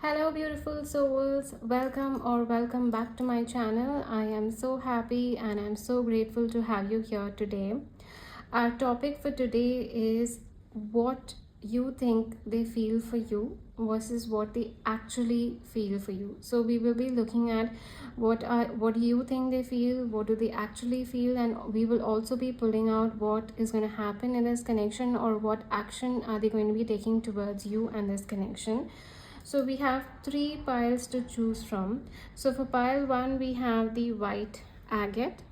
Hello, beautiful souls. Welcome back to my channel. I am so happy and I'm so grateful to have you here today. Our topic for today is what you think they feel for you versus what they actually feel for you. So we will be looking at what do you think they feel, what do they actually feel, and we will also be pulling out what is going to happen in this connection or what action are they going to be taking towards you and this connection. So we have three piles to choose from. So for pile 1 we have the white agate.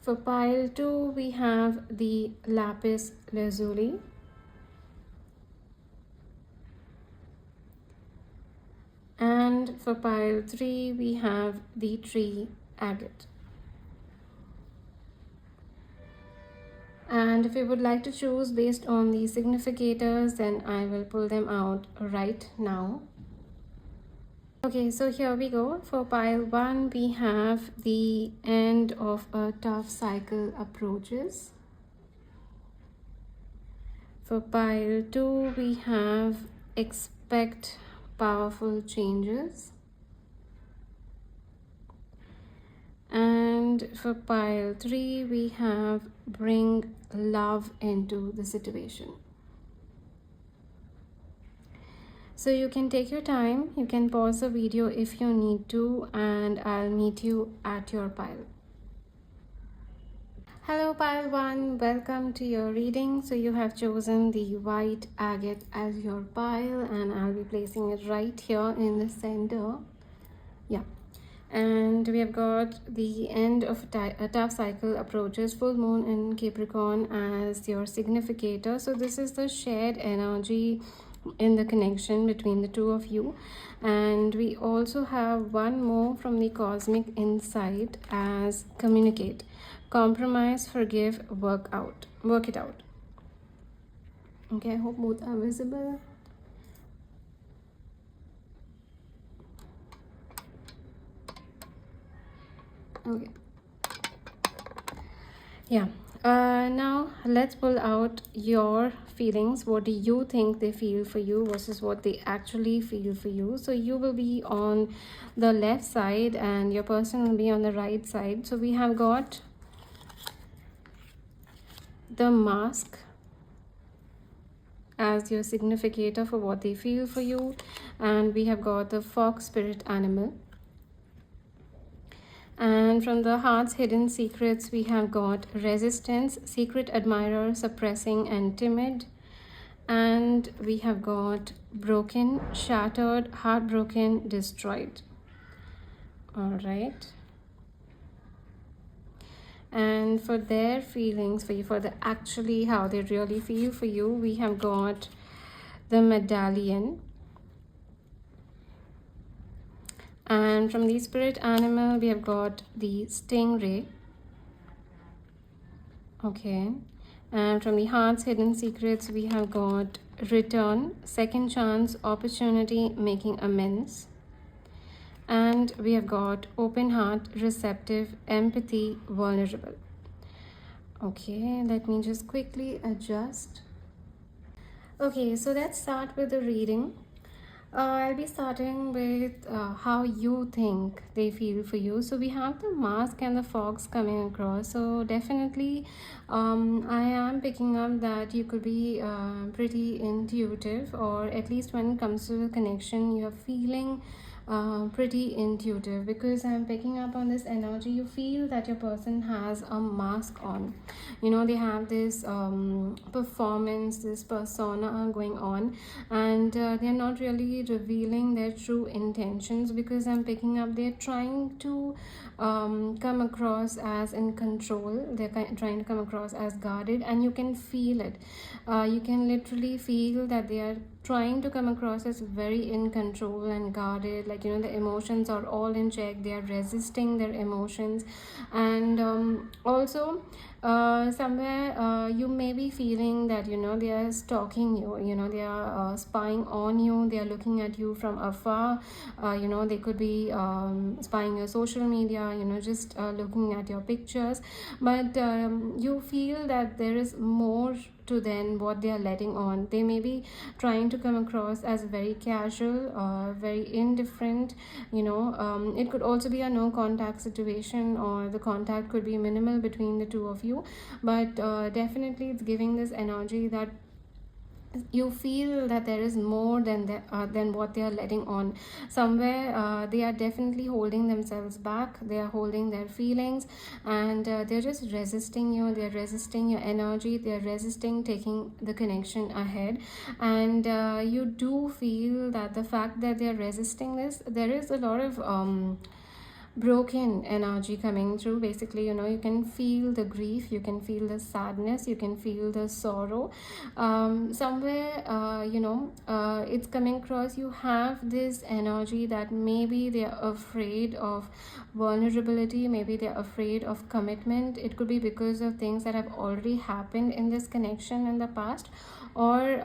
For pile 2 we have the lapis lazuli. And for pile 3 we have the tree agate. And if you would like to choose based on the significators, then I will pull them out right now. Okay, so here we go. For pile 1 we have the end of a tough cycle approaches. For pile 2 we have expect powerful changes. And for pile 3 we have bring love into the situation. So you can take your time, you can pause the video if you need to, and I'll meet you at your pile. Hello pile 1, welcome to your reading. So you have chosen the white agate as your pile and I'll be placing it right here in the center. Yeah. And we have got the end of a tough cycle approaches, full moon in Capricorn as your significator. So this is the shared energy in the connection between the two of you. And we also have one more from the cosmic insight as communicate, compromise, forgive, work it out. Okay, I hope both are visible. Okay, yeah. Now let's pull out your feelings. What do you think they feel for you versus what they actually feel for you? So you will be on the left side and your person will be on the right side. So we have got the mask as your significator for what they feel for you, and we have got the fox spirit animal. And from the heart's hidden secrets we have got resistance, secret admirer, suppressing and timid. And we have got broken, shattered, heartbroken, destroyed. All right. And for their feelings for you, for the actually how they really feel for you, we have got the medallion. And from the spirit animal we have got the stingray. Okay. And from the heart's hidden secrets we have got return, second chance, opportunity, making amends. And we have got open heart, receptive, empathy, vulnerable. Okay, let me just quickly adjust. Okay, so let's start with the reading. I'll be starting with how you think they feel for you. So we have the mask and the fox coming across. So definitely I am picking up that you could be pretty intuitive, or at least when it comes to the connection you're feeling pretty intuitive, because I'm picking up on this energy. You feel that your person has a mask on, you know, they have this performance, this persona going on, and they're not really revealing their true intentions, because I'm picking up they're trying to come across as in control. They're trying to come across as guarded, and you can feel it. You can literally feel that they are trying to come across as very in control and guarded, like, you know, the emotions are all in check, they are resisting their emotions. And also somewhere you may be feeling that, you know, they are stalking you, you know, they are spying on you, they are looking at you from afar. You know, they could be spying your social media, you know, just looking at your pictures. But you feel that there is more to them what they are letting on. They may be trying to come across as very casual, very indifferent, it could also be a no contact situation, or the contact could be minimal between the two of you, but definitely it's giving this energy that you feel that there is more than what they are letting on. Somewhere they are definitely holding themselves back, they are holding their feelings, and they're just resisting you, they're resisting your energy, they're resisting taking the connection ahead. And you do feel that the fact that they're resisting this, there is a lot of broken energy coming through. Basically, you can feel the grief, you can feel the sadness, you can feel the sorrow. Somewhere it's coming across, you have this energy that maybe they're afraid of vulnerability, maybe they're afraid of commitment. It could be because of things that have already happened in this connection in the past, or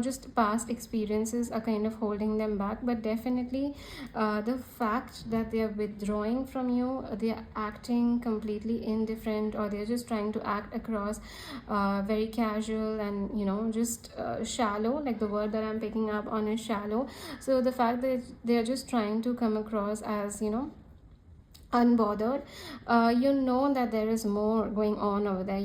just past experiences are kind of holding them back. But definitely the fact that they are withdrawing from you, they are acting completely indifferent, or they're just trying to act across very casual and just shallow, like the word that I'm picking up on is shallow. So the fact that they're just trying to come across as unbothered, that there is more going on over there.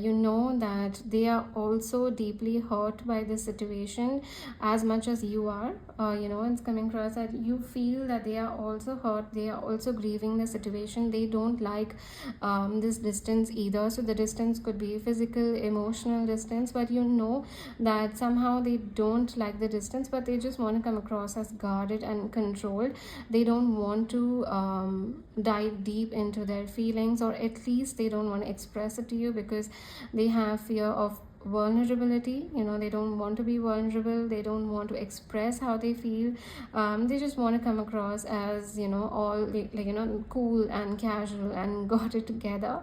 That they are also deeply hurt by the situation as much as you are. It's coming across that you feel that they are also hurt, they are also grieving the situation. They don't like this distance either. So the distance could be physical, emotional distance, but that somehow they don't like the distance, but they just want to come across as guarded and controlled. They don't want to dive deep into their feelings, or at least they don't want to express it to you because they have fear of vulnerability. They don't want to be vulnerable, they don't want to express how they feel. They just want to come across as all cool and casual and got it together.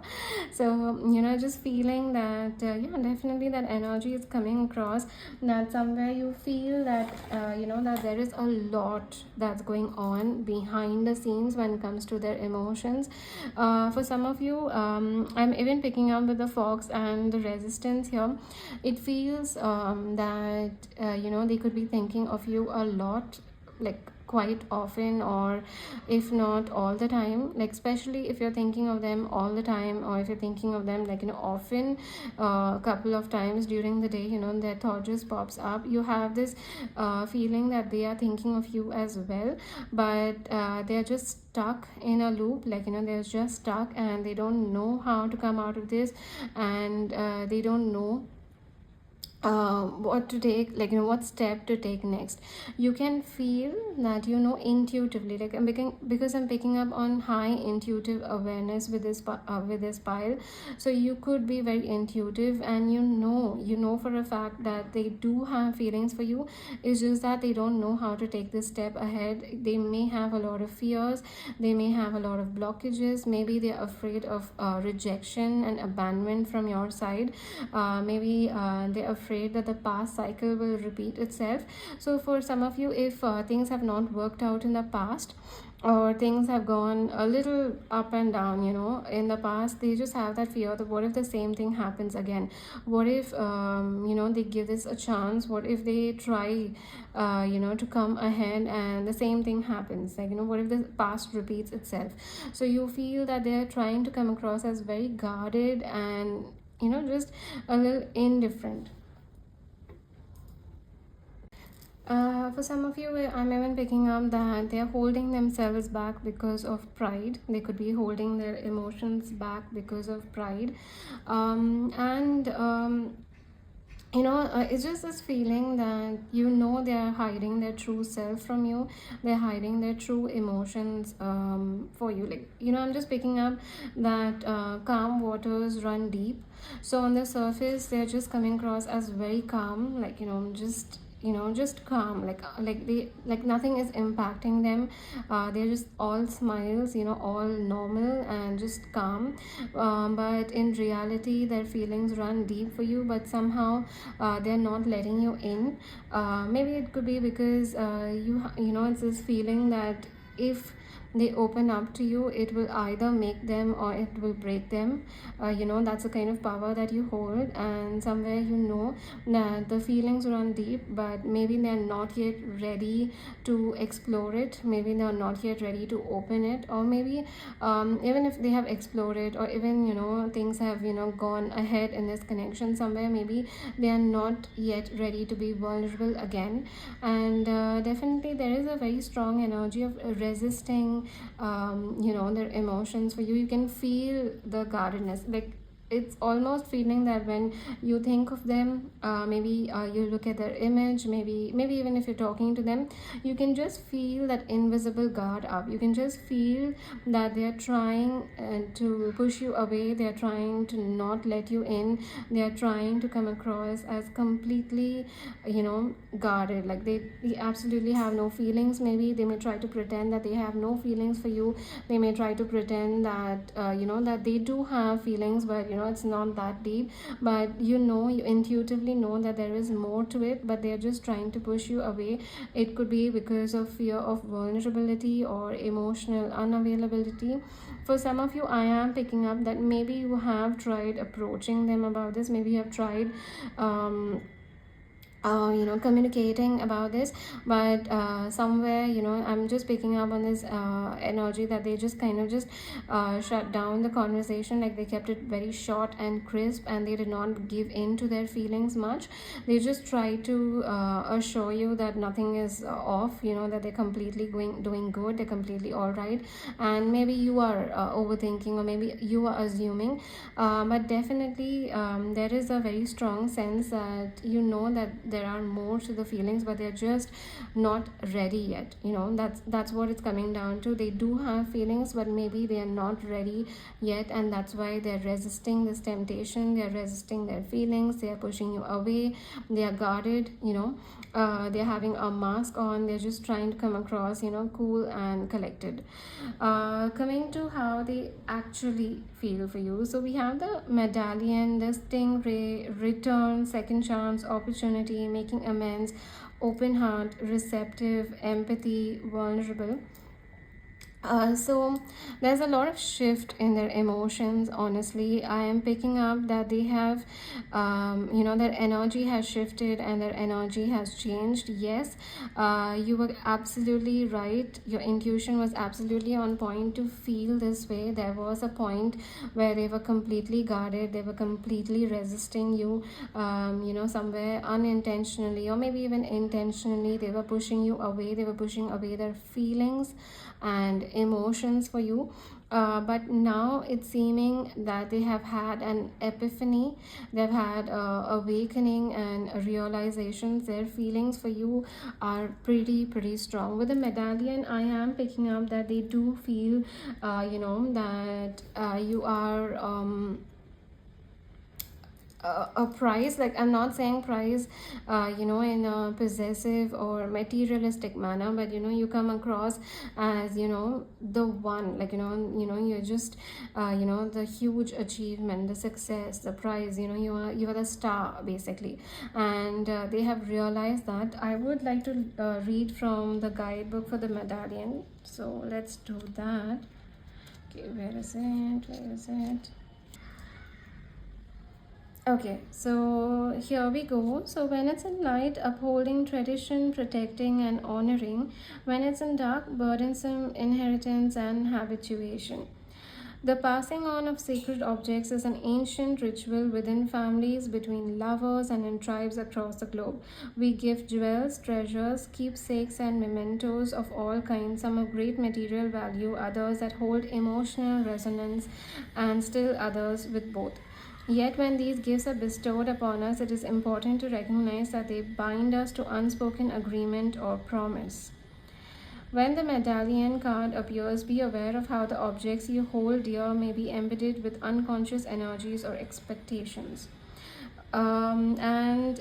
So just feeling that definitely that energy is coming across, that somewhere you feel that that there is a lot that's going on behind the scenes when it comes to their emotions. For some of you, I'm even picking up with the fox and the resistance here. It feels that they could be thinking of you a lot, like quite often, or if not all the time. Like especially if you're thinking of them all the time, or if you're thinking of them often, a couple of times during the day, their thought just pops up. You have this feeling that they are thinking of you as well, but they're just stuck in a loop. They're just stuck and they don't know how to come out of this, and they don't know what to take, what step to take next. You can feel that intuitively, because I'm picking up on high intuitive awareness with this pile. So you could be very intuitive, and for a fact that they do have feelings for you. It's just that they don't know how to take this step ahead. They may have a lot of fears, they may have a lot of blockages. Maybe they're afraid of rejection and abandonment from your side. Maybe they're afraid that the past cycle will repeat itself. So for some of you, if things have not worked out in the past, or things have gone a little up and down in the past, they just have that fear that what if the same thing happens again? What if they give this a chance? What if they try to come ahead and the same thing happens? What if the past repeats itself? So you feel that they're trying to come across as very guarded and just a little indifferent. For some of you, I'm even picking up that they're holding themselves back because of pride. They could be holding their emotions back because of pride. It's just this feeling that they're hiding their true self from you. They're hiding their true emotions for you. I'm just picking up that calm waters run deep. So on the surface, they're just coming across as very calm, just calm, like nothing is impacting them. They're just all smiles, all normal and just calm. But in reality, their feelings run deep for you, but somehow they're not letting you in. Maybe it could be because it's this feeling that if they open up to you, it will either make them or it will break them. That's the kind of power that you hold, and somewhere that the feelings run deep, but maybe they're not yet ready to explore it, maybe they're not yet ready to open it, or maybe even if they have explored it, or even things have gone ahead in this connection, somewhere maybe they are not yet ready to be vulnerable again. And definitely there is a very strong energy of resisting their emotions for you. You can feel the guardedness, like it's almost feeling that when you think of them, maybe you look at their image, maybe even if you're talking to them, you can just feel that invisible guard up. You can just feel that they're trying to push you away, they're trying to not let you in, they're trying to come across as completely guarded, like they absolutely have no feelings. Maybe they may try to pretend that they have no feelings for you, they may try to pretend that that they do have feelings, but it's not that deep. But you intuitively know that there is more to it, but they're just trying to push you away. It could be because of fear of vulnerability or emotional unavailability. For some of you, I am picking up that maybe you have tried approaching them about this, maybe you have tried communicating about this, but somewhere I'm just picking up on this energy that they just kind of just shut down the conversation, like they kept it very short and crisp, and they did not give in to their feelings much. They just try to assure you that nothing is off, that they're completely doing good, they're completely all right. And maybe you are overthinking, or maybe you are assuming, but definitely there is a very strong sense that that there are more to the feelings, but they're just not ready yet. That's what it's coming down to. They do have feelings, but maybe they are not ready yet, and that's why they're resisting this temptation, they're resisting their feelings, they're pushing you away, they are guarded. They're having a mask on, they're just trying to come across cool and collected. Coming to how they actually feel for you, so we have the medallion, the stingray, return, second chance, opportunity, making amends, open heart, receptive, empathy, vulnerable. So there's a lot of shift in their emotions. Honestly, I am picking up that they have their energy has shifted and their energy has changed. Yes, you were absolutely right, your intuition was absolutely on point to feel this way. There was a point where they were completely guarded, they were completely resisting you, somewhere unintentionally or maybe even intentionally. They were pushing you away, they were pushing away their feelings and emotions for you. But now it's seeming that they have had an epiphany, they've had awakening and realizations. Their feelings for you are pretty strong. With the medallion, I am picking up that they do feel that you are a prize. Like, I'm not saying prize in a possessive or materialistic manner, but you come across as the one, like you're just the huge achievement, the success, the prize. You are the star basically. And they have realized that. I would like to read from the guidebook for the medallion, so let's do that. Okay, where is it? Okay, so here we go. So when it's in light, upholding tradition, protecting and honoring. When it's in dark, burdensome, inheritance and habituation. The passing on of sacred objects is an ancient ritual within families, between lovers, and in tribes across the globe. We give jewels, treasures, keepsakes, and mementos of all kinds, some of great material value, others that hold emotional resonance, and still others with both. Yet, when these gifts are bestowed upon us, it is important to recognize that they bind us to unspoken agreement or promise. When the medallion card appears, be aware of how the objects you hold dear may be embedded with unconscious energies or expectations. And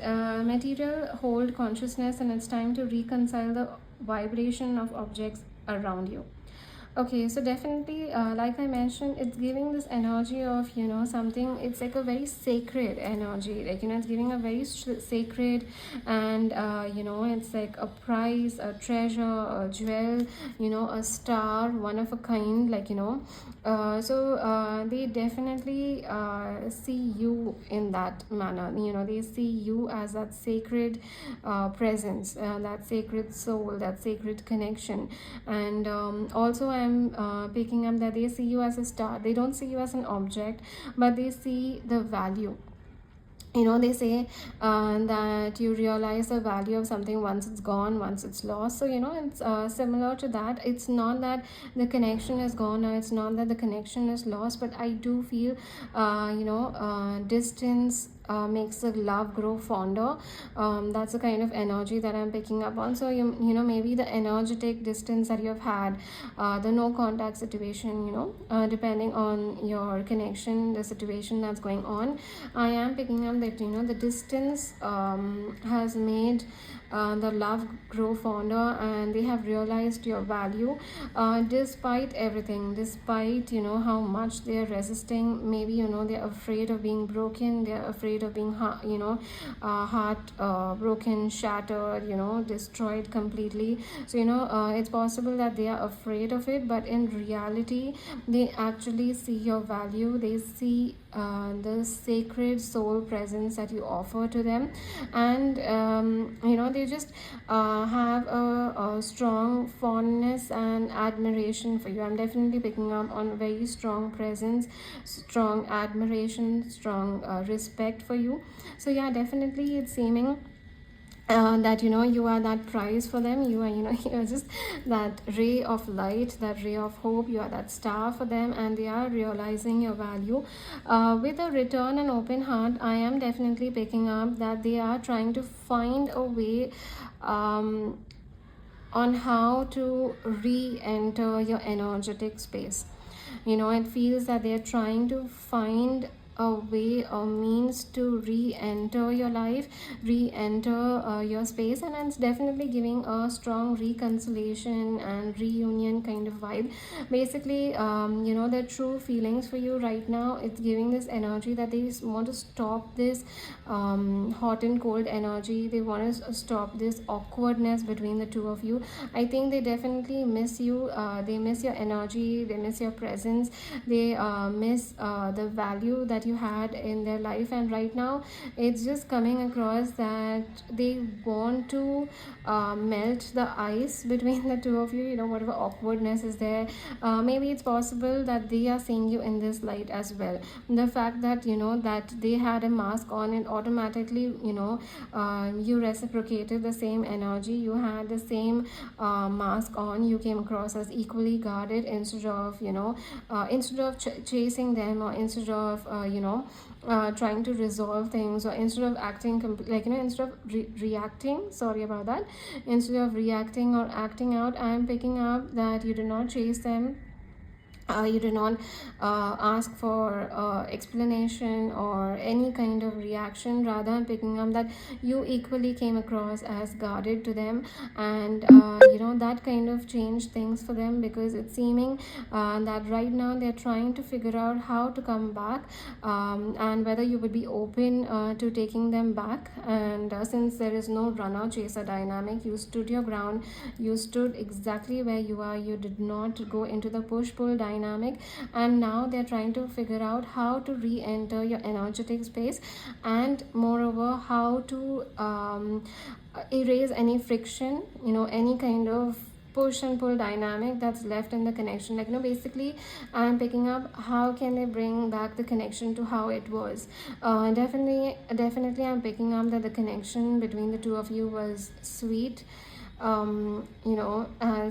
material hold consciousness, and it's time to reconcile the vibration of objects around you. Okay, so definitely, like I mentioned, it's giving this energy of, something, it's like a very sacred energy. Like, it's giving a very sacred, and, it's like a prize, a treasure, a jewel, a star, one of a kind, like, they definitely see you in that manner. They see you as that sacred presence, that sacred soul, that sacred connection. And also I'm picking up that they see you as a star. They don't see you as an object, but they see the value. They say that you realize the value of something once it's gone, once it's lost. So it's similar to that. It's not that the connection is gone, or it's not that the connection is lost, but I do feel distance makes the love grow fonder. That's the kind of energy that I'm picking up on. So maybe the energetic distance that you've had, the no contact situation, depending on your connection, the situation that's going on, I am picking up that the distance has made the love grow fonder, and they have realized your value, despite everything, despite how much they are resisting. Maybe they're afraid of being broken, they're afraid of being heart broken, shattered, destroyed completely. So it's possible that they are afraid of it, but in reality they actually see your value. They see the sacred soul presence that you offer to them, and they just have a strong fondness and admiration for you. I'm definitely picking up on very strong presence, strong admiration, strong respect for you. So yeah, definitely it's seeming that you are that prize for them. You are you're just that ray of light, that ray of hope. You are that star for them, and they are realizing your value. With a return and open heart, I am definitely picking up that they are trying to find a way on how to re-enter your energetic space. It feels that they're trying to find a way or means to re-enter your life, re-enter your space, and it's definitely giving a strong reconciliation and reunion kind of vibe. Basically, their true feelings for you right now, it's giving this energy that they want to stop this hot and cold energy. They want to stop this awkwardness between the two of you. I think they definitely miss you. They miss your energy, they miss your presence, they miss the value that you had in their life. And right now it's just coming across that they want to melt the ice between the two of you. Whatever awkwardness is there, maybe it's possible that they are seeing you in this light as well. The fact that that they had a mask on, and automatically you reciprocated the same energy, you had the same mask on, you came across as equally guarded, instead of chasing them, or instead of trying to resolve things, or instead of acting instead of reacting, sorry about that, instead of reacting or acting out. I am picking up that you did not chase them, you did not ask for explanation or any kind of reaction. Rather, I'm picking up that you equally came across as guarded to them, and that kind of changed things for them, because it's seeming that right now they're trying to figure out how to come back, and whether you would be open to taking them back. And since there is no runner chaser dynamic, you stood your ground, you stood exactly where you are, you did not go into the push pull dynamic. And now they're trying to figure out how to re-enter your energetic space, and moreover how to erase any friction, any kind of push and pull dynamic that's left in the connection. Basically I'm picking up how can they bring back the connection to how it was. Definitely I'm picking up that the connection between the two of you was sweet,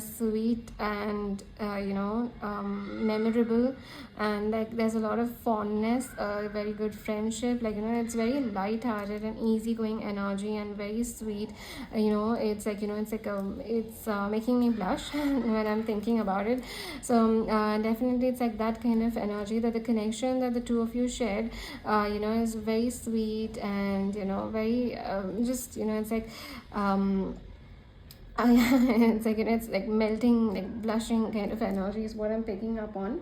sweet and memorable, and there's a lot of fondness, very good friendship, it's very light-hearted and easygoing energy, and very sweet. It's making me blush when I'm thinking about it. So definitely it's like that kind of energy, that the connection that the two of you shared is very sweet, and very just it's like It's like, it's like melting, like blushing kind of energy is what I'm picking up on.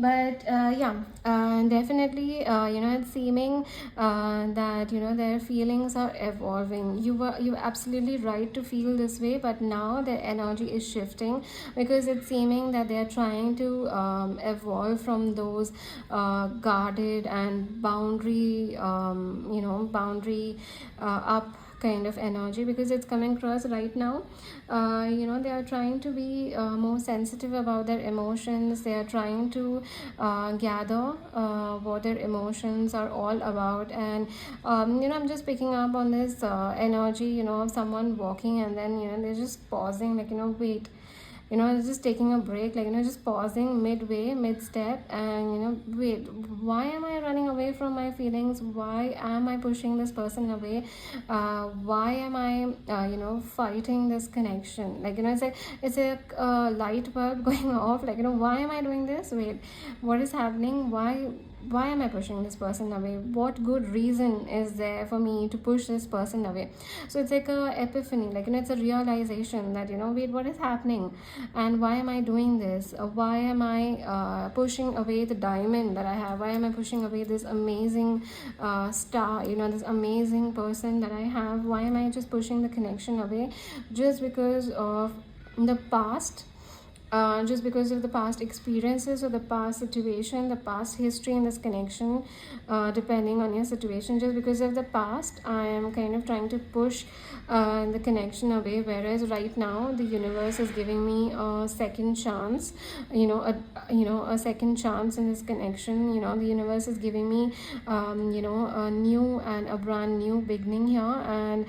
But yeah, definitely, it's seeming that, their feelings are evolving. You were absolutely right to feel this way, but now their energy is shifting, because it's seeming that they're trying to evolve from those guarded and boundary up kind of energy, because it's coming across right now. They are trying to be more sensitive about their emotions. They are trying to gather what their emotions are all about. And I'm just picking up on this energy, of someone walking, and then they're just pausing, like, wait, just taking a break, like, just pausing midway, mid step, and wait, why am I running away from my feelings? Why am I pushing this person away? Why am I fighting this connection? Like, it's a light bulb going off, like, why am I doing this? Wait, what is happening? Why am I pushing this person away? What good reason is there for me to push this person away? So it's like a epiphany, like, it's a realization that, wait, what is happening, and why am I doing this? Why am I pushing away the diamond that I have? Why am I pushing away this amazing star, this amazing person that I have? Why am I just pushing the connection away? Just because of the past, just because of the past experiences, or the past situation, the past history in this connection, depending on your situation. Just because of the past, I am kind of trying to push the connection away, whereas right now the universe is giving me a second chance, a second chance in this connection. The universe is giving me a new and a brand new beginning here. And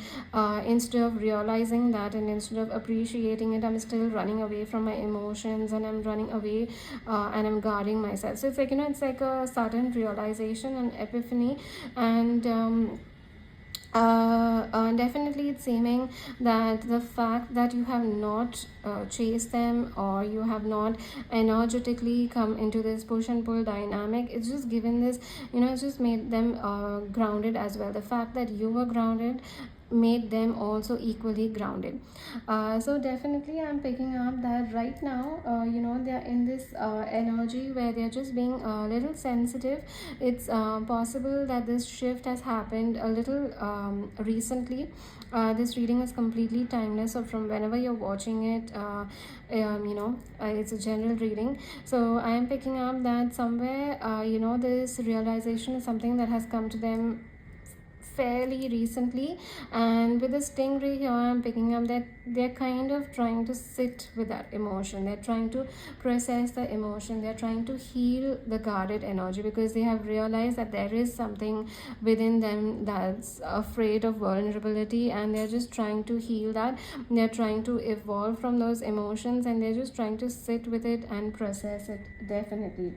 instead of realizing that, and instead of appreciating it, I'm still running away from my emotions, and I'm running away, and I'm guarding myself. So it's like, it's like a sudden realization, an epiphany. And definitely it's seeming that the fact that you have not chased them, or you have not energetically come into this push and pull dynamic, it's just given this, it's just made them grounded as well. The fact that you were grounded made them also equally grounded. So definitely I'm picking up that right now, they're in this energy where they're just being a little sensitive. It's possible that this shift has happened a little recently. This reading is completely timeless, so from whenever you're watching it, it's a general reading. So I am picking up that somewhere, this realization is something that has come to them fairly recently. And with the stingray here, I'm picking up that they're kind of trying to sit with that emotion. They're trying to process the emotion. They're trying to heal the guarded energy, because they have realized that there is something within them that's afraid of vulnerability, and they're just trying to heal that. They're trying to evolve from those emotions, and they're just trying to sit with it and process it. Definitely,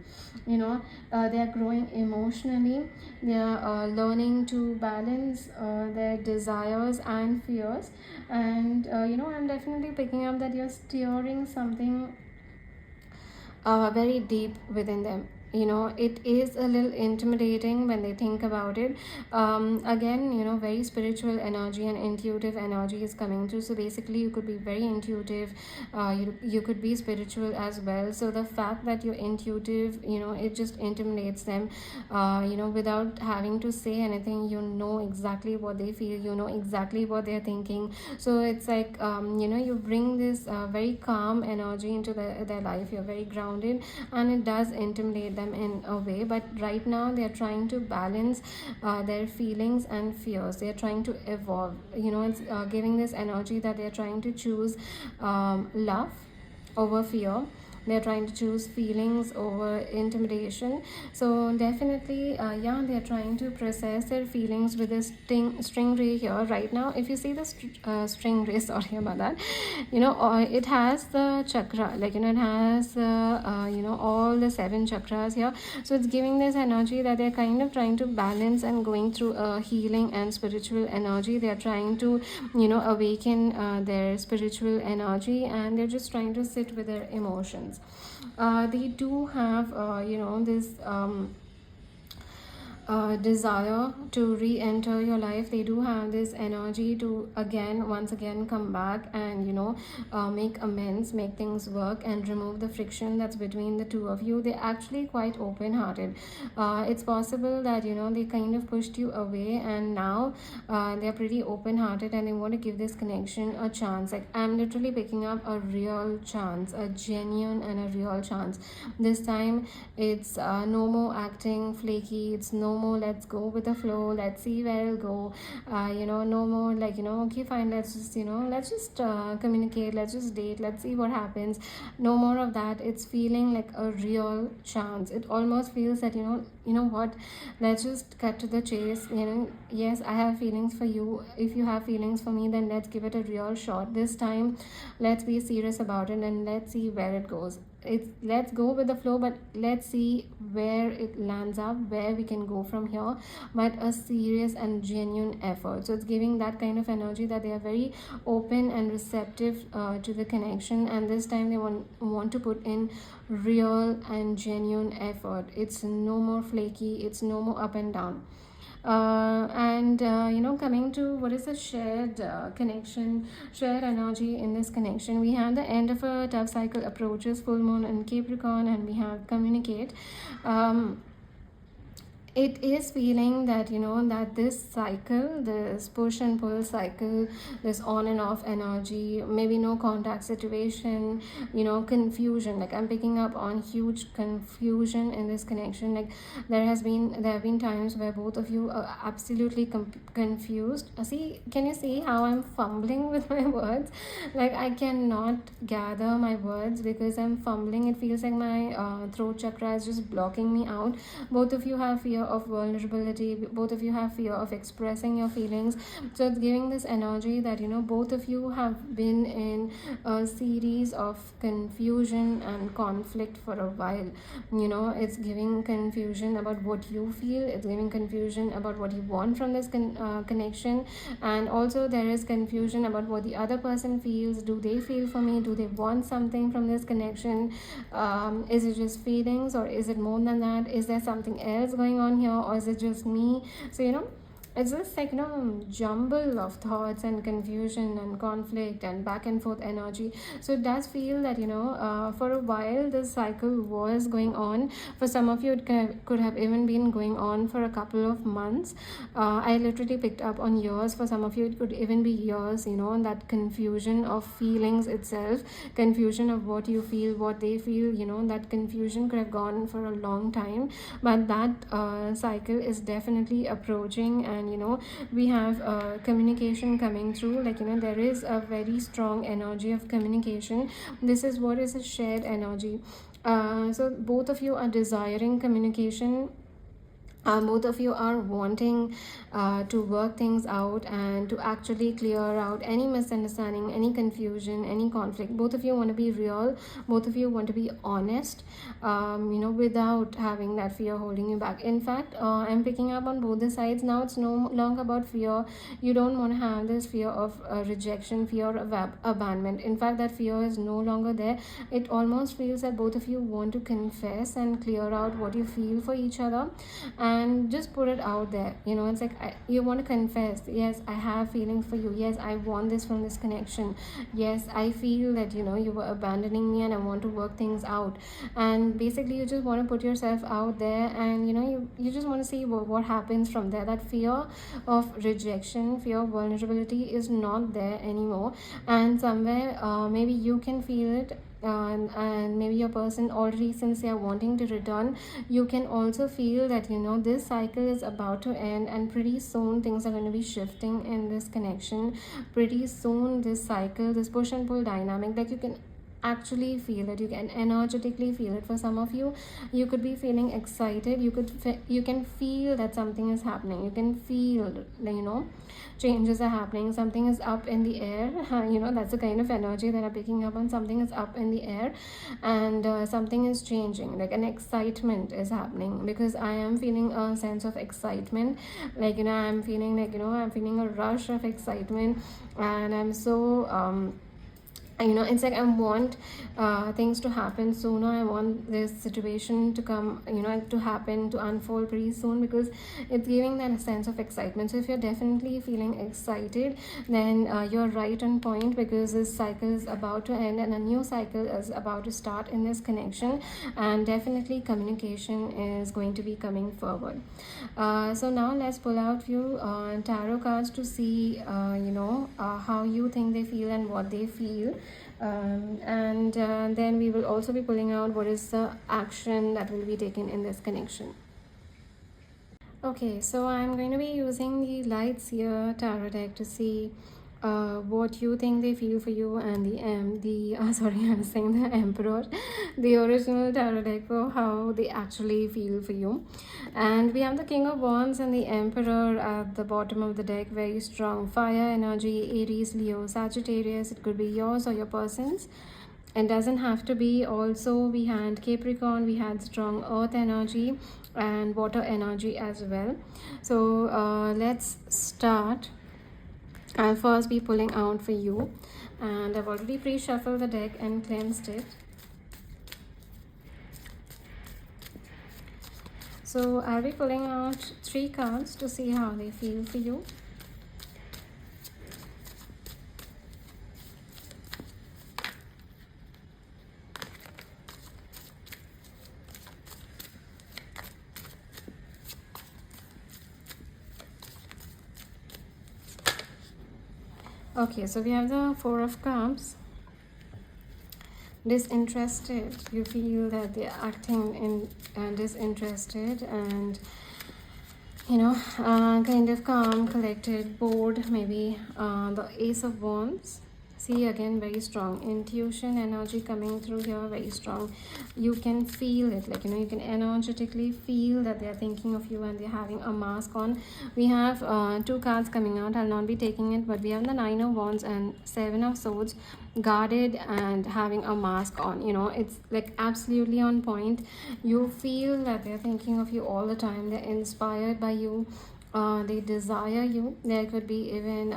they're growing emotionally. They're learning to balance their desires and fears. And I'm definitely picking up that you're steering something very deep within them. It is a little intimidating when they think about it. Again, very spiritual energy and intuitive energy is coming through. So basically, you could be very intuitive, you could be spiritual as well. So the fact that you're intuitive, it just intimidates them. Without having to say anything, exactly what they feel, exactly what they're thinking. So it's like, you bring this very calm energy into their life. You're very grounded, and it does intimidate them in a way. But right now they're trying to balance their feelings and fears. They're trying to evolve. It's giving this energy that they're trying to choose love over fear. They're trying to choose feelings over intimidation. So definitely, they're trying to process their feelings with this string ray here right now. If you see the string ray, sorry about that, it has the chakra, like, it has all the 7 chakras here. So it's giving this energy that they're kind of trying to balance and going through a healing and spiritual energy. They're trying to awaken their spiritual energy, and they're just trying to sit with their emotions. They do have this desire to re-enter your life. They do have this energy to once again come back and make amends, make things work, and remove the friction that's between the two of you. They're actually quite open-hearted. It's possible that they kind of pushed you away, and now they're pretty open-hearted and they want to give this connection a chance. Like, I'm literally picking up a real chance, a genuine and a real chance. This time it's no more acting flaky. It's no more let's go with the flow, let's see where it'll go. No more like okay fine, let's just communicate, let's just date, let's see what happens. No more of that. It's feeling like a real chance. It almost feels that you know what, let's just cut to the chase. Yes, I have feelings for you. If you have feelings for me, then let's give it a real shot. This time let's be serious about it and let's see where it goes. Let's go with the flow, but let's see where it lands up, where we can go from here, but a serious and genuine effort. So it's giving that kind of energy that they are very open and receptive to the connection, and this time they want to put in real and genuine effort. It's no more flaky, it's no more up and down. And coming to what is the shared connection, shared energy in this connection, we have the end of a tough cycle approaches, full moon in Capricorn, and we have communicate. It is feeling that that this cycle, this push and pull cycle, this on and off energy, maybe no contact situation, confusion. Like, I'm picking up on huge confusion in this connection. Like, there have been times where both of you are absolutely confused. Can you see how I'm fumbling with my words? Like, I cannot gather my words because I'm fumbling. It feels like my throat chakra is just blocking me out. Both of you have fear of vulnerability, both of you have fear of expressing your feelings. So it's giving this energy that both of you have been in a series of confusion and conflict for a while. It's giving confusion about what you feel, it's giving confusion about what you want from this connection, and also there is confusion about what the other person feels. Do they feel for me? Do they want something from this connection? Is it just feelings, or is it more than that? Is there something else going on here, or is it just me? So it's just like jumble of thoughts and confusion and conflict and back and forth energy. So it does feel that for a while this cycle was going on. For some of you, it could have even been going on for a couple of months. I literally picked up on years. For some of you, it could even be years. That confusion of feelings itself, confusion of what you feel, what they feel, that confusion could have gone for a long time. But that cycle is definitely approaching, and we have communication coming through. Like there is a very strong energy of communication. This is what is a shared energy. So both of you are desiring communication. Both of you are wanting to work things out and to actually clear out any misunderstanding, any confusion, any conflict. Both of you want to be real. Both of you want to be honest, without having that fear holding you back. In fact, I'm picking up on both the sides. Now it's no longer about fear. You don't want to have this fear of rejection, fear of abandonment. In fact, that fear is no longer there. It almost feels that both of you want to confess and clear out what you feel for each other, and just put it out there. It's like you want to confess, yes, I have feelings for you. Yes, I want this from this connection. Yes, I feel that you were abandoning me and I want to work things out. And basically you just want to put yourself out there, and you just want to see what happens from there. That fear of rejection, fear of vulnerability is not there anymore. And somewhere maybe you can feel it, and maybe your person already, since they are wanting to return, you can also feel that this cycle is about to end, and pretty soon things are going to be shifting in this connection. Pretty soon this cycle, this push and pull dynamic, like you can actually feel it, you can energetically feel it. For some of you, you could be feeling excited. You can feel that something is happening. You can feel changes are happening. Something is up in the air. That's the kind of energy that I'm picking up on. Something is up in the air, and something is changing. Like an excitement is happening, because I am feeling a sense of excitement. Like I'm feeling like I'm feeling a rush of excitement, and I'm so you know, it's like I want things to happen sooner. I want this situation to come, you know, to happen, to unfold pretty soon, because it's giving that sense of excitement. So if you're definitely feeling excited, then you're right on point, because this cycle is about to end and a new cycle is about to start in this connection, and definitely communication is going to be coming forward. So now let's pull out few tarot cards to see how you think they feel and what they feel. And then we will also be pulling out what is the action that will be taken in this connection. Okay, so I'm going to be using the Lights Here tarot deck to see what you think they feel for you, and I was saying the Emperor, the original tarot deck, for how they actually feel for you. And we have the King of Wands and the Emperor at the bottom of the deck. Very strong fire energy, Aries, Leo, Sagittarius. It could be yours or your person's. It doesn't have to be. Also, we had Capricorn, we had strong earth energy and water energy as well. So let's start. I'll first be pulling out for you, and I've already pre-shuffled the deck and cleansed it. So I'll be pulling out 3 cards to see how they feel for you. Okay, so we have the 4 of Cups. Disinterested. You feel that they're acting in disinterested, and kind of calm, collected, bored. Maybe the Ace of Wands. See, again, very strong intuition energy coming through here, very strong. You can feel it, like, you can energetically feel that they're thinking of you and they're having a mask on. We have 2 cards coming out. I'll not be taking it, but we have the 9 of Wands and 7 of Swords, guarded and having a mask on. It's like absolutely on point. You feel that they're thinking of you all the time. They're inspired by you. They desire you. There could be even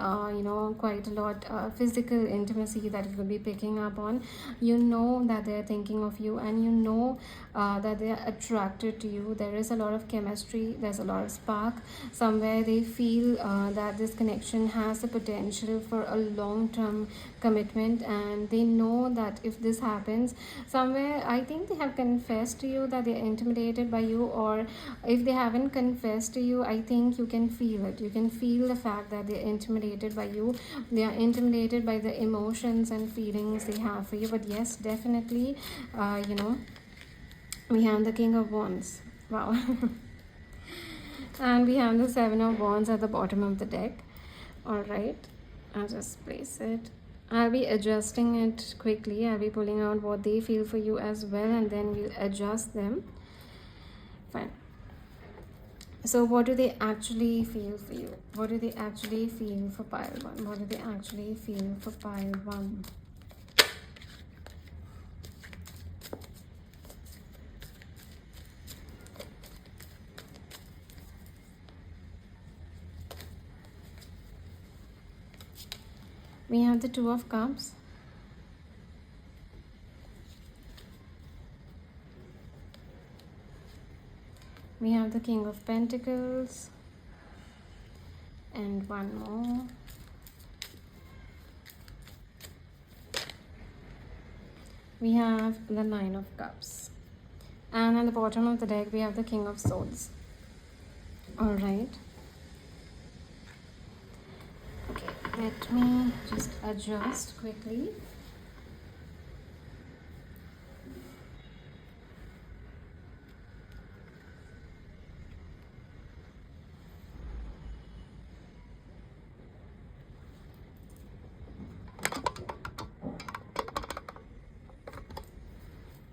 quite a lot physical intimacy that it could be picking up on. That they're thinking of you, and that they're attracted to you. There is a lot of chemistry, there's a lot of spark. Somewhere they feel that this connection has the potential for a long-term commitment, and they know that if this happens, somewhere I think they have confessed to you that they're intimidated by you, or if they haven't confessed to you, I think you can feel it. You can feel the fact that they're intimidated by you. They are intimidated by the emotions and feelings they have for you. But yes, definitely, we have the King of Wands. Wow. And we have the 7 of Wands at the bottom of the deck. All right, I'll just place it. I'll be adjusting it quickly. I'll be pulling out what they feel for you as well, and then we'll adjust them. Fine. So what do they actually feel for you? What do they actually feel for pile 1? What do they actually feel for pile 1? We have the 2 of Cups. We have the King of Pentacles, and one more. We have the 9 of Cups, and at the bottom of the deck we have the King of Swords. All right. Okay, let me just adjust quickly.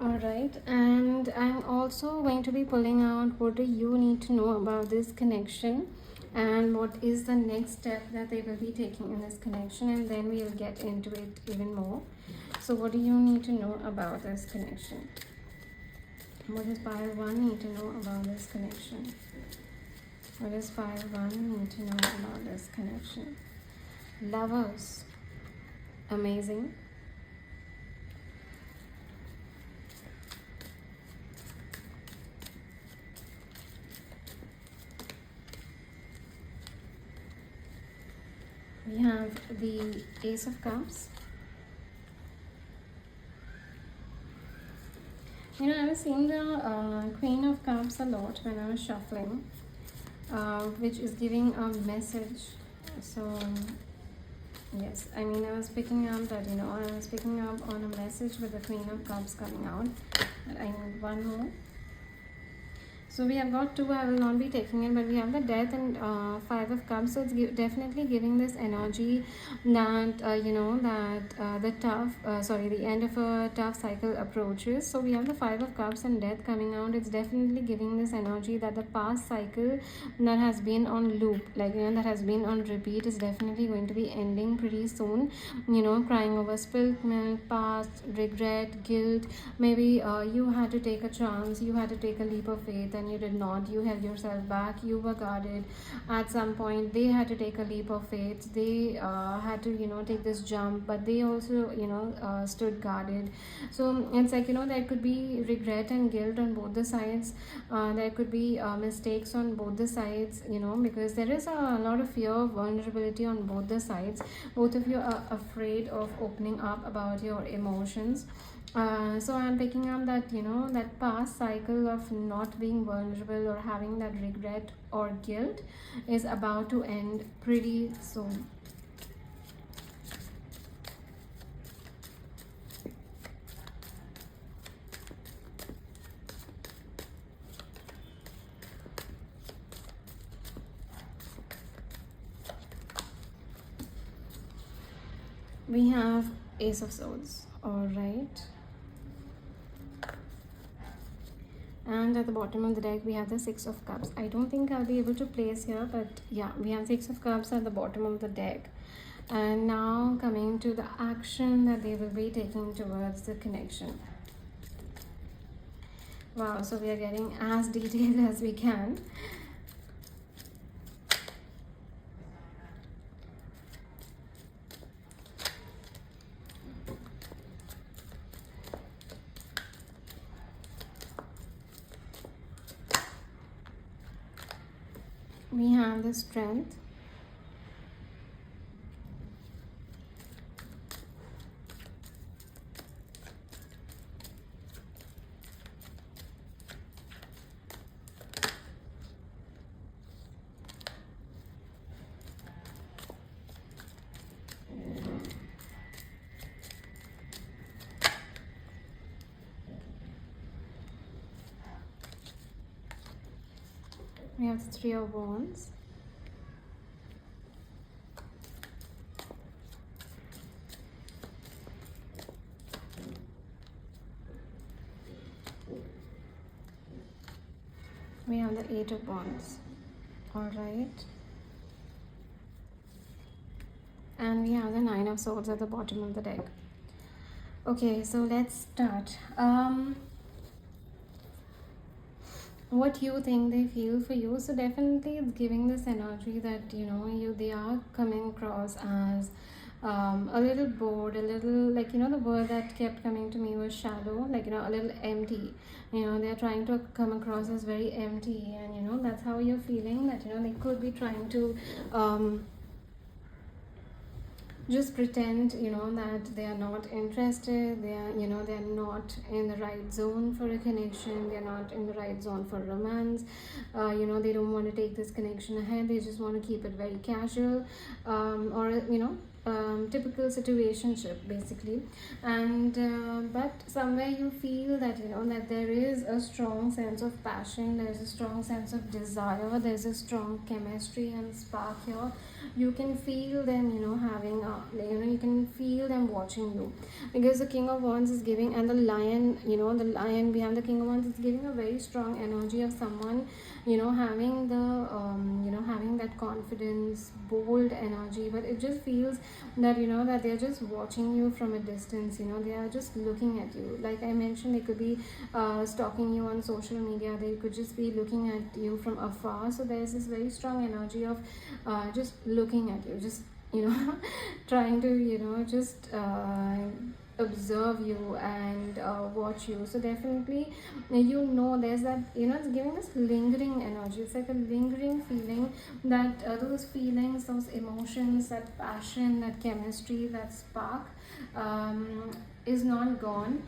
Alright, and I'm also going to be pulling out what do you need to know about this connection, and what is the next step that they will be taking in this connection, and then we'll get into it even more. So what do you need to know about this connection? What does pile 1 need to know about this connection? What does pile 1 need to know about this connection? Lovers. Amazing. We have the Ace of Cups. I was seeing the Queen of Cups a lot when I was shuffling, which is giving a message. So, yes, I was picking up that, I was picking up on a message with the Queen of Cups coming out. But I need one more. So we have got two. I will not be taking it, but we have the Death and Five of Cups. So it's definitely giving this energy that the end of a tough cycle approaches. So we have the Five of Cups and Death coming out. It's definitely giving this energy that the past cycle that has been on loop, that has been on repeat, is definitely going to be ending pretty soon. Crying over spilt milk, past, regret, guilt. Maybe you had to take a chance, you had to take a leap of faith, and you did not. You held yourself back, you were guarded. At some point they had to take a leap of faith, they had to take this jump, but they also stood guarded. So it's there could be regret and guilt on both the sides. There could be mistakes on both the sides, because there is a lot of fear of vulnerability on both the sides. Both of you are afraid of opening up about your emotions. So I'm picking up that that past cycle of not being vulnerable or having that regret or guilt is about to end pretty soon. We have Ace of Swords. All right. And at the bottom of the deck we have the Six of Cups. I don't think I'll be able to place here, but yeah, we have Six of Cups at the bottom of the deck. And now coming to the action that they will be taking towards the connection. Wow, so we are getting as detailed as we can. We have the Strength. We have the Three of Wands. We have the Eight of Wands. All right. And we have the Nine of Swords at the bottom of the deck. Okay, so let's start. What you think they feel for you. So definitely it's giving this energy that they are coming across as a little bored, a little the word that kept coming to me was shallow, a little empty. They're trying to come across as very empty, and that's how you're feeling, that they could be trying to just pretend that they are not interested, they are they're not in the right zone for a connection, they're not in the right zone for romance. They don't want to take this connection ahead, they just want to keep it very casual, or typical situationship basically. And but somewhere you feel that that there is a strong sense of passion, there's a strong sense of desire, there's a strong chemistry and spark here. You can feel them having a you can feel them watching you, because the King of Wands is giving, and the lion, the lion behind the King of Wands is giving a very strong energy of someone having the having that confidence, bold energy. But it just feels that that they're just watching you from a distance. They are just looking at you. Like I mentioned, they could be stalking you on social media, they could just be looking at you from afar. So there's this very strong energy of just looking at you, just trying to just observe you and watch you. So definitely, there's that, it's giving this lingering energy. It's like a lingering feeling that those feelings, those emotions, that passion, that chemistry, that spark, um, is not gone.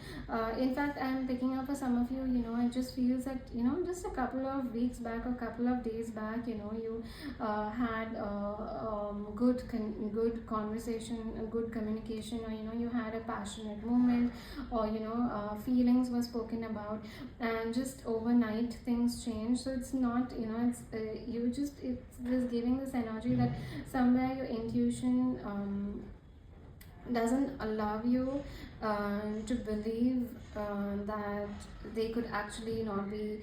In fact, I'm picking up for some of you, it just feels that, just a couple of weeks back or couple of days back, you had good conversation, a good communication, or you had a passionate moment, or feelings were spoken about, and just overnight things change. So it's not, it's it's just giving this energy that somewhere your intuition doesn't allow you to believe that they could actually not be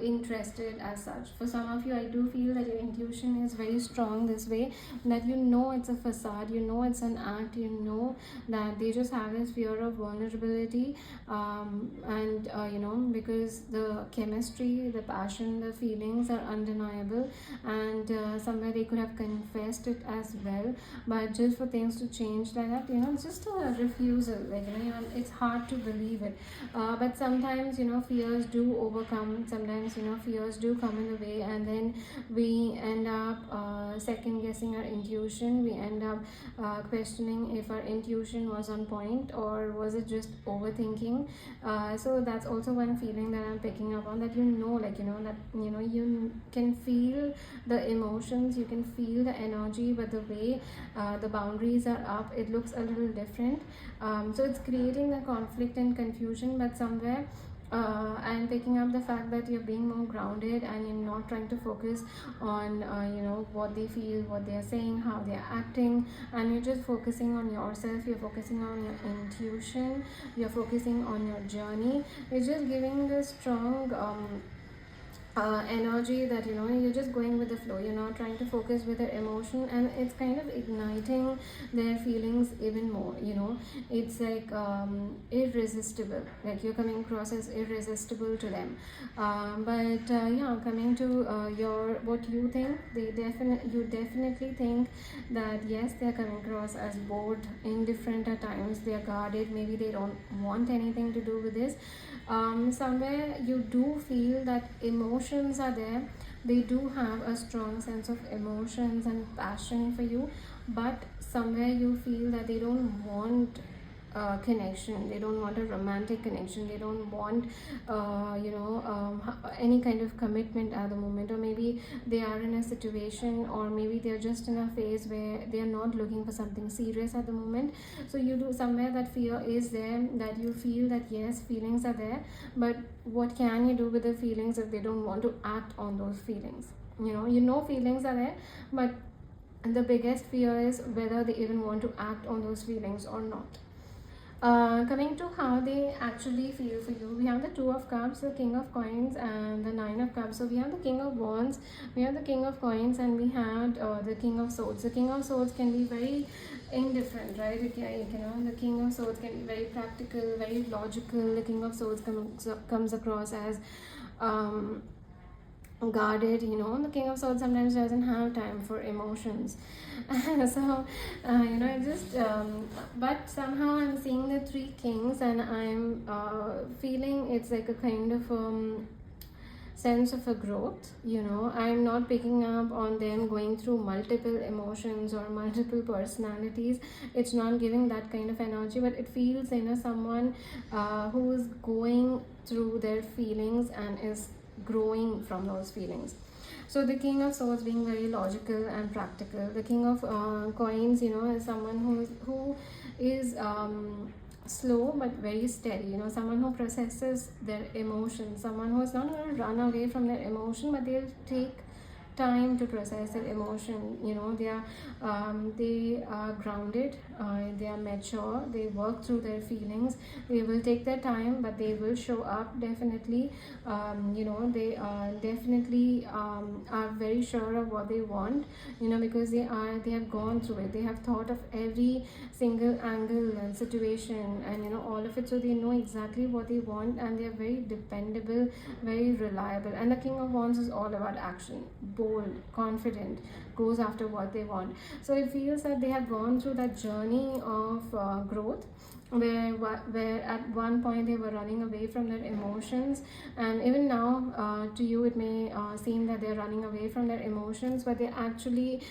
interested as such. For some of you, I do feel that your intuition is very strong this way, that it's a facade, it's an act, that they just have this fear of vulnerability, and because the chemistry, the passion, the feelings are undeniable, and somewhere they could have confessed it as well, but just for things to change like that, it's just a refusal, like it's hard to believe it. But sometimes fears do overcome, sometimes fears do come in the way, and then we end up second guessing our intuition. We end up questioning if our intuition was on point, or was it just overthinking. So that's also one feeling that I'm picking up on, that that you can feel the emotions, you can feel the energy, but the way the boundaries are up, it looks a little different. So it's creating the conflict and confusion, but somewhere I'm picking up the fact that you're being more grounded, and you're not trying to focus on what they feel, what they're saying, how they're acting, and you're just focusing on yourself, you're focusing on your intuition, you're focusing on your journey. It's just giving this strong energy that you're just going with the flow, you're not trying to focus with their emotion, and it's kind of igniting their feelings even more. It's like irresistible, like you're coming across as irresistible to them. But yeah, coming to your what you think, you definitely think that yes, they're coming across as bored, indifferent at times, they're guarded, maybe they don't want anything to do with this. Somewhere you do feel that emotions are there, they do have a strong sense of emotions and passion for you, but somewhere you feel that they don't want connection, they don't want a romantic connection, they don't want any kind of commitment at the moment, or maybe they are in a situation, or maybe they're just in a phase where they are not looking for something serious at the moment. So you do, somewhere that fear is there, that you feel that yes, feelings are there, but what can you do with the feelings if they don't want to act on those feelings? Feelings are there, but the biggest fear is whether they even want to act on those feelings or not. Coming to how they actually feel for you, we have the Two of Cups, the King of Coins, and the Nine of Cups. So we have the King of Wands, we have the King of Coins, and we have the King of Swords. The King of Swords can be very indifferent, right? The King of Swords can be very practical, very logical. The King of Swords comes across as guarded. The King of Swords sometimes doesn't have time for emotions. So it just but somehow I'm seeing the three kings, and I'm feeling it's like a kind of sense of a growth. I'm not picking up on them going through multiple emotions or multiple personalities. It's not giving that kind of energy, but it feels someone who is going through their feelings and is growing from those feelings. So the King of Swords being very logical and practical. The King of Coins, is someone who is slow but very steady. Someone who processes their emotions. Someone who is not going to run away from their emotion, but they'll take time to process their emotion. They are grounded, they are mature, they work through their feelings, they will take their time, but they will show up definitely. They definitely are very sure of what they want, because they have gone through it, they have thought of every single angle and situation, and all of it, so they know exactly what they want, and they are very dependable, very reliable. And the King of Wands is all about action, bold, confident, goes after what they want. So it feels that they have gone through that journey of growth, where at one point they were running away from their emotions, and even now to you it may seem that they're running away from their emotions, but they're actually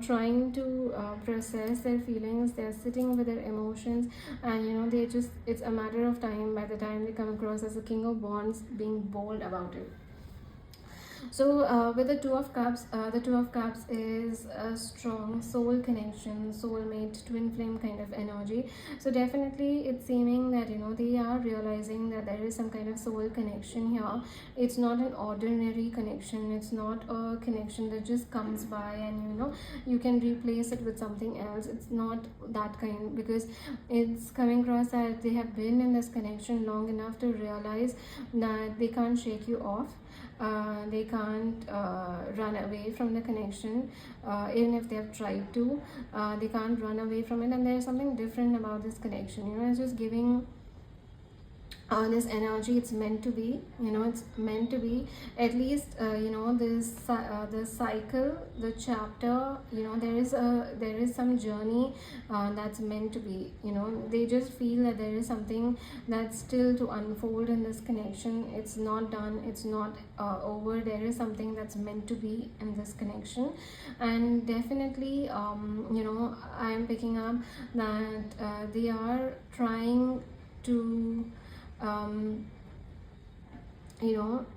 trying to process their feelings. They're sitting with their emotions, and they just, it's a matter of time by the time they come across as a King of Wands, being bold about it. So with the Two of Cups, the Two of Cups is a strong soul connection, soulmate, twin flame kind of energy. So definitely it's seeming that they are realizing that there is some kind of soul connection here. It's not an ordinary connection. It's not a connection that just comes by and you can replace it with something else. It's not that kind, because it's coming across that they have been in this connection long enough to realize that they can't shake you off. They can't run away from the connection, even if they have tried to. They can't run away from it, and there's something different about this connection. It's just giving this energy. It's meant to be, it's meant to be. At least this the cycle, the chapter, there is some journey that's meant to be. They just feel that there is something that's still to unfold in this connection. It's not done, it's not over. There is something that's meant to be in this connection, and definitely I am picking up that they are trying to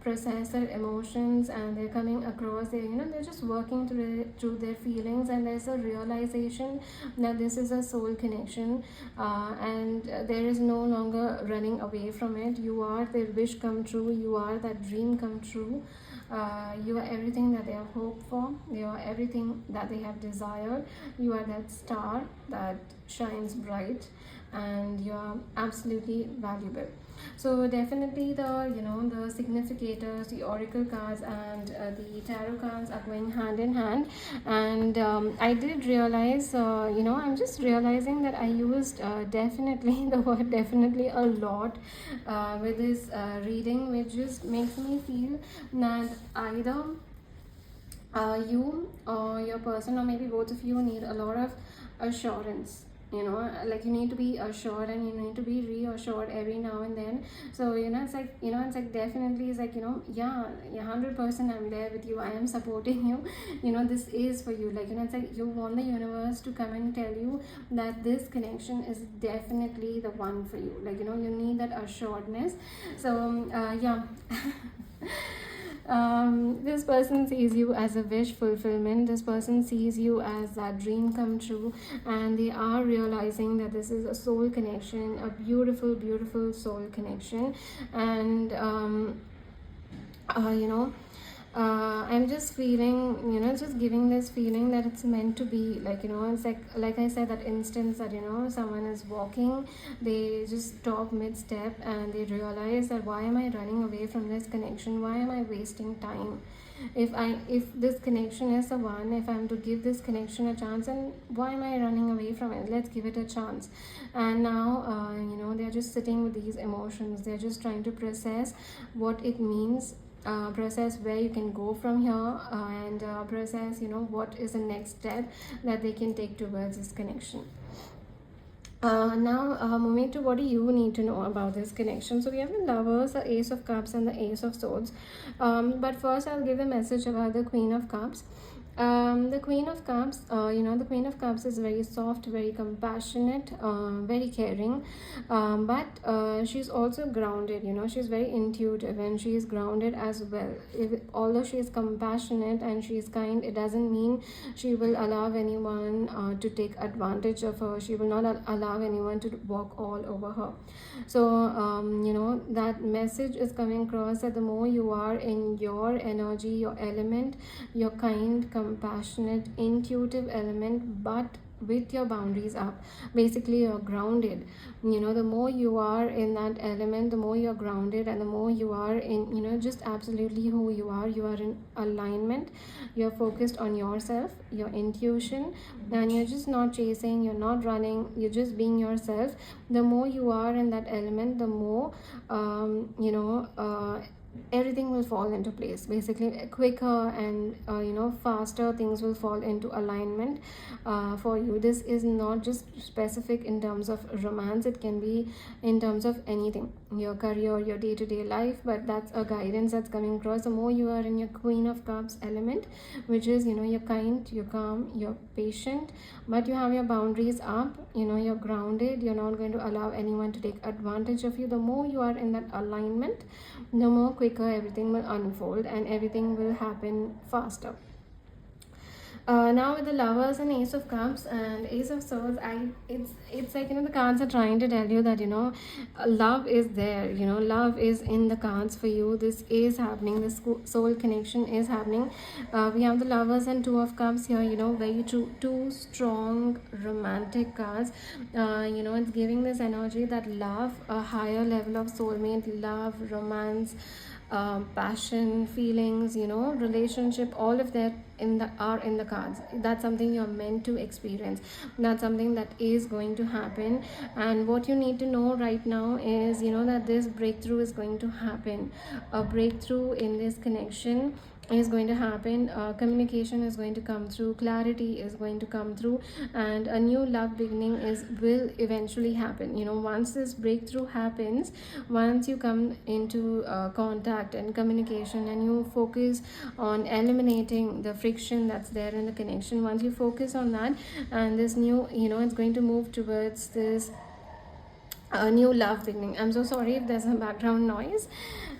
process their emotions, and they're coming across they're just working through their feelings, and there's a realization that this is a soul connection, and there is no longer running away from it. You are their wish come true, you are that dream come true. You are everything that they have hoped for, you are everything that they have desired, you are that star that shines bright, and you are absolutely valuable. So definitely the the significators, the oracle cards, and the tarot cards are going hand in hand. And I did realize I'm just realizing that I used definitely the word definitely a lot with this reading, which just makes me feel that either you or your person, or maybe both of you, need a lot of assurance. Like you need to be assured, and you need to be reassured every now and then. So it's like definitely, it's like yeah, 100% I'm there with you, I am supporting you. This is for you. Like it's like you want the universe to come and tell you that this connection is definitely the one for you. Like you need that assuredness. So yeah. This person sees you as a wish fulfillment. This person sees you as that dream come true, and they are realizing that this is a soul connection, a beautiful, beautiful soul connection. And I'm just feeling, just giving this feeling that it's meant to be. Like it's like I said, that instance that someone is walking, they just stop mid-step, and they realize that why am I running away from this connection, why am I wasting time? If this connection is the one, if I'm to give this connection a chance, and why am I running away from it? Let's give it a chance. And now they're just sitting with these emotions. They're just trying to process what it means, process where you can go from here, and process what is the next step that they can take towards this connection. Now moving to what do you need to know about this connection. So we have the Lovers, the Ace of Cups, and the Ace of Swords. But first I'll give a message about the Queen of Cups. The Queen of Cups, the Queen of Cups is very soft, very compassionate, very caring, but she's also grounded. She's very intuitive, and she is grounded as well. Although she is compassionate and she is kind, it doesn't mean she will allow anyone to take advantage of her. She will not allow anyone to walk all over her. So that message is coming across, that the more you are in your energy, your element, your kind, compassionate, intuitive element, but with your boundaries up, basically you're grounded. The more you are in that element, the more you're grounded, and the more you are in just absolutely who you are in alignment. You're focused on yourself, your intuition, and you're just not chasing, you're not running, you're just being yourself. The more you are in that element, the more everything will fall into place. Basically, quicker and faster things will fall into alignment for you. This is not just specific in terms of romance, it can be in terms of anything, your career, your day-to-day life, but that's a guidance that's coming across. The more you are in your Queen of Cups element, which is, you're kind, you're calm, you're patient, but you have your boundaries up, you're grounded, you're not going to allow anyone to take advantage of you. The more you are in that alignment, the more quicker everything will unfold and everything will happen faster. Now with the Lovers and Ace of Cups and Ace of Swords, it's like, the cards are trying to tell you that, love is there, love is in the cards for you. This is happening, this soul connection is happening. We have the Lovers and Two of Cups here, very two strong romantic cards. It's giving this energy that love, a higher level of soulmate love, romance, passion, feelings, relationship, all of that are in the cards. That's something you're meant to experience, that's something that is going to happen. And what you need to know right now is, that this breakthrough is going to happen. A breakthrough in this connection is going to happen. Communication is going to come through, clarity is going to come through, and a new love beginning will eventually happen. Once this breakthrough happens, once you come into contact and communication, and you focus on eliminating the friction that's there in the connection, once you focus on that, and this new, it's going to move towards this a new love beginning. I'm so sorry if there's some background noise,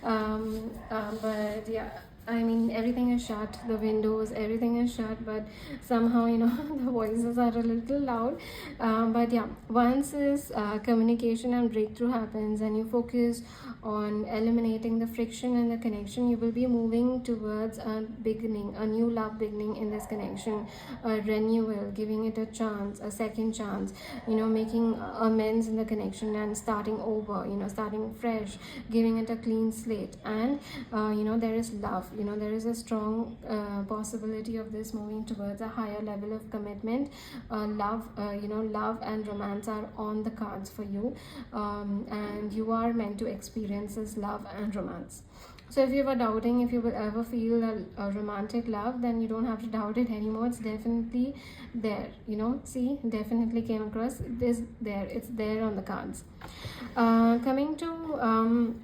but yeah, I mean, everything is shut, the windows, everything is shut, but somehow, the voices are a little loud. But yeah, once this communication and breakthrough happens, and you focus on eliminating the friction in the connection, you will be moving towards a beginning, a new love beginning in this connection, a renewal, giving it a chance, a second chance, making amends in the connection and starting over, starting fresh, giving it a clean slate. And there is love, there is a strong possibility of this moving towards a higher level of commitment. Love and romance are on the cards for you, and you are meant to experience this love and romance. So if you were doubting if you will ever feel a romantic love, then you don't have to doubt it anymore. It's definitely there. See, definitely came across. It is there. It's there on the cards. Coming to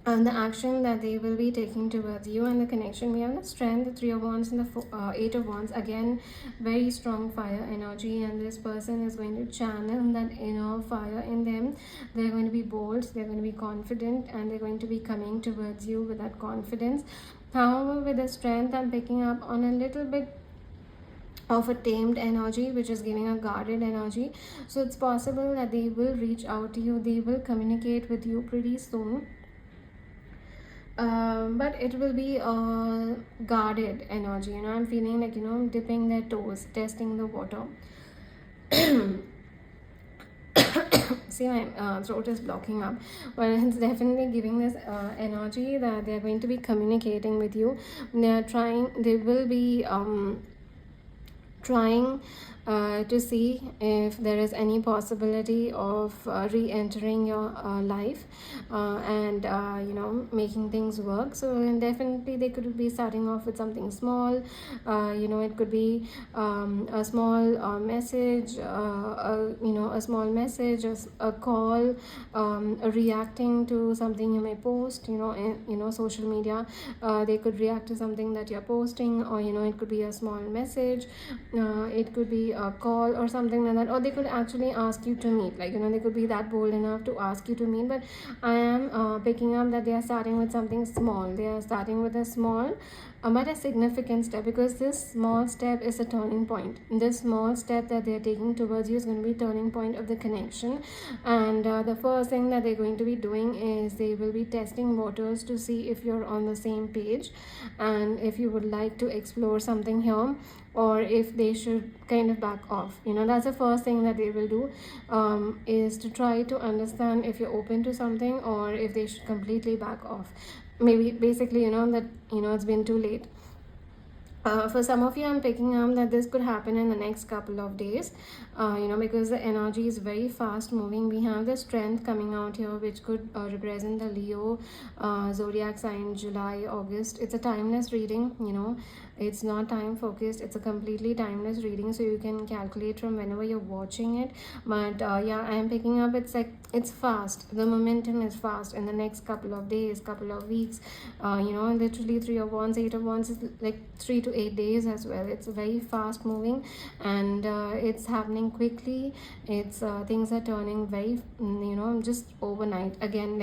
and the action that they will be taking towards you and the connection, we have the Strength, the Three of Wands, and the Eight of Wands. Again, very strong fire energy, and this person is going to channel that inner fire in them. They're going to be bold, they're going to be confident, and they're going to be coming towards you with that confidence. However, with the Strength, I'm picking up on a little bit of a tamed energy, which is giving a guarded energy. So it's possible that they will reach out to you, they will communicate with you pretty soon. But it will be a guarded energy. I'm feeling like, dipping their toes, testing the water. See, my throat is blocking up, but it's definitely giving this energy that they're going to be communicating with you. They will be trying to see if there is any possibility of re-entering your life and making things work. So definitely they could be starting off with something small. It could be a small message, a small message, a call, reacting to something you may post, in social media. They could react to something that you're posting, or it could be a small message, it could be a call or something like that, or they could actually ask you to meet, like they could be that bold enough to ask you to meet. But I am picking up that they are starting with something small. They are starting with a small but a significant step, because this small step is a turning point. This small step that they are taking towards you is going to be turning point of the connection. And the first thing that they're going to be doing is they will be testing waters to see if you're on the same page, and if you would like to explore something here, or if they should kind of back off. That's the first thing that they will do, is to try to understand if you're open to something, or if they should completely back off. Maybe basically, that it's been too late. For some of you, I'm picking up that this could happen in the next couple of days, because the energy is very fast moving. We have the strength coming out here, which could represent the Leo zodiac sign, July, August. It's a timeless reading. It's not time focused, it's a completely timeless reading, so you can calculate from whenever you're watching it. But yeah, I'm picking up, it's like it's fast, the momentum is fast in the next couple of days, couple of weeks. Literally 3 of Wands, 8 of Wands is like 3 to 8 days as well. It's very fast moving, and it's happening quickly. It's things are turning very just overnight. Again,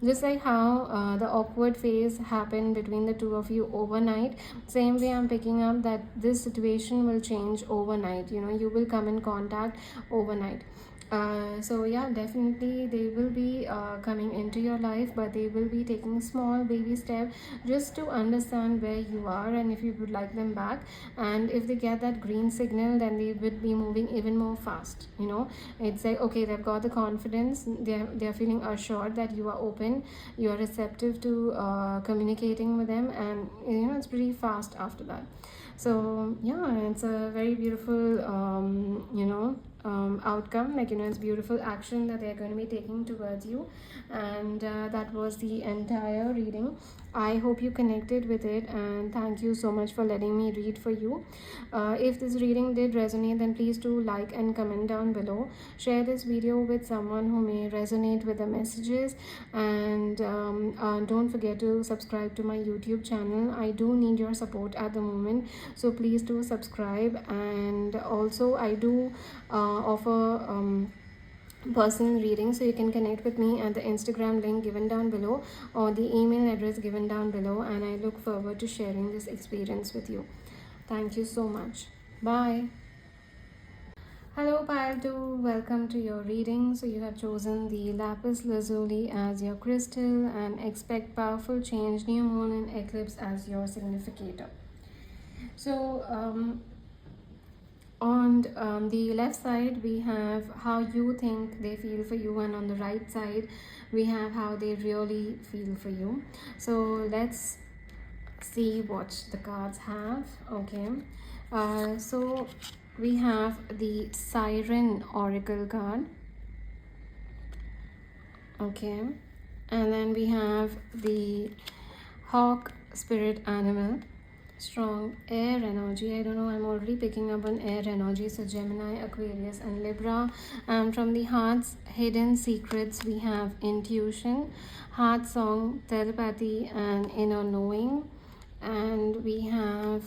just like how the awkward phase happened between the two of you overnight, same way I'm picking up that this situation will change overnight. You will come in contact overnight. So yeah, definitely they will be coming into your life, but they will be taking small baby step just to understand where you are and if you would like them back. And if they get that green signal, then they would be moving even more fast. It's like, okay, they've got the confidence, they're feeling assured that you are open, you are receptive to communicating with them, and it's pretty fast after that. So yeah, it's a very beautiful outcome. It's beautiful action that they're going to be taking towards you. And that was the entire reading. I hope you connected with it, and thank you so much for letting me read for you. If this reading did resonate, then please do like and comment down below. Share this video with someone who may resonate with the messages, and don't forget to subscribe to my YouTube channel. I do need your support at the moment, so please do subscribe. And also I do offer personal reading, so you can connect with me at the Instagram link given down below or the email address given down below, and I look forward to sharing this experience with you. Thank you so much. Bye. Hello Pile 2, welcome to your reading. So you have chosen the lapis lazuli as your crystal and expect powerful change, new moon and eclipse as your significator. So on the left side we have how you think they feel for you, and on the right side we have how they really feel for you. So let's see what the cards have. Okay, so we have the Siren Oracle card. Okay, and then we have the Hawk Spirit Animal. Strong air energy. I don't know, I'm already picking up on air energy. So Gemini, Aquarius and Libra. And from the heart's hidden secrets we have intuition, heart song, telepathy and inner knowing. And we have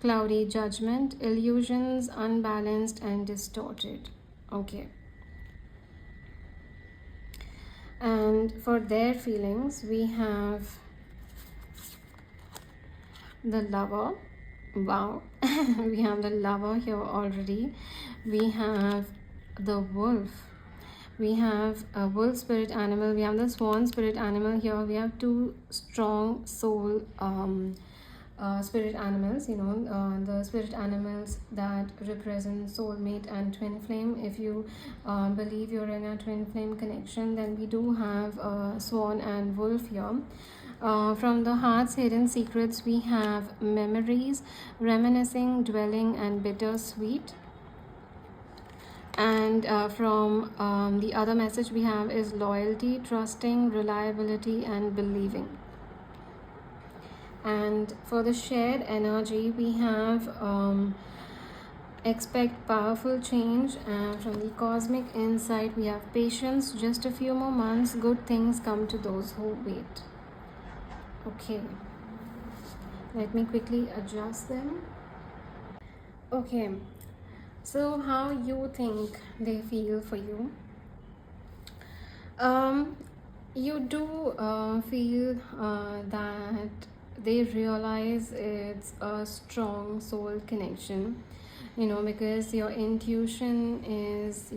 cloudy judgment, illusions, unbalanced and distorted. Okay, and for their feelings we have the Lover. Wow. We have the Lover here already. We have the Wolf. We have a wolf spirit animal. We have the swan spirit animal here. We have two strong soul spirit animals. The spirit animals that represent soulmate and twin flame. If you believe you're in a twin flame connection, then we do have swan and wolf here. From the heart's hidden secrets we have memories, reminiscing, dwelling and bittersweet. And from the other message we have is loyalty, trusting, reliability and believing. And for the shared energy we have expect powerful change. And from the cosmic insight we have patience, just a few more months, good things come to those who wait. Okay, let me quickly adjust them. Okay, so how you think they feel for you? You do feel that they realize it's a strong soul connection, because your intuition is,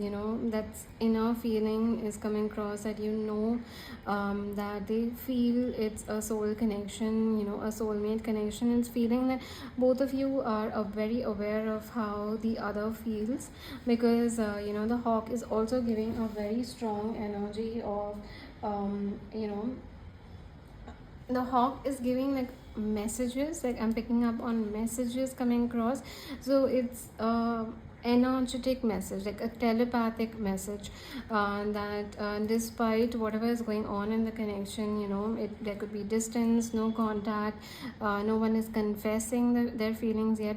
that's inner feeling is coming across, that that they feel it's a soul connection, a soulmate connection. It's feeling that both of you are very aware of how the other feels, because the hawk is also giving a very strong energy of the hawk is giving like messages, like I'm picking up on messages coming across. So it's energetic message, like a telepathic message, that despite whatever is going on in the connection, there could be distance, no contact, no one is confessing their feelings yet,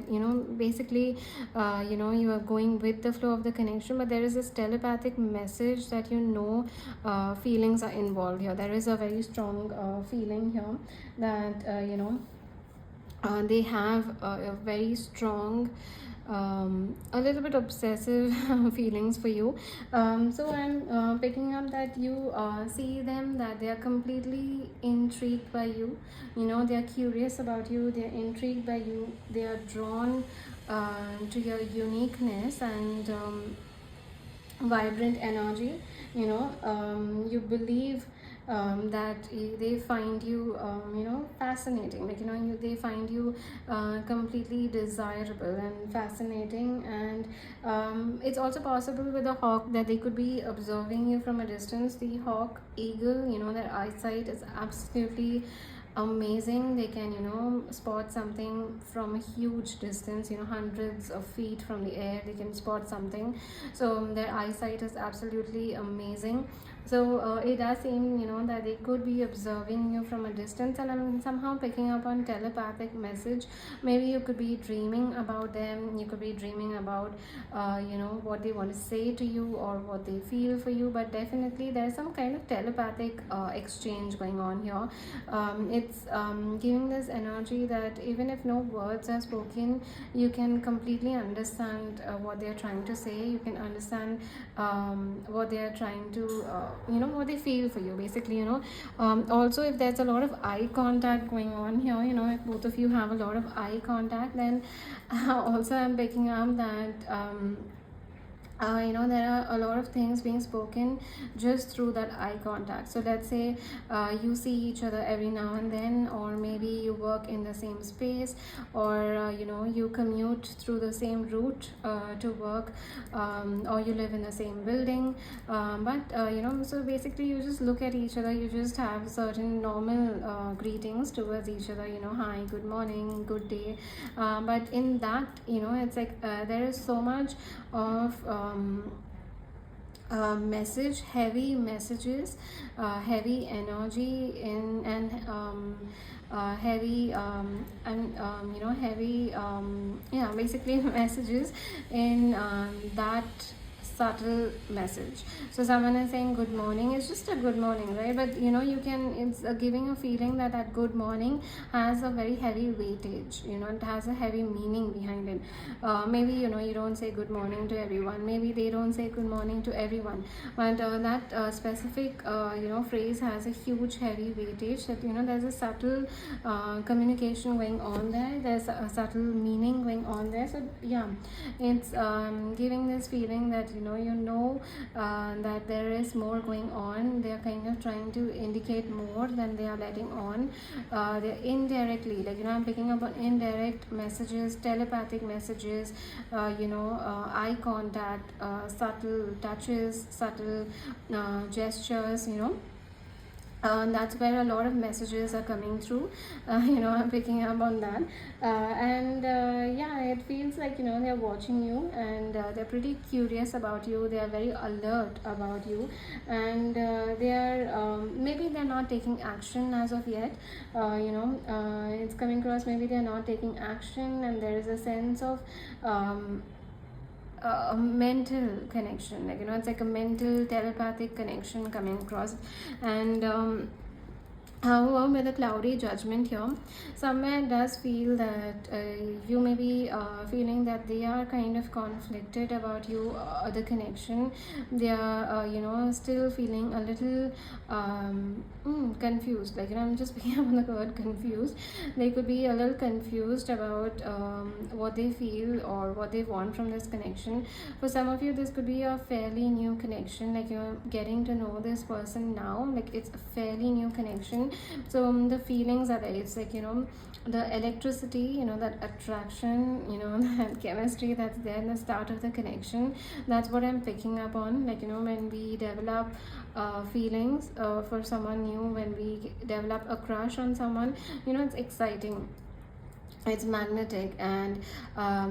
basically, you are going with the flow of the connection, but there is this telepathic message that feelings are involved here. There is a very strong feeling here that they have a very strong, a little bit obsessive feelings for you. So I'm picking up that you see them, that they are completely intrigued by you. They are curious about you, they are intrigued by you, they are drawn to your uniqueness and vibrant energy. You believe that they find you fascinating, like they find you completely desirable and fascinating. And it's also possible with a hawk that they could be observing you from a distance. The hawk, eagle, their eyesight is absolutely amazing. They can spot something from a huge distance, hundreds of feet from the air, they can spot something. So their eyesight is absolutely amazing. So it does seem that they could be observing you from a distance, and I'm somehow picking up on telepathic message. Maybe you could be dreaming about them, you could be dreaming about what they want to say to you or what they feel for you, but definitely there's some kind of telepathic exchange going on here. It's giving this energy that even if no words are spoken, you can completely understand what they're trying to say. You can understand what they are trying to what they feel for you, basically. Also, if there's a lot of eye contact going on here, if both of you have a lot of eye contact, then also I'm picking up that there are a lot of things being spoken just through that eye contact. So let's say you see each other every now and then, or maybe you work in the same space, or you commute through the same route to work, or you live in the same building, so basically you just look at each other, you just have certain normal greetings towards each other, hi, good morning, good day, but in that, it's like there is so much of message, heavy messages, heavy energy in, and heavy heavy basically messages in that subtle message. So someone is saying good morning, it's just a good morning, right? But it's giving a feeling that that good morning has a very heavy weightage, it has a heavy meaning behind it. Maybe you don't say good morning to everyone, maybe they don't say good morning to everyone, but that specific phrase has a huge heavy weightage, that there's a subtle communication going on there, there's a subtle meaning going on there. So yeah, it's giving this feeling that that there is more going on. They are kind of trying to indicate more than they are letting on. They're indirectly, like I'm picking up on indirect messages, telepathic messages, eye contact, subtle touches, subtle gestures, that's where a lot of messages are coming through. I'm picking up on that, and yeah, it feels like they're watching you, and they're pretty curious about you, they are very alert about you, and they are maybe they're not taking action as of yet. It's coming across, maybe they're not taking action, and there is a sense of a mental connection, like it's like a mental telepathic connection coming across. And however, with a cloudy judgment here, somewhere it does feel that you may be feeling that they are kind of conflicted about you, the connection. They are, still feeling a little confused. Like, I'm just picking up on the word confused. They could be a little confused about what they feel or what they want from this connection. For some of you, this could be a fairly new connection. Like, you're getting to know this person now. Like, it's a fairly new connection. So the feelings are there. It's like, you know, the electricity, you know, that attraction, you know, that chemistry that's there in the start of the connection. That's what I'm picking up on. Like, you know, when we develop feelings for someone new, when we develop a crush on someone, you know, it's exciting, it's magnetic, and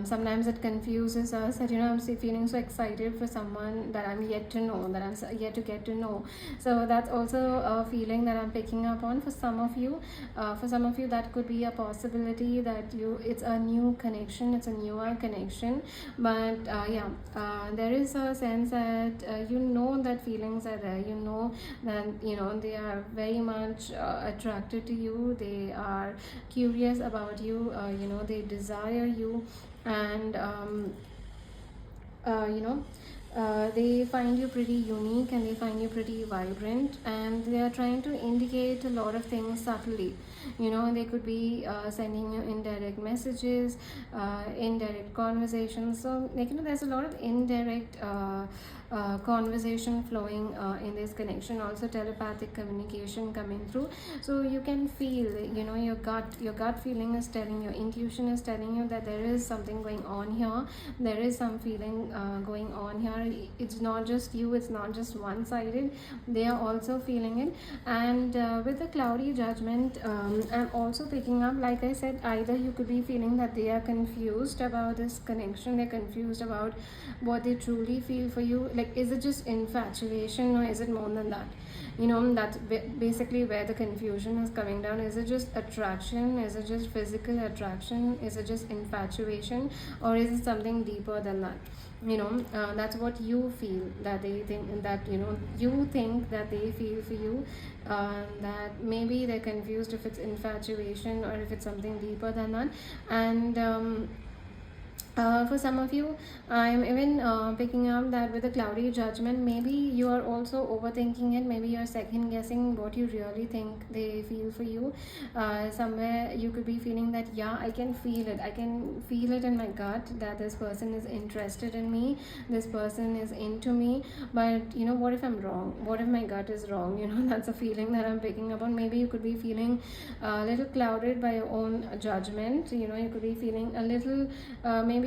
sometimes it confuses us that, you know, I'm feeling so excited for someone that I'm yet to know, that I'm yet to get to know. So that's also a feeling that I'm picking up on for some of you. For some of you, that could be a possibility that it's a new connection, it's a newer connection. But yeah, there is a sense that you know that feelings are there, you know that, you know, they are very much attracted to you, they are curious about you, you know, they desire you, and you know, they find you pretty unique, and they find you pretty vibrant, and they are trying to indicate a lot of things subtly. You know, they could be sending you indirect messages, indirect conversations. So, like, you know, there's a lot of indirect conversation flowing in this connection, also telepathic communication coming through. So you can feel, you know, your gut feeling is telling, your intuition is telling you that there is something going on here, there is some feeling going on here. It's not just you, it's not just one-sided, they are also feeling it. And with the cloudy judgment, I'm also picking up, like I said, either you could be feeling that they are confused about this connection, they're confused about what they truly feel for you. Like, is it just infatuation, or is it more than that? You know, that's basically where the confusion is coming down. Is it just attraction? Is it just physical attraction? Is it just infatuation, or is it something deeper than that? You know, that's what you feel, that they think, that, you know, you think that they feel for you, that maybe they're confused if it's infatuation or if it's something deeper than that. And for some of you, I'm even picking up that with a cloudy judgment, maybe you are also overthinking it, maybe you're second guessing what you really think they feel for you. Somewhere you could be feeling that, yeah, I can feel it in my gut, that this person is interested in me, this person is into me. But, you know, what if I'm wrong? What if my gut is wrong? You know, that's a feeling that I'm picking up on. Maybe you could be feeling a little clouded by your own judgment. You know, you could be feeling a little maybe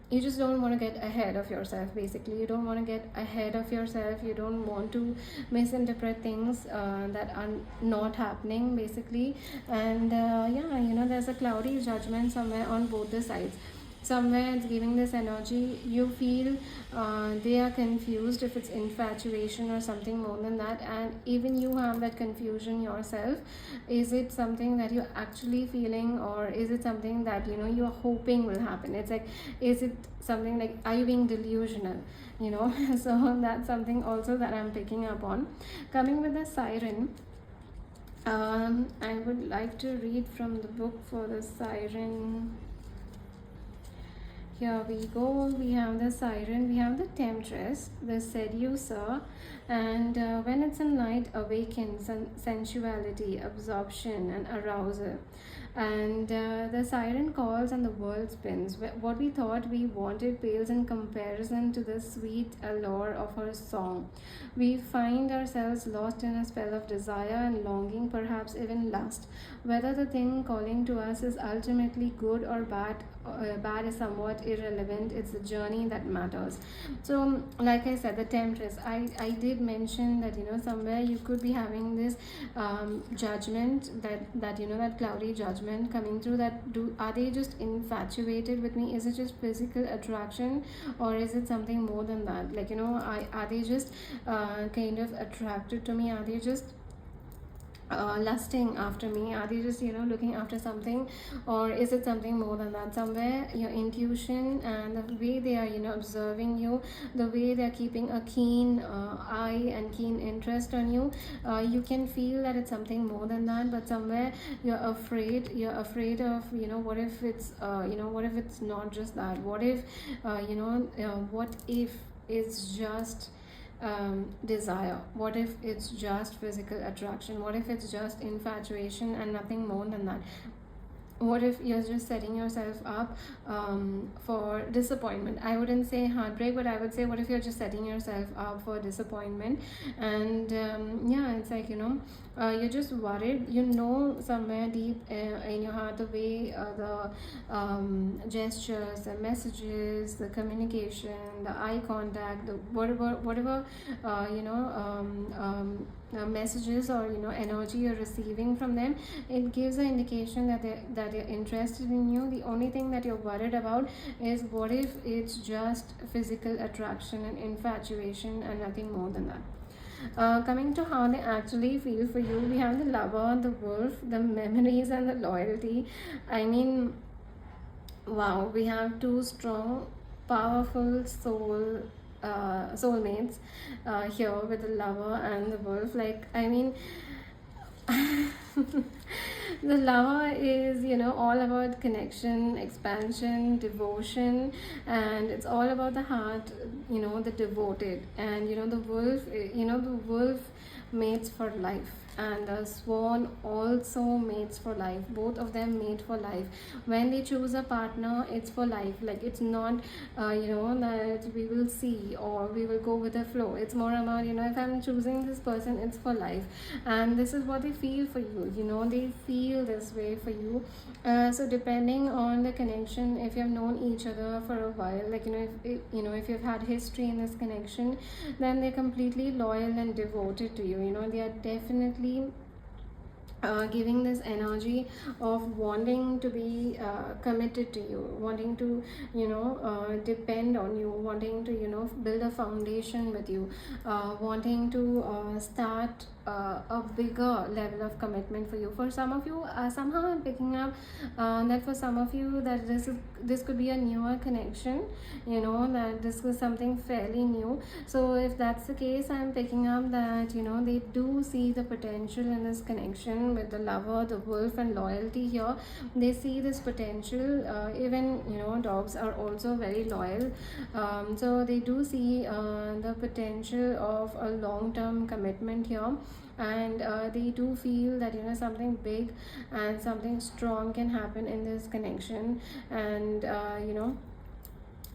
you just don't want to get ahead of yourself. Basically, you don't want to get ahead of yourself, you don't want to misinterpret things that are not happening, basically. And yeah, you know, there's a cloudy judgment somewhere on both the sides. Somewhere it's giving this energy, you feel they are confused if it's infatuation or something more than that. And even you have that confusion yourself. Is it something that you're actually feeling, or is it something that, you know, you're hoping will happen? It's like, is it something like, are you being delusional, you know? So that's something also that I'm picking up on. Coming with the siren, I would like to read from the book for the siren. Here we go. We have the siren, we have the temptress, the seducer, and when it's in night, awakens sensuality, absorption, and arousal. And the siren calls and the world spins. What we thought we wanted pales in comparison to the sweet allure of her song. We find ourselves lost in a spell of desire and longing, perhaps even lust. Whether the thing calling to us is ultimately good or bad, bad is somewhat irrelevant. It's the journey that matters. So, like I said, the temptress, I did mention that, you know, somewhere you could be having this judgment, that you know, that cloudy judgment coming through, that are they just infatuated with me? Is it just physical attraction, or is it something more than that? Like, you know, are they just kind of attracted to me? Are they just lusting after me? Are they just, you know, looking after something, or is it something more than that? Somewhere your intuition and the way they are, you know, observing you, the way they are keeping a keen eye and keen interest on you, you can feel that it's something more than that. But somewhere you're afraid of, you know, what if it's you know, what if it's not just that? What if you know, what if it's just desire? What if it's just physical attraction? What if it's just infatuation and nothing more than that? what if you're just setting yourself up for disappointment? I wouldn't say heartbreak, but I would say, what if you're just setting yourself up for disappointment? And yeah, it's like, you're just worried, somewhere deep in your heart, the way the gestures, the messages, the communication, the eye contact, the whatever messages or energy you're receiving from them, it gives an indication that they're interested in you. The only thing that you're worried about is, what if it's just physical attraction and infatuation and nothing more than that. Coming to how they actually feel for you, we have the Lover, the Wolf, the memories, and the loyalty. I mean, wow, we have two strong, powerful soulmates here with the Lover and the Wolf. Like, I mean, the Lover is, all about connection, expansion, devotion, and it's all about the heart, the devoted. And the Wolf, the Wolf mates for life, and the Swan also mates for life. Both of them mate for life. When they choose a partner, it's for life. Like, it's not that we will see or we will go with the flow. It's more about, if I'm choosing this person, it's for life. And this is what they feel for you. They feel this way for you. So depending on the connection, if you have known each other for a while, like, if you've had history in this connection, then they're completely loyal and devoted to you. They are definitely giving this energy of wanting to be committed to you, wanting to depend on you, wanting to build a foundation with you, wanting to start a bigger level of commitment for you. For some of you, somehow I'm picking up that for some of you, that this could be a newer connection, that this is something fairly new. So if that's the case, I'm picking up that they do see the potential in this connection with the Lover, the Wolf, and loyalty here. They see this potential. Even dogs are also very loyal, so they do see the potential of a long-term commitment here. And they do feel that something big and something strong can happen in this connection. And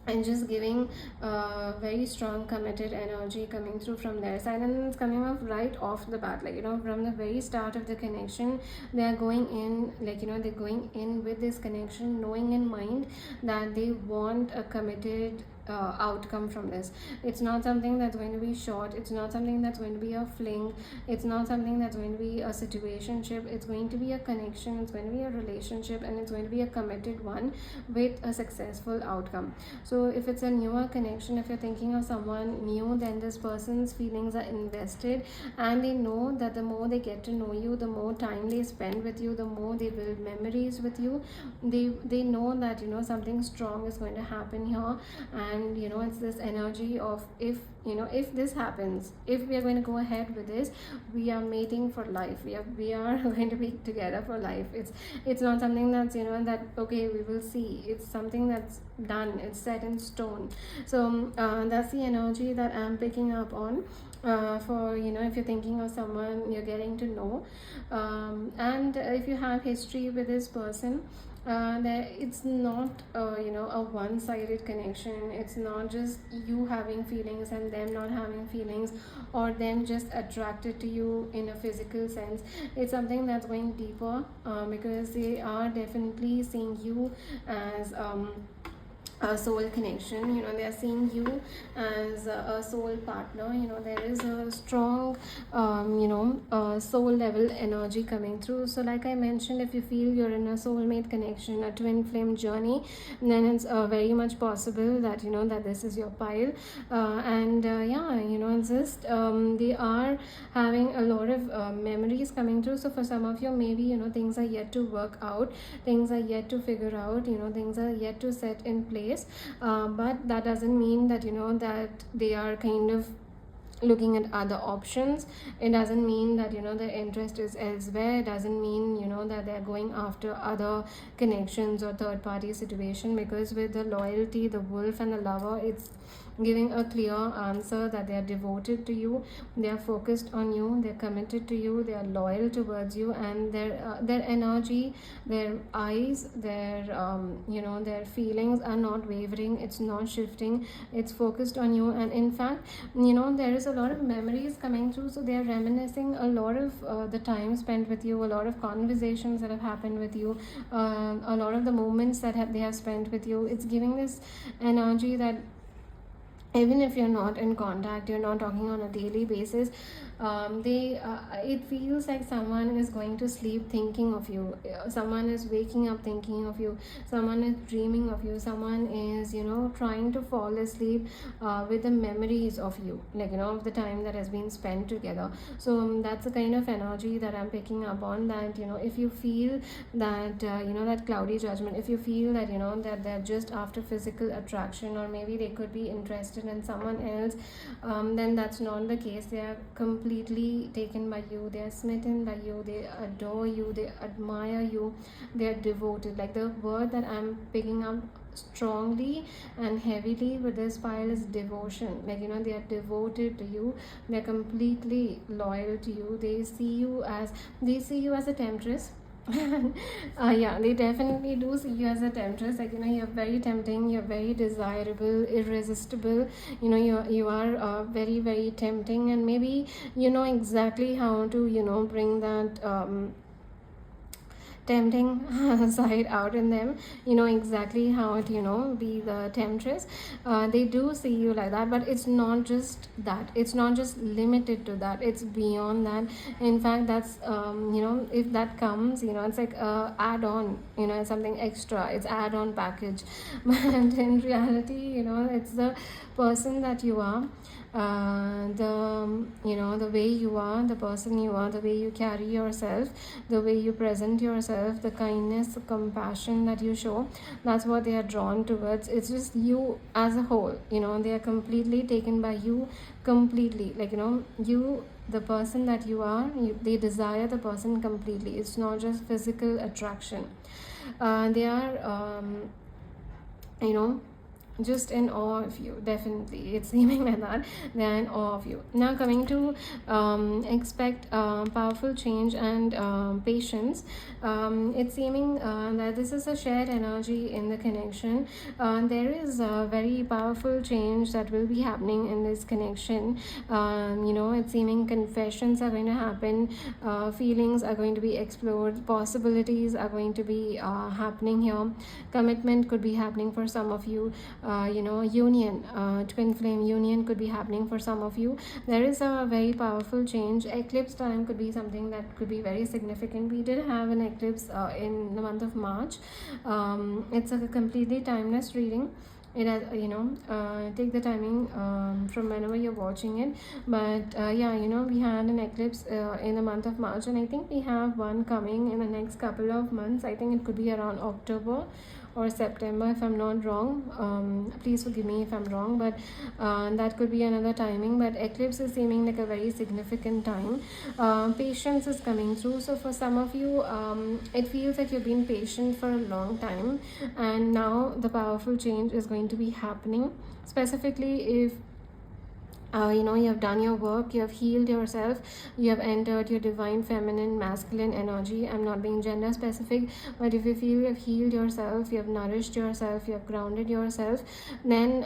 and just giving very strong committed energy coming through from their side. And it's coming off right off the bat, like from the very start of the connection, they are going in, like they're going in with this connection knowing in mind that they want a committed outcome from this. It's not something that's going to be short, it's not something that's going to be a fling, it's not something that's going to be a situationship. It's going to be a connection, it's going to be a relationship, and it's going to be a committed one with a successful outcome. So if it's a newer connection, if you're thinking of someone new, then this person's feelings are invested, and they know that the more they get to know you, the more time they spend with you, the more they build memories with you. They know that something strong is going to happen here. And it's this energy of, if this happens, if we are going to go ahead with this, we are mating for life, we are going to be together for life. It's not something that's that okay, we will see. It's something that's done, it's set in stone. So that's the energy that I'm picking up on for if you're thinking of someone you're getting to know, and if you have history with this person, it's not a one-sided connection. It's not just you having feelings and them not having feelings, or them just attracted to you in a physical sense. It's something that's going deeper, because they are definitely seeing you as a soul connection. They are seeing you as a soul partner. There is a strong soul level energy coming through. So like I mentioned, if you feel you're in a soulmate connection, a twin flame journey, then it's very much possible that that this is your pile. And it's just they are having a lot of memories coming through. So for some of you, maybe things are yet to work out, things are yet to figure out, things are yet to set in place. But that doesn't mean that that they are kind of looking at other options. It doesn't mean that their interest is elsewhere. It doesn't mean that they're going after other connections or third party situation, because with the loyalty, the Wolf, and the Lover, giving a clear answer that they are devoted to you, they are focused on you, they're committed to you, they are loyal towards you, and their energy, their eyes, their feelings are not wavering, it's not shifting, it's focused on you. And in fact, there is a lot of memories coming through, so they are reminiscing a lot of the time spent with you, a lot of conversations that have happened with you, a lot of the moments that they have spent with you. It's giving this energy that even if you're not in contact, you're not talking on a daily basis, it feels like someone is going to sleep thinking of you, someone is waking up thinking of you, someone is dreaming of you, someone is trying to fall asleep with the memories of you, of the time that has been spent together. So that's the kind of energy that I'm picking up on, that if you feel that that cloudy judgment, if you feel that that they're just after physical attraction, or maybe they could be interested in someone else, then that's not the case. They are completely taken by you, they are smitten by you, they adore you, they admire you, they are devoted. Like, the word that I'm picking up strongly and heavily with this pile is devotion. They are devoted to you, they're completely loyal to you, they see you as a temptress. Yeah, they definitely do see you as a temptress. You're very tempting, you're very desirable, irresistible. You are very, very tempting, and maybe you know exactly how to bring that tempting side out in them. Exactly how to be the temptress. They do see you like that, but it's not just that, it's not just limited to that, it's beyond that. In fact, that's if that comes, it's like add-on, it's something extra, it's add-on package. But in reality, it's the person that you are, the way you are, the person you are, the way you carry yourself, the way you present yourself, the kindness, the compassion that you show, that's what they are drawn towards. It's just you as a whole. They are completely taken by you, completely. You, the person that you are, they desire the person completely. It's not just physical attraction. They are just in awe of you. Definitely, it's seeming like that. They're in awe of you. Now, coming to expect powerful change and patience. It's seeming that this is a shared energy in the connection. There is a very powerful change that will be happening in this connection. It's seeming confessions are going to happen, feelings are going to be explored, possibilities are going to be happening here. Commitment could be happening for some of you. Union, twin flame union could be happening for some of you. There is a very powerful change. Eclipse time could be something that could be very significant. We did have an eclipse in the month of March. It's a completely timeless reading. It has, take the timing from whenever you're watching it. But we had an eclipse in the month of March, and I think we have one coming in the next couple of months. I think it could be around October or September, if I'm not wrong. Please forgive me if I'm wrong, but that could be another timing. But eclipse is seeming like a very significant time. Patience is coming through. So for some of you, it feels like you've been patient for a long time, and now the powerful change is going to be happening. Specifically, if you have done your work, you have healed yourself, you have entered your divine feminine masculine energy. I'm not being gender specific, but if you feel you have healed yourself, you have nourished yourself, you have grounded yourself, then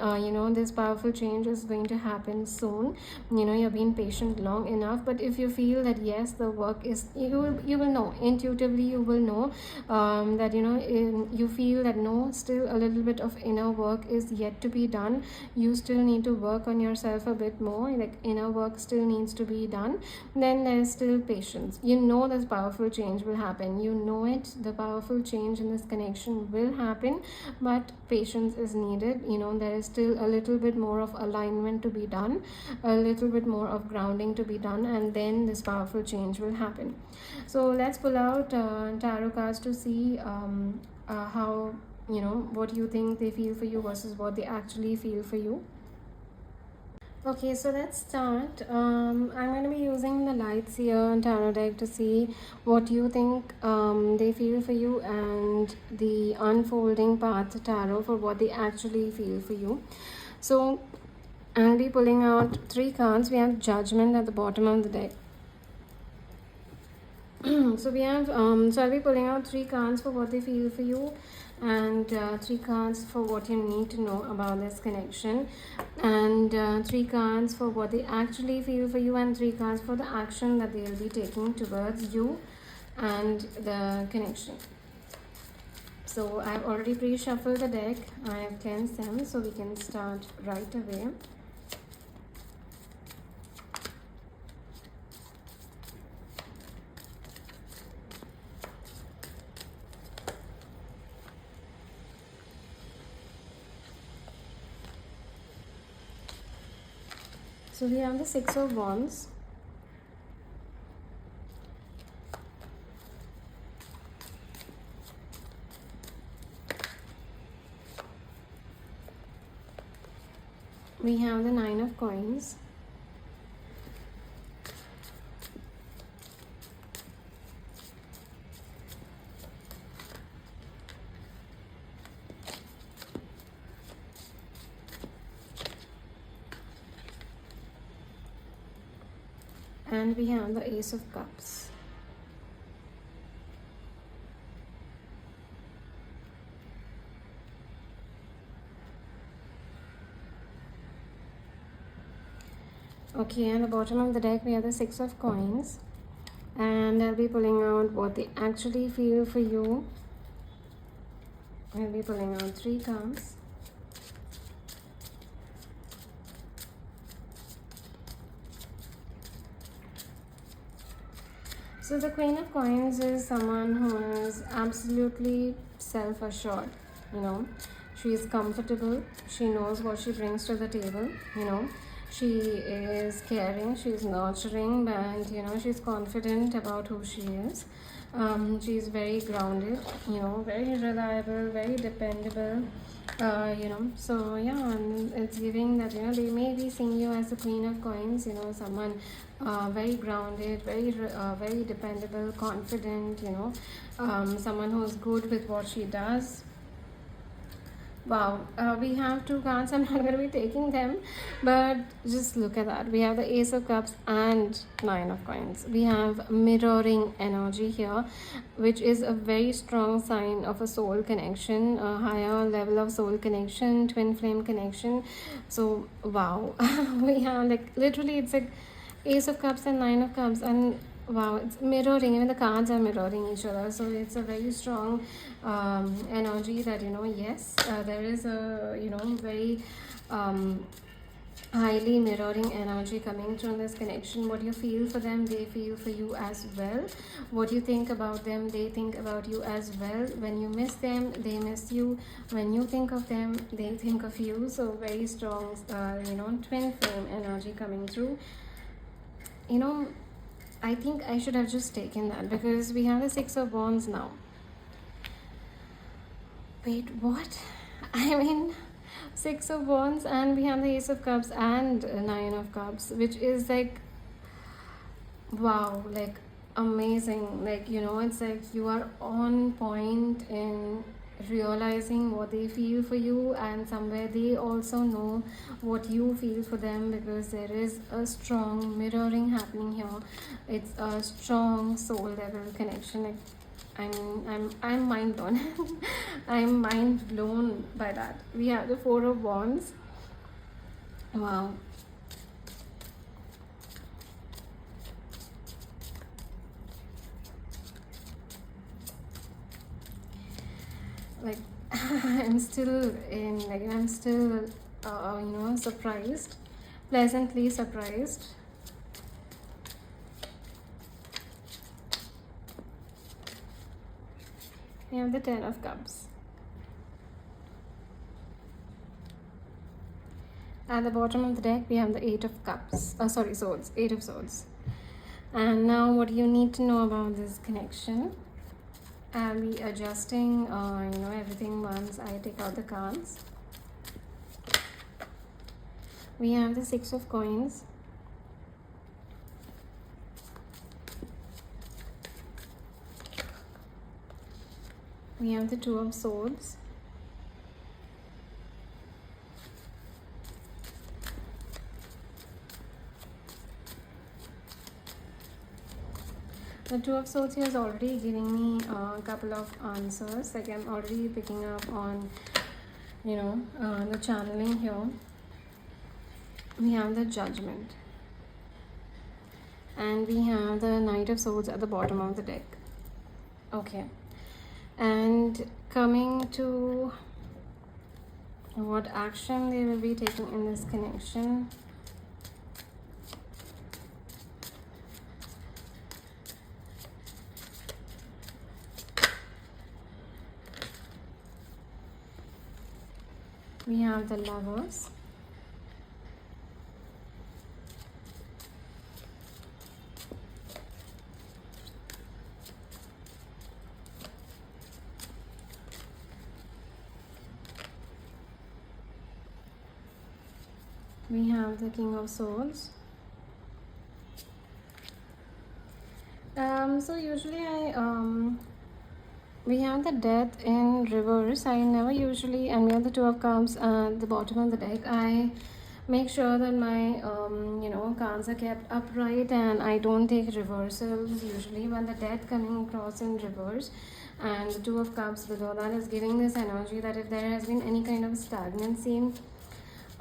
this powerful change is going to happen soon. You've been patient long enough. But if you feel that yes, the work is, you will know intuitively, you will know that you feel that no, still a little bit of inner work is yet to be done. You still need to work on yourself a bit more, like inner work still needs to be done. Then there is still patience. This powerful change will happen, the powerful change in this connection will happen, but patience is needed. There is still a little bit more of alignment to be done, a little bit more of grounding to be done, and then this powerful change will happen. So let's pull out tarot cards to see how what you think they feel for you versus what they actually feel for you. Okay, so let's start. I'm going to be using the Lights here tarot deck to see what you think they feel for you, and the Unfolding Path tarot for what they actually feel for you. So I'll be pulling out 3 cards. We have Judgment at the bottom of the deck. So we have so I'll be pulling out 3 cards for what they feel for you, and 3 cards for what you need to know about this connection, and 3 cards for what they actually feel for you, and 3 cards for the action that they'll be taking towards you and the connection. So I've already pre-shuffled the deck. I have cleansed them, so we can start right away. So we have the 6 of Wands. We have the 9 of Coins. And we have the Ace of Cups. Okay, at the bottom of the deck we have the 6 of Coins, and I'll be pulling out what they actually feel for you. I'll be pulling out 3 cards. So the Queen of Coins is someone who is absolutely self-assured, you know. She is comfortable, she knows what she brings to the table, you know. She is caring, she is nurturing, and you know, she's confident about who she is. She is very grounded, you know, very reliable, very dependable, you know. So yeah, and it's giving that, you know, they may be seeing you as the Queen of Coins, you know, someone very grounded, very dependable, confident, you know, someone who's good with what she does. Wow, we have 2 cards. I'm not going to be taking them, but just look at that. We have the Ace of Cups and 9 of Coins. We have mirroring energy here, which is a very strong sign of a soul connection, a higher level of soul connection, twin flame connection. So wow, we have like literally it's like Ace of Cups and 9 of Cups, and wow, it's mirroring. Even the cards are mirroring each other, so it's a very strong energy that, you know, yes, there is a, you know, very highly mirroring energy coming through this connection. What you feel for them, they feel for you as well. What you think about them, they think about you as well. When you miss them, they miss you. When you think of them, they think of you. So very strong you know, twin flame energy coming through. You know, I think I should have just taken that because we have the 6 of Wands now. Wait, what? I mean, 6 of Wands, and we have the Ace of Cups and 9 of Cups, which is like, wow, like amazing. Like, you know, it's like you are on point in realizing what they feel for you, and somewhere they also know what you feel for them, because there is a strong mirroring happening here. It's a strong soul level connection. Like, I'm mind blown. I'm mind blown by that. We have the 4 of Wands. Wow. Like I'm still you know, surprised, pleasantly surprised. We have the 10 of Cups. At the bottom of the deck, we have the 8 of Cups. Swords. 8 of Swords. And now what you need to know about this connection. I'll be adjusting, you know, everything once I take out the cards. We have the 6 of Coins. We have the 2 of Swords. The Two of Swords here is already giving me a couple of answers. Like I'm already picking up on, the channeling here. We have the Judgment. And we have the Knight of Swords at the bottom of the deck. Okay. And coming to what action they will be taking in this connection. We have the Lovers. We have the King of Swords. So usually we have the Death in reverse. I never usually, and we have the Two of Cups at the bottom of the deck. I make sure that my cards are kept upright and I don't take reversals usually. But the Death coming across in reverse and the Two of Cups below that is giving this energy that if there has been any kind of stagnancy,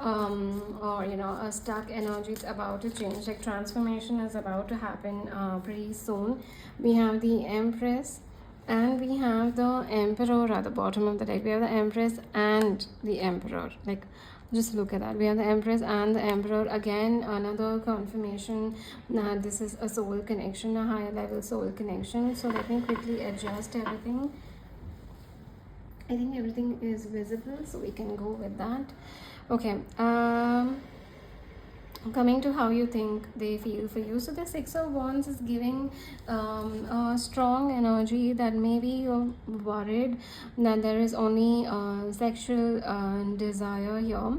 or a stuck energy, it's about to change, like transformation is about to happen pretty soon. We have the Empress and we have the Emperor at the bottom of the deck. We have the Empress and the Emperor. Like, just look at that. We have the Empress and the Emperor. Again, another confirmation that this is a soul connection, a higher level soul connection. So let me quickly adjust everything. I think everything is visible, so we can go with that. Okay, coming to how you think they feel for you. So the Six of Wands is giving a strong energy that maybe you're worried that there is only sexual desire here,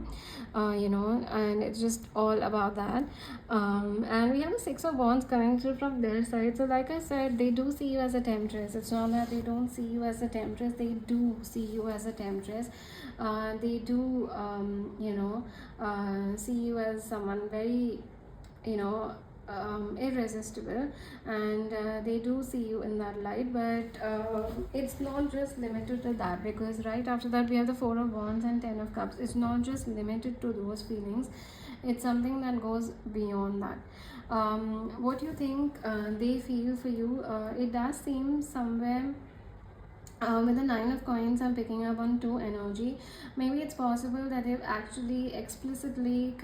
and it's just all about that. And we have the Six of Wands coming through from their side. So like I said, they do see you as a temptress. It's not that they don't see you as a temptress. They do see you as a temptress. They do see you as someone very irresistible, and they do see you in that light. But it's not just limited to that, because right after that we have the Four of Wands and Ten of Cups. It's not just limited to those feelings, it's something that goes beyond that. What you think they feel for you, it does seem somewhere with the Nine of Coins, I'm picking up on two energy. Maybe it's possible that they've actually explicitly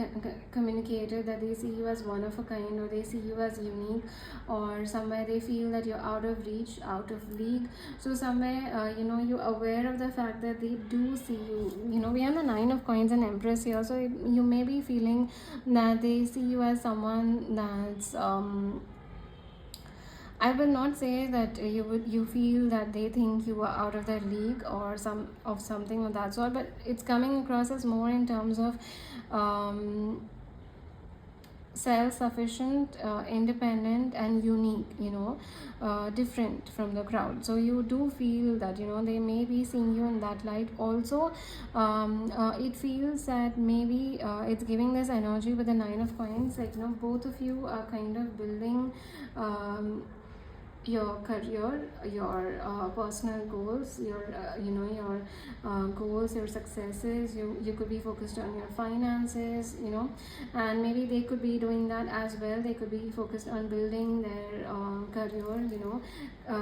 communicated that they see you as one of a kind, or they see you as unique, or somewhere they feel that you're out of reach, out of league. So somewhere, you're aware of the fact that they do see you. We have the Nine of Coins and Empress here, so you may be feeling that they see you as someone that's I will not say that you feel that they think you are out of their league or something of that sort, but it's coming across as more in terms of self-sufficient, independent and unique, different from the crowd. So you do feel that they may be seeing you in that light. Also it feels that maybe it's giving this energy with the Nine of Coins, like both of you are kind of building your career, your personal goals, your goals, your successes. You could be focused on your finances, and maybe they could be doing that as well. They could be focused on building their career,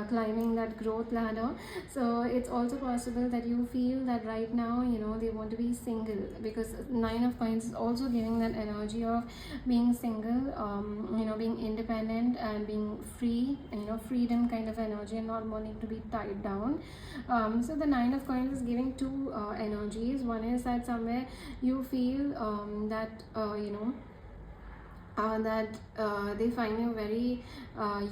climbing that growth ladder. So it's also possible that you feel that right now they want to be single, because Nine of Coins is also giving that energy of being single, being independent and being free, freedom kind of energy, and not wanting to be tied down. So the Nine of Coins is giving two energies. One is that somewhere you feel that they find you very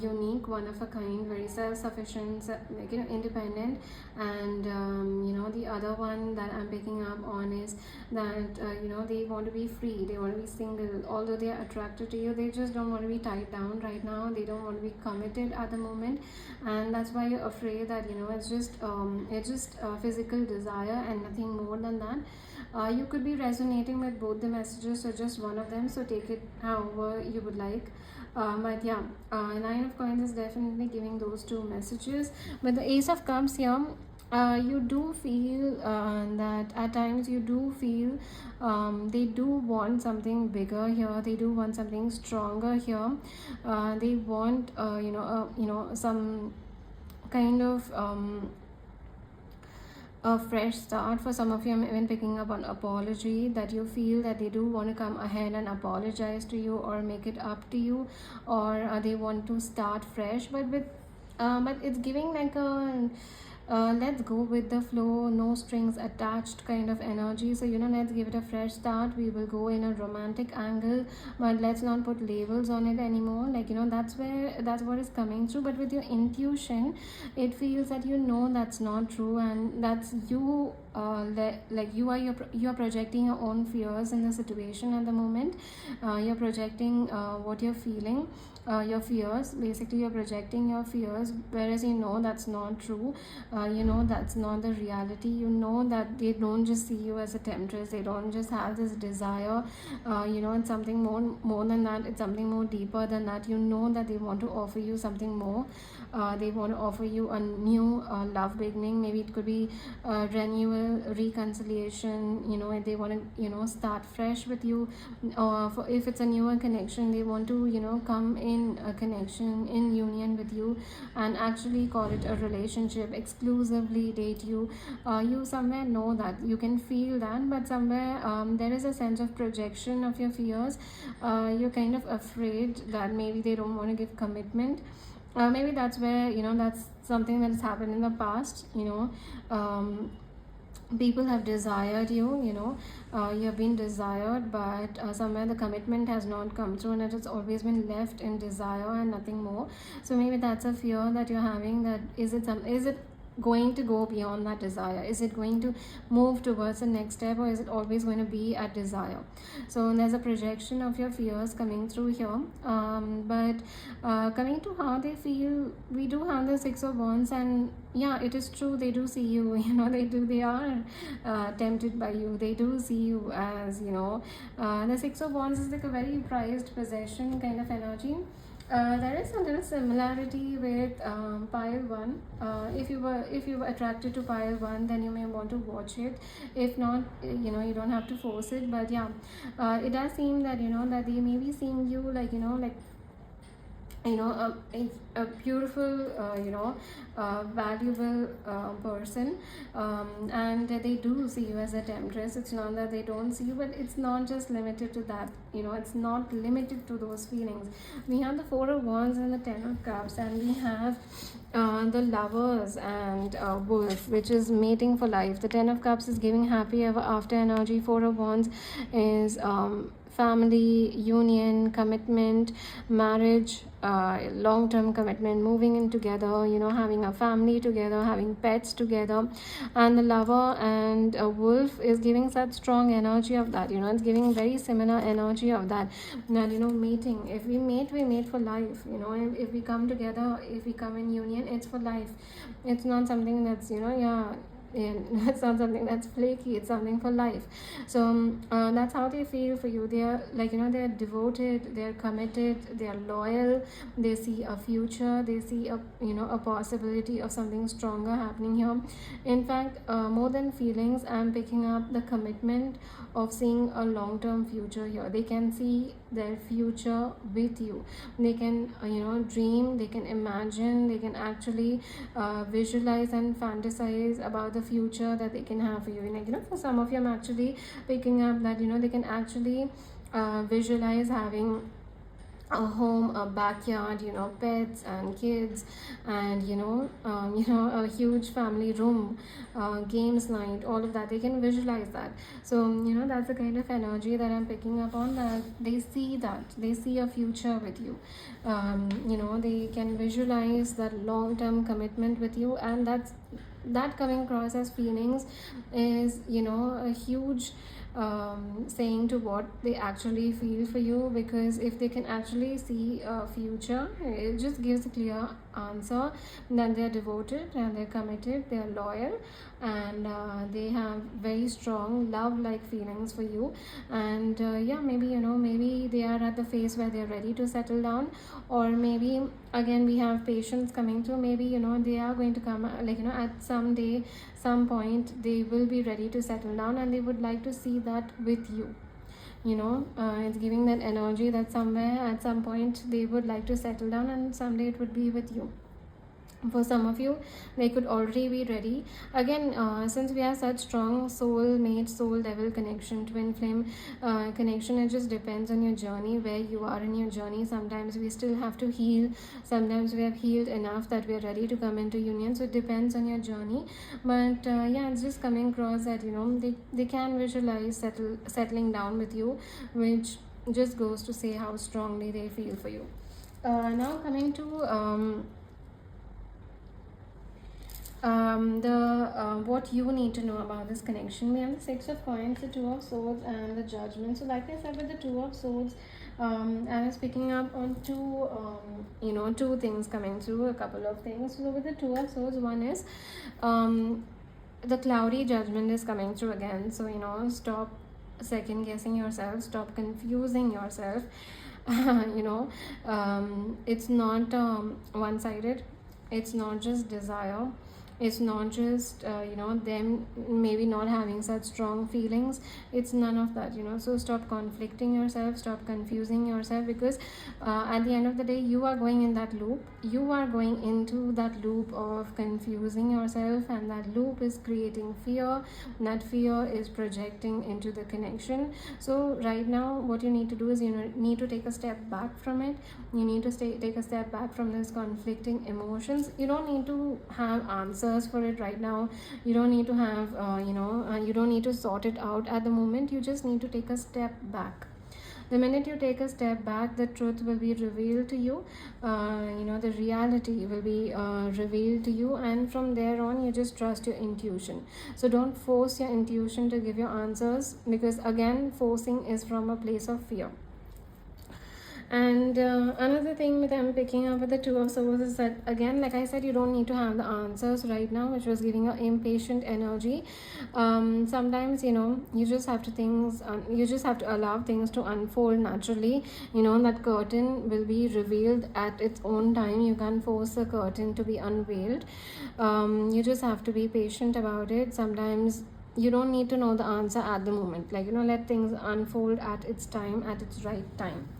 unique, one of a kind, very self-sufficient, independent. And the other one that I'm picking up on is that they want to be free, they want to be single. Although they are attracted to you, they just don't want to be tied down right now. They don't want to be committed at the moment, and that's why you're afraid that it's just physical desire and nothing more than that. You could be resonating with both the messages or just one of them, so take it however you would like. But yeah, Nine of Coins is definitely giving those two messages. But the Ace of Cups here, you do feel that at times you do feel they do want something bigger here. They do want something stronger here. They want some kind of a fresh start. For some of you, I'm even picking up on apology, that you feel that they do want to come ahead and apologize to you or make it up to you, or they want to start fresh, but it's giving like a let's go with the flow, no strings attached kind of energy. So let's give it a fresh start. We will go in a romantic angle, but let's not put labels on it anymore. That's what is coming through. But with your intuition, it feels that that's not true, and that's you. You are projecting your own fears in the situation at the moment. You're projecting what you're feeling, your fears. Basically, you're projecting your fears, whereas that's not true. That's not the reality. That they don't just see you as a temptress. They don't just have this desire. It's something more than that. It's something more deeper than that. That they want to offer you something more. They want to offer you a new love beginning. Maybe it could be renewal, reconciliation. They want to start fresh with you. If it's a newer connection, they want to come in a connection, in union with you, and actually call it a relationship, exclusively date you. You somewhere know that, you can feel that, but somewhere there is a sense of projection of your fears. You're kind of afraid that maybe they don't want to give commitment. Maybe that's where that's something that has happened in the past. People have desired you. You have been desired, but somewhere the commitment has not come through, and it has always been left in desire and nothing more. So maybe that's a fear that you're having, that is it going to go beyond that desire? Is it going to move towards the next step, or is it always going to be at desire? So there's a projection of your fears coming through here. But coming to how they feel, we do have the Six of Wands, and yeah, it is true, they do see you. They are tempted by you. They do see you as the Six of Wands is like a very prized possession kind of energy. There is a little similarity with pile 1. If you were attracted to pile 1, then you may want to watch it. If not, you don't have to force it. But yeah, it does seem that that they may be seeing you like a beautiful valuable person, and they do see you as a temptress. It's not that they don't see you, but it's not just limited to that. It's not limited to those feelings. We have the Four of Wands and the Ten of Cups, and we have the Lovers and Wolf, which is mating for life. The Ten of Cups is giving happy ever after energy. Four of Wands is family, union, commitment, marriage, long-term commitment, moving in together, having a family together, having pets together. And the Lover and Wolf is giving such strong energy of that. It's giving very similar energy of that mating. If we mate, we mate for life. If we come together, if we come in union, it's for life. It's not something that's and it's not something that's flaky. It's something for life. So that's how they feel for you. They are they're devoted, they're committed, they are loyal. They see a future, they see a possibility of something stronger happening here. In fact, more than feelings, I'm picking up the commitment of seeing a long-term future here. They can see their future with you. They can dream, they can imagine, they can actually visualize and fantasize about the future that they can have for you. For some of you, I'm actually picking up that they can actually visualize having a home, a backyard, pets and kids, and a huge family room, games night, all of that. They can visualize that. So that's the kind of energy that I'm picking up on, that they see a future with you. They can visualize that long-term commitment with you, and that coming across as feelings is a huge saying to what they actually feel for you, because if they can actually see a future, it just gives a clear answer that they're devoted and they're committed, they're loyal, and they have very strong love like feelings for you. And yeah, maybe maybe they are at the phase where they're ready to settle down, or maybe again we have patience coming through. Maybe they are going to come, at some point they will be ready to settle down, and they would like to see that with you. It's giving that energy that somewhere at some point they would like to settle down, and someday it would be with you. For some of you, they could already be ready. Again, since we have such strong soul mate, soul devil connection, twin flame connection, it just depends on your journey, where you are in your journey. Sometimes we still have to heal, sometimes we have healed enough that we are ready to come into union. So it depends on your journey. But yeah, it's just coming across that they can visualize settling down with you, which just goes to say how strongly they feel for you. Now coming to what you need to know about this connection. We have the Six of Coins, the Two of Swords, and the Judgment. So like I said, with the Two of Swords, I was picking up on two things coming through, a couple of things. So with the Two of Swords, one is the cloudy judgment is coming through again. So stop second guessing yourself, stop confusing yourself. It's not one-sided. It's not just desire. It's not just them maybe not having such strong feelings. It's none of that. So stop conflicting yourself, stop confusing yourself, because at the end of the day, you are going in that loop. You are going into that loop of confusing yourself, and that loop is creating fear. That fear is projecting into the connection. So right now, what you need to do is need to take a step back from it. You need to take a step back from this conflicting emotions. You don't need to have answers for it right now. You don't need to have you don't need to sort it out at the moment. You just need to take a step back. The minute you take a step back, the truth will be revealed to you. The reality will be revealed to you, and from there on, you just trust your intuition. So don't force your intuition to give you answers, because again, forcing is from a place of fear. And another thing that I'm picking up with the Two of Swords is that, again, like I said, you don't need to have the answers right now, which was giving an impatient energy. Sometimes, you just have to allow things to unfold naturally. That curtain will be revealed at its own time. You can't force the curtain to be unveiled. You just have to be patient about it. Sometimes you don't need to know the answer at the moment. Let things unfold at its time, at its right time.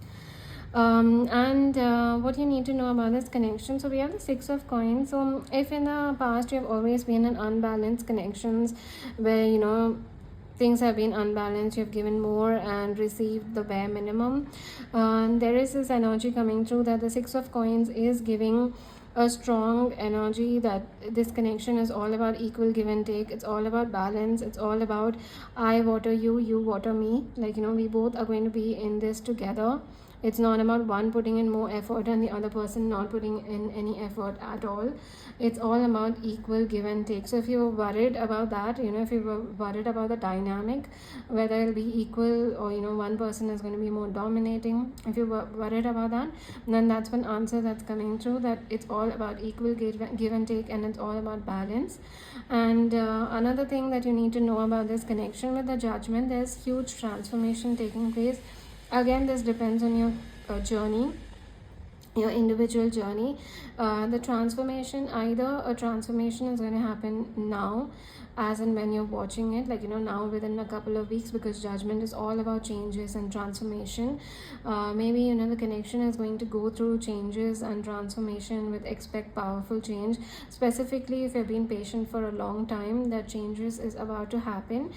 What you need to know about this connection. So we have the Six of Coins. So if in the past you have always been in unbalanced connections, where things have been unbalanced, you have given more and received the bare minimum, there is this energy coming through that the Six of Coins is giving a strong energy that this connection is all about equal give and take. It's all about balance. It's all about I water you, you water me. We both are going to be in this together. It's not about one putting in more effort and the other person not putting in any effort at all. It's all about equal give and take. So if you're worried about that, if you were worried about the dynamic, whether it'll be equal or, one person is going to be more dominating, if you're worried about that, then that's one answer that's coming through, that it's all about equal give and take, and it's all about balance. And another thing that you need to know about this connection with the Judgment, there's huge transformation taking place. Again, this depends on your journey, your individual journey. The transformation, either a transformation is going to happen now, as and when you're watching it, now within a couple of weeks, because Judgment is all about changes and transformation. Maybe the connection is going to go through changes and transformation, with expect powerful change. Specifically, if you've been patient for a long time, that changes is about to happen.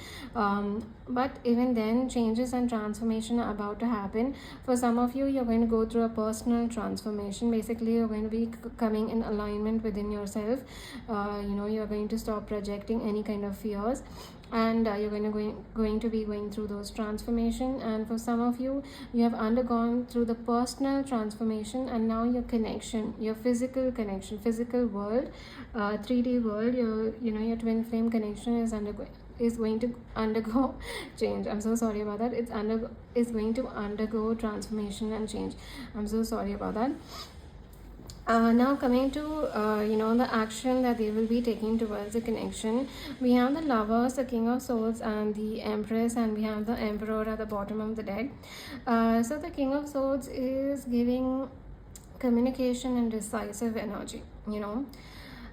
But even then, changes and transformation are about to happen. For some of you, you're going to go through a personal transformation. Basically, you're going to be coming in alignment within yourself. You're going to stop projecting any kind of fears, and you're going to be going through those transformation. And for some of you, you have undergone through the personal transformation, and now your connection, your physical connection, physical world, 3D world, your twin flame connection is is going to undergo change. I'm so sorry about that. Is going to undergo transformation and change. I'm so sorry about that. Now coming to the action that they will be taking towards the connection, we have the Lovers, the King of Swords, and the Empress, and we have the Emperor at the bottom of the deck. So the King of Swords is giving communication and decisive energy.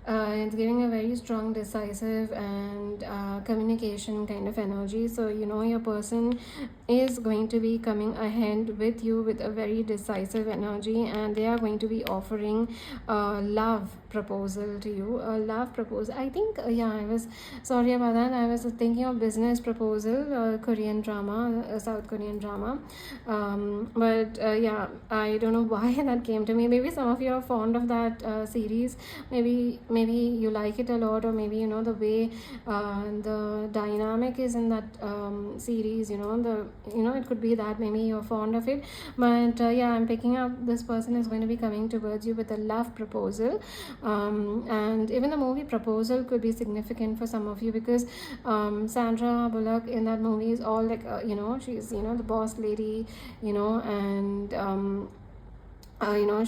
It's giving a very strong, decisive, and communication kind of energy. So your person is going to be coming ahead with you with a very decisive energy, and they are going to be offering a love proposal to you. A love proposal, I think. I was sorry about that. I was thinking of business proposal, Korean drama, South Korean drama. But I don't know why that came to me. Maybe some of you are fond of that series. Maybe you like it a lot, or maybe the way the dynamic is in that series. It could be that maybe you're fond of it. But I'm picking up this person is going to be coming towards you with a love proposal. And even the movie Proposal could be significant for some of you, because Sandra Bullock in that movie is all like she's the boss lady, and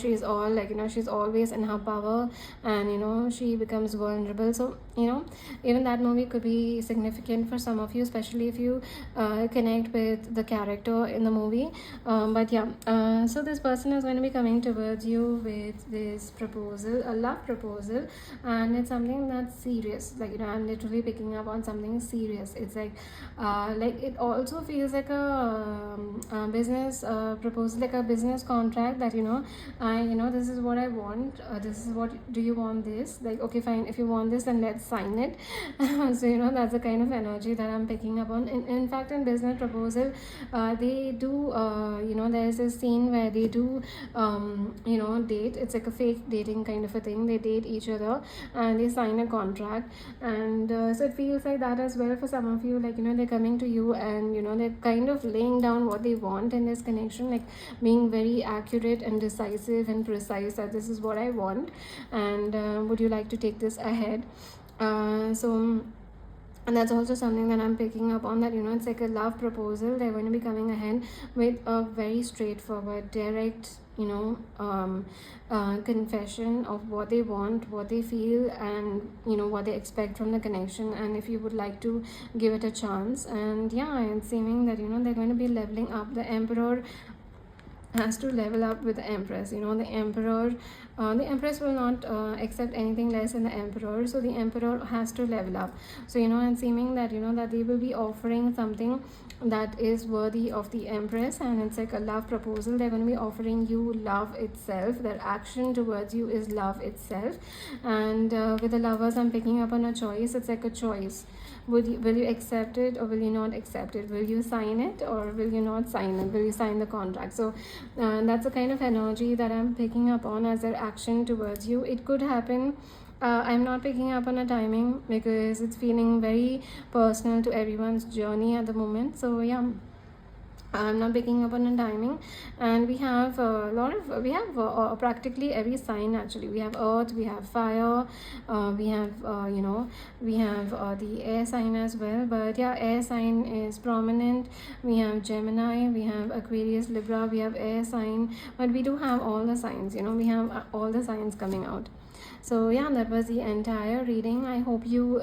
she's all like she's always in her power, and she becomes vulnerable. So even that movie could be significant for some of you, especially if you connect with the character in the movie. So this person is going to be coming towards you with this proposal, a love proposal, and it's something that's serious. I'm literally picking up on something serious. It's like it also feels like a business proposal, like a business contract, that this is what I want, this is what, do you want this, like, okay, fine, if you want this, then let's sign it. So that's the kind of energy that I'm picking up on. In fact, in business proposal, they do there's a scene where they do date. It's like a fake dating kind of a thing. They date each other and they sign a contract, and so it feels like that as well for some of you. They're coming to you, and they're kind of laying down what they want in this connection, like being very accurate and decisive and precise, that this is what I want, and would you like to take this ahead. And that's also something that I'm picking up on, that it's like a love proposal. They're going to be coming ahead with a very straightforward, direct confession of what they want, what they feel, and what they expect from the connection, and if you would like to give it a chance. And it's seeming that they're going to be leveling up. The Emperor has to level up with the Empress. The Empress will not accept anything less than the Emperor, so the Emperor has to level up. So and seeming that that they will be offering something that is worthy of the Empress, and it's like a love proposal. They're going to be offering you love itself. Their action towards you is love itself. And with the Lovers, I'm picking up on a choice. It's like a choice. Will you accept it, or will you not accept it? Will you sign it, or will you not sign it? Will you sign the contract? So that's the kind of energy that I'm picking up on as their action towards you. It could happen. I'm not picking up on a timing, because it's feeling very personal to everyone's journey at the moment. So I'm not picking up on a timing. And we have practically every sign. Actually, we have Earth, we have Fire, we have the air sign as well. But air sign is prominent. We have Gemini, we have Aquarius, Libra, we have air sign, but we do have all the signs. We have all the signs coming out. So that was the entire reading. I hope you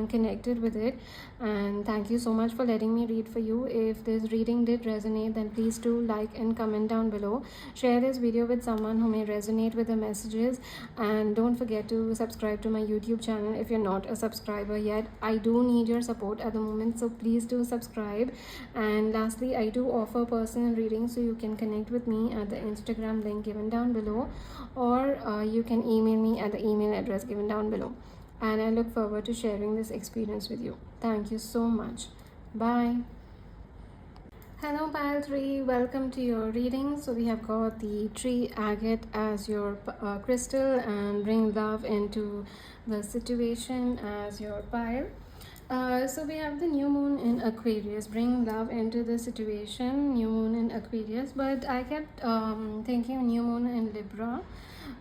connected with it, and thank you so much for letting me read for you. If this reading did resonate, then please do like and comment down below. Share this video with someone who may resonate with the messages, and don't forget to subscribe to my YouTube channel if you're not a subscriber yet. I do need your support at the moment, so please do subscribe. And lastly, I do offer personal readings, so you can connect with me at the Instagram link given down below, or you can email me at the email address given down below. And I look forward to sharing this experience with you. Thank you so much. Bye. Hello pile 3, welcome to your reading. So we have got the tree agate as your crystal, and bring love into the situation as your pile. So we have the new moon in Aquarius, bring love into the situation, new moon in Aquarius. But I kept thinking new moon in Libra.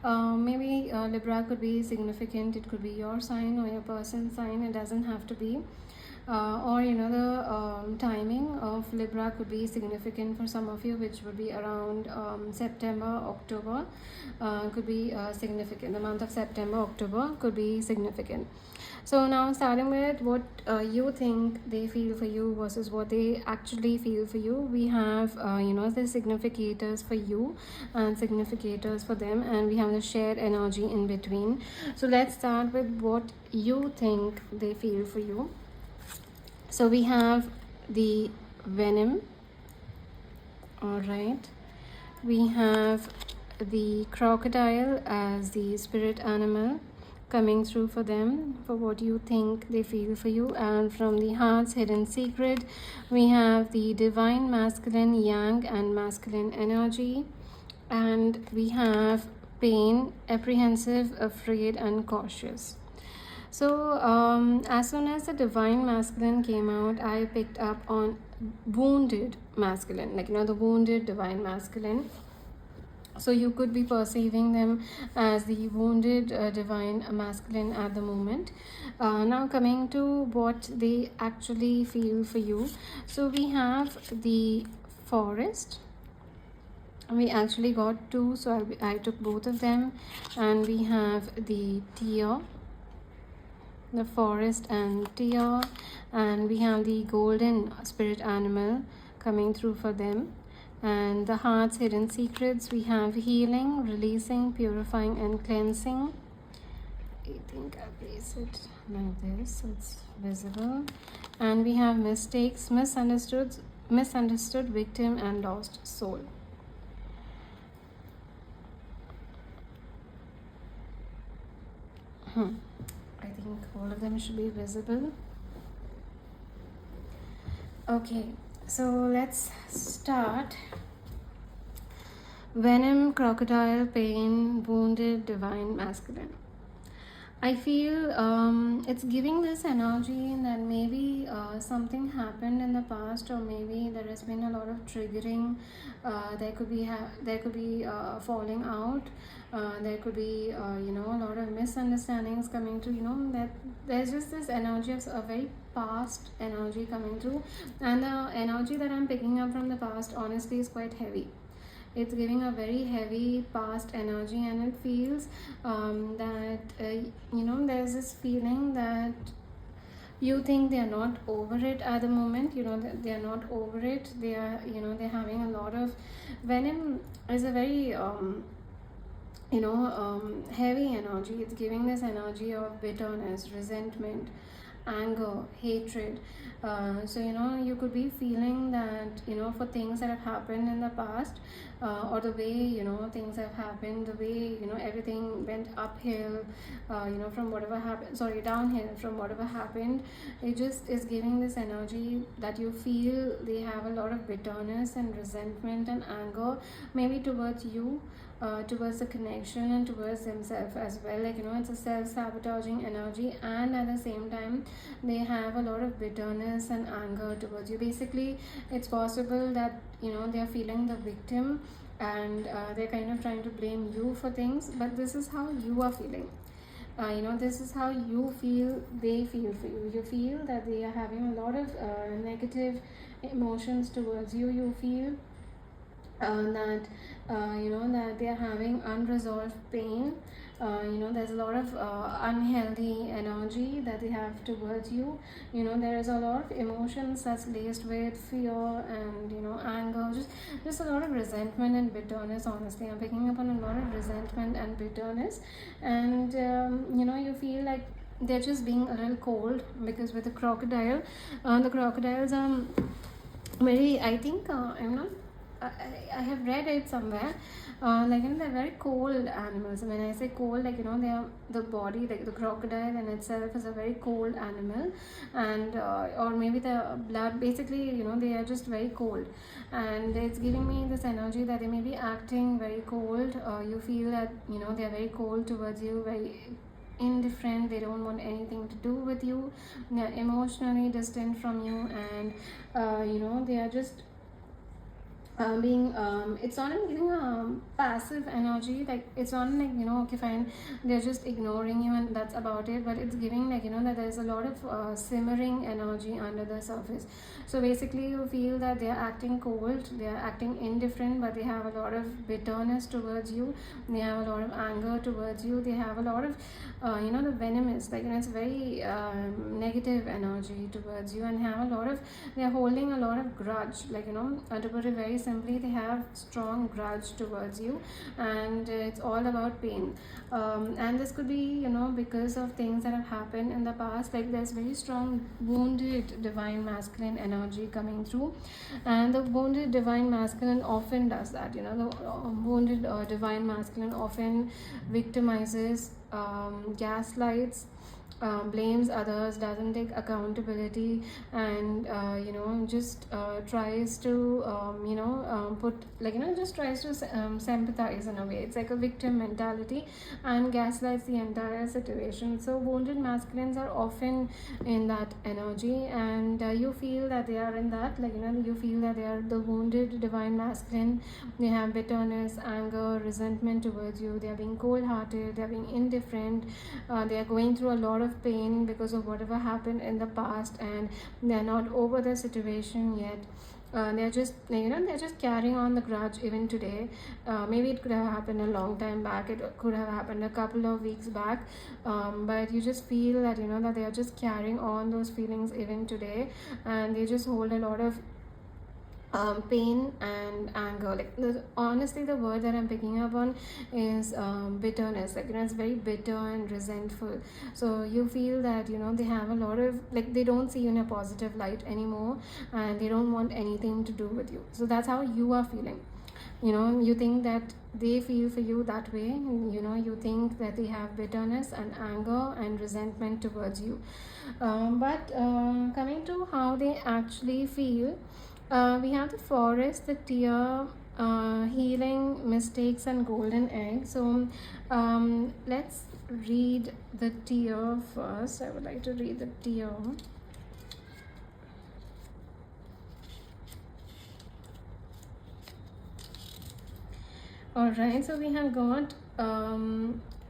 Maybe Libra could be significant. It could be your sign or your person's sign. It doesn't have to be. or the timing of Libra could be significant for some of you, which would be around September, October. Could be significant. The month of September, October could be significant. So now, starting with what you think they feel for you versus what they actually feel for you, we have the significators for you and significators for them, and we have the shared energy in between. So let's start with what you think they feel for you. So we have the venom. All right, we have the crocodile as the spirit animal coming through for them, for what you think they feel for you. And from the heart's hidden secret, we have the divine masculine, yang and masculine energy, and we have pain, apprehensive, afraid and cautious. So as soon as the divine masculine came out, I picked up on wounded masculine, like the wounded divine masculine. So you could be perceiving them as the wounded divine masculine at the moment. Now coming to what they actually feel for you. So we have the forest. We actually got two, so I took both of them. And we have the tear, the forest and tear. And we have the golden spirit animal coming through for them. And the heart's hidden secrets, we have healing, releasing, purifying and cleansing. I think I'll place it like this so it's visible. And we have mistakes, misunderstood, victim and lost soul. I think all of them should be visible. Okay, so let's start. Venom, crocodile, pain, wounded, divine masculine. I feel it's giving this energy that maybe something happened in the past, or maybe there has been a lot of triggering. There could be falling out. There could be a lot of misunderstandings coming through. That there's just this energy of a very past energy coming through, and the energy that I'm picking up from the past honestly is quite heavy. It's giving a very heavy past energy, and it feels that there's this feeling that you think they are not over it at the moment. That they are not over it. They are they're having a lot of venom. Is a very heavy energy. It's giving this energy of bitterness, resentment, anger, hatred. So you could be feeling that for things that have happened in the past, or the way things have happened, the way everything went uphill, from whatever happened, downhill from whatever happened. It just is giving this energy that you feel they have a lot of bitterness and resentment and anger, maybe towards you, towards the connection and towards themselves as well. It's a self-sabotaging energy, and at the same time they have a lot of bitterness and anger towards you. Basically, it's possible that they are feeling the victim, and they're kind of trying to blame you for things, but this is how you are feeling. This is how you feel they feel for you. You feel that they are having a lot of negative emotions towards you. You feel that that they are having unresolved pain. There's a lot of unhealthy energy that they have towards you. There is a lot of emotions that's laced with fear and anger, just a lot of resentment and bitterness. Honestly, I'm picking up on a lot of resentment and bitterness, and you feel like they're just being a little cold, because with the crocodile, the crocodiles are very, I think I'm not I have read it somewhere, they're very cold animals. When I say cold, they are, the body, like the crocodile in itself is a very cold animal, and or maybe the blood, basically they are just very cold, and it's giving me this energy that they may be acting very cold. You feel that they are very cold towards you, very indifferent. They don't want anything to do with you. They are emotionally distant from you, and they are just being it's not like giving a passive energy, like it's not like, okay fine, they're just ignoring you and that's about it, but it's giving like, that there's a lot of simmering energy under the surface. So basically you feel that they're acting cold, they're acting indifferent, but they have a lot of bitterness towards you, they have a lot of anger towards you, they have a lot of the venomous, like, it's very negative energy towards you, and have a lot of, they're holding a lot of grudge, like, to put it very simply, they have strong grudge towards you, and it's all about pain. And this could be, because of things that have happened in the past, like there's very strong wounded divine masculine energy coming through, and the wounded divine masculine often does that. The wounded divine masculine often victimizes, gaslights, blames others, doesn't take accountability, and just tries to put, like, just tries to sympathize in a way. It's like a victim mentality, and gaslights the entire situation. So wounded masculines are often in that energy, and you feel that they are in that, like, you feel that they are the wounded divine masculine. They have bitterness, anger, resentment towards you, they are being cold hearted, they are being indifferent, they are going through a lot of pain because of whatever happened in the past, and they're not over the situation yet. They're just, they're just carrying on the grudge even today. Maybe it could have happened a long time back, it could have happened a couple of weeks back, but you just feel that, that they are just carrying on those feelings even today, and they just hold a lot of pain and anger. Like, honestly, the word that I'm picking up on is bitterness. Like, it's very bitter and resentful. So you feel that, they have a lot of, like, they don't see you in a positive light anymore, and they don't want anything to do with you. So that's how you are feeling. You think that they feel for you that way. You think that they have bitterness and anger and resentment towards you. But coming to how they actually feel, we have the forest, the tear, healing, mistakes, and golden egg. So let's read the tear first. I would like to read the tear. Alright, so we have got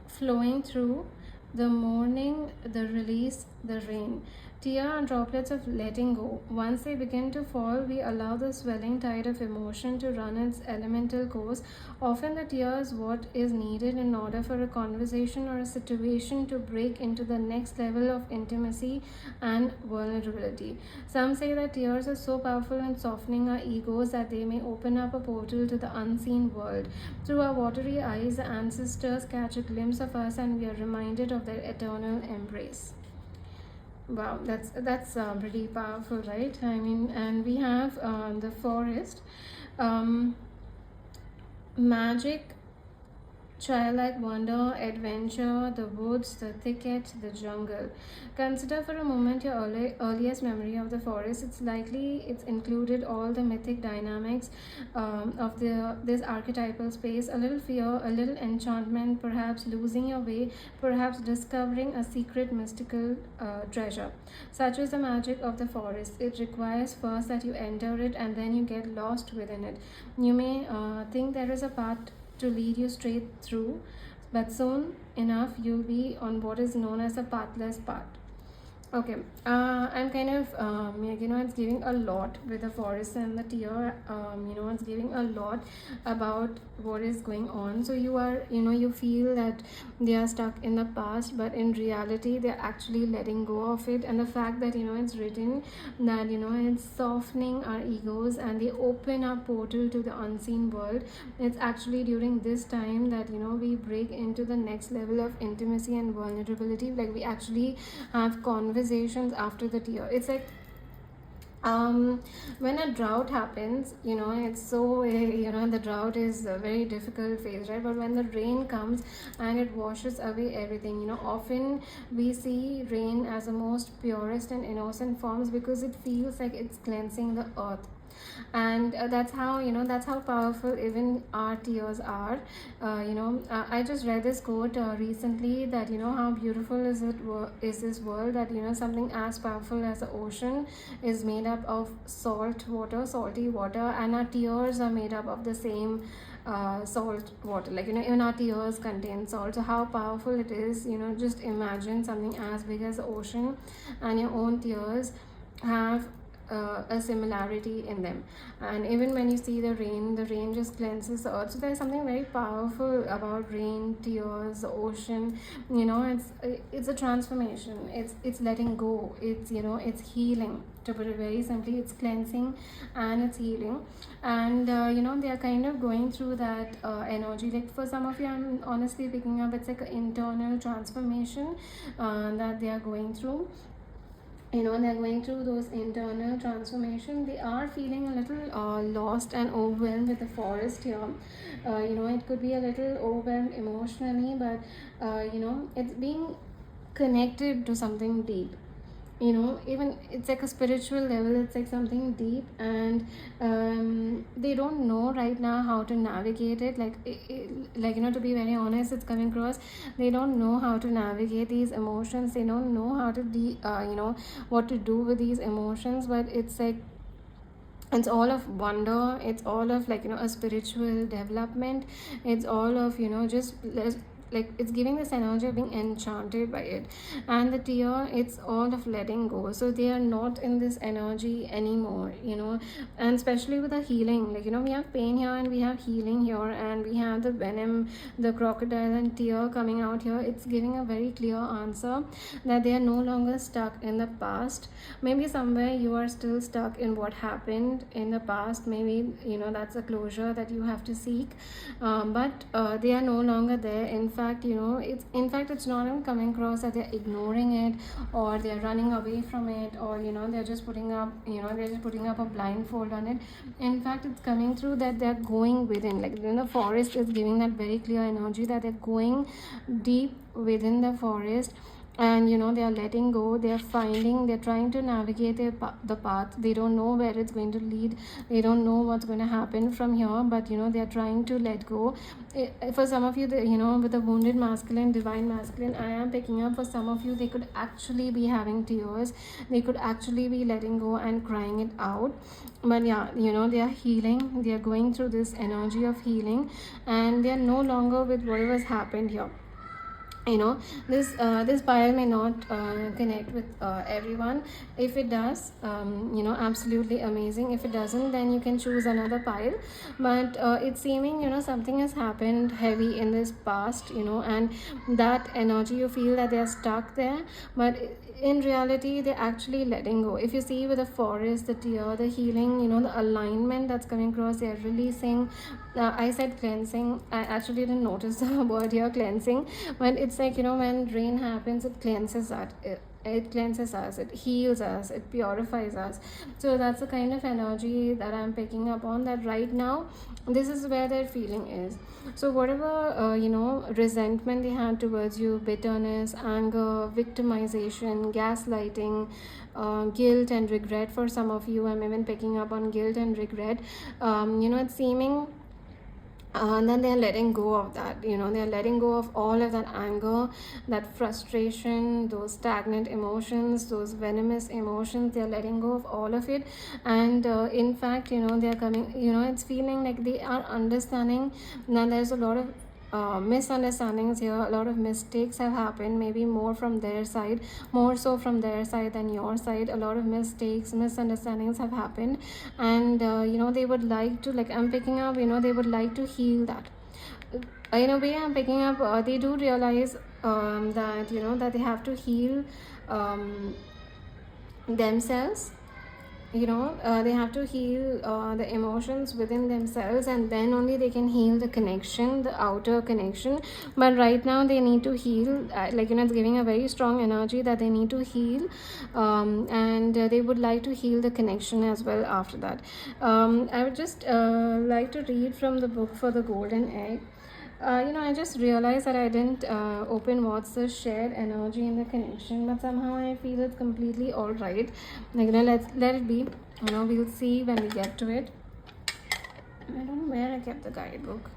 flowing through the morning, the release, the rain. Tears are droplets of letting go. Once they begin to fall, we allow the swelling tide of emotion to run its elemental course. Often the tear is what is needed in order for a conversation or a situation to break into the next level of intimacy and vulnerability. Some say that tears are so powerful in softening our egos that they may open up a portal to the unseen world. Through our watery eyes, the ancestors catch a glimpse of us, and we are reminded of their eternal embrace. Wow, that's pretty powerful, right? I mean, and we have the forest, magic, childlike wonder, adventure, the woods, the thicket, the jungle. Consider for a moment your earliest memory of the forest. It's likely it's included all the mythic dynamics of this archetypal space. A little fear, a little enchantment, perhaps losing your way, perhaps discovering a secret mystical treasure. Such is the magic of the forest. It requires first that you enter it, and then you get lost within it. You may think there is a path to lead you straight through, but soon enough you'll be on what is known as a pathless path. Okay, I'm kind of, it's giving a lot with the forest and the tear. It's giving a lot about what is going on. So you are, you feel that they are stuck in the past, but in reality, they're actually letting go of it. And the fact that, it's written that, it's softening our egos, and they open our portal to the unseen world. It's actually during this time that, we break into the next level of intimacy and vulnerability. Like, we actually have conversations after the tear. It's like when a drought happens, it's so the drought is a very difficult phase, right? But when the rain comes and it washes away everything, often we see rain as the most purest and innocent forms, because it feels like it's cleansing the earth. And that's how, that's how powerful even our tears are. I just read this quote recently, that how beautiful is this world, that something as powerful as the ocean is made up of salty water, and our tears are made up of the same salt water. Like, even our tears contain salt. So how powerful it is. Just imagine something as big as the ocean, and your own tears have a similarity in them. And even when you see the rain just cleanses the earth. So there's something very powerful about rain, tears, the ocean. It's a transformation. It's letting go. It's healing. To put it very simply, it's cleansing and it's healing. And they are kind of going through that energy. Like, for some of you, I'm honestly picking up, it's like an internal transformation that they are going through. They're going through those internal transformation. They are feeling a little lost and overwhelmed with the forest here. It could be a little overwhelmed emotionally, but it's being connected to something deep. Even it's like a spiritual level. It's like something deep, and they don't know right now how to navigate it. To be very honest, it's coming across, they don't know how to navigate these emotions. They don't know how to what to do with these emotions. But it's like, it's all of wonder. It's all of a spiritual development. It's all of just like, it's giving this energy of being enchanted by it. And the tear, it's all of letting go. So they are not in this energy anymore. And especially with the healing, we have pain here and we have healing here, and we have the venom, the crocodile and tear coming out here. It's giving a very clear answer that they are no longer stuck in the past. Maybe somewhere you are still stuck in what happened in the past. Maybe that's a closure that you have to seek, but they are no longer there. It's not even coming across that they're ignoring it, or they're running away from it, or they're just putting up a blindfold on it. In fact, it's coming through that they're going within. The forest is giving that very clear energy that they're going deep within the forest. And they are letting go. They're trying to navigate the path. They don't know where it's going to lead. They don't know what's going to happen from here, but they're trying to let go. For some of you, with the wounded masculine, divine masculine, I am picking up, for some of you, they could actually be having tears. They could actually be letting go and crying it out. But yeah, they are healing. They are going through this energy of healing, and they are no longer with whatever's happened here. This pile may not connect with everyone. If it does, absolutely amazing. If it doesn't, then you can choose another pile. But it's seeming something has happened heavy in this past, and that energy, you feel that they're stuck there, but in reality they're actually letting go. If you see with the forest, the tear, the healing, the alignment that's coming across, they're releasing. I said cleansing. I actually didn't notice the word here, cleansing. But it's like, when rain happens, it cleanses that. It cleanses us, it heals us, it purifies us. So that's the kind of energy that I'm picking up on, that right now this is where their feeling is. So whatever resentment they had towards you, bitterness, anger, victimization, gaslighting, guilt and regret. For some of you, I'm even picking up on guilt and regret. It's seeming and then they're letting go of that. They're letting go of all of that anger, that frustration, those stagnant emotions, those venomous emotions. They're letting go of all of it. And in fact, they're coming, it's feeling like they are understanding. Now there's a lot of misunderstandings here. A lot of mistakes have happened, maybe more from their side, more so from their side than your side. A lot of misunderstandings have happened, and they would like to, I'm picking up, they would like to heal that. In a way, I'm picking up, they do realize that that they have to heal themselves. They have to heal the emotions within themselves, and then only they can heal the connection, the outer connection. But right now they need to heal, it's giving a very strong energy that they need to heal, and they would like to heal the connection as well after that. I would just like to read from the book for the golden egg. I just realized that I didn't open what's the shared energy in the connection, but somehow I feel it's completely all right. Like, let it be. We'll see when we get to it. I don't know where I kept the guidebook.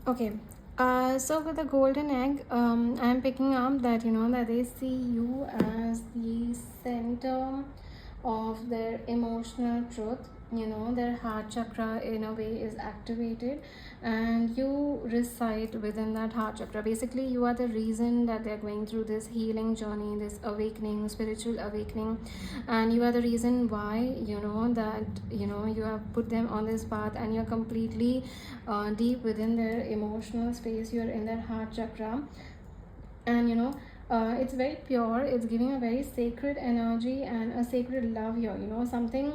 Okay. So with the golden egg, I'm picking up that that they see you as the center of their emotional truth. Their heart chakra in a way is activated, and you reside within that heart chakra. Basically, you are the reason that they're going through this healing journey, this awakening, spiritual awakening, and you are the reason why that you have put them on this path, and you're completely deep within their emotional space. You're in their heart chakra, and it's very pure. It's giving a very sacred energy and a sacred love here. Something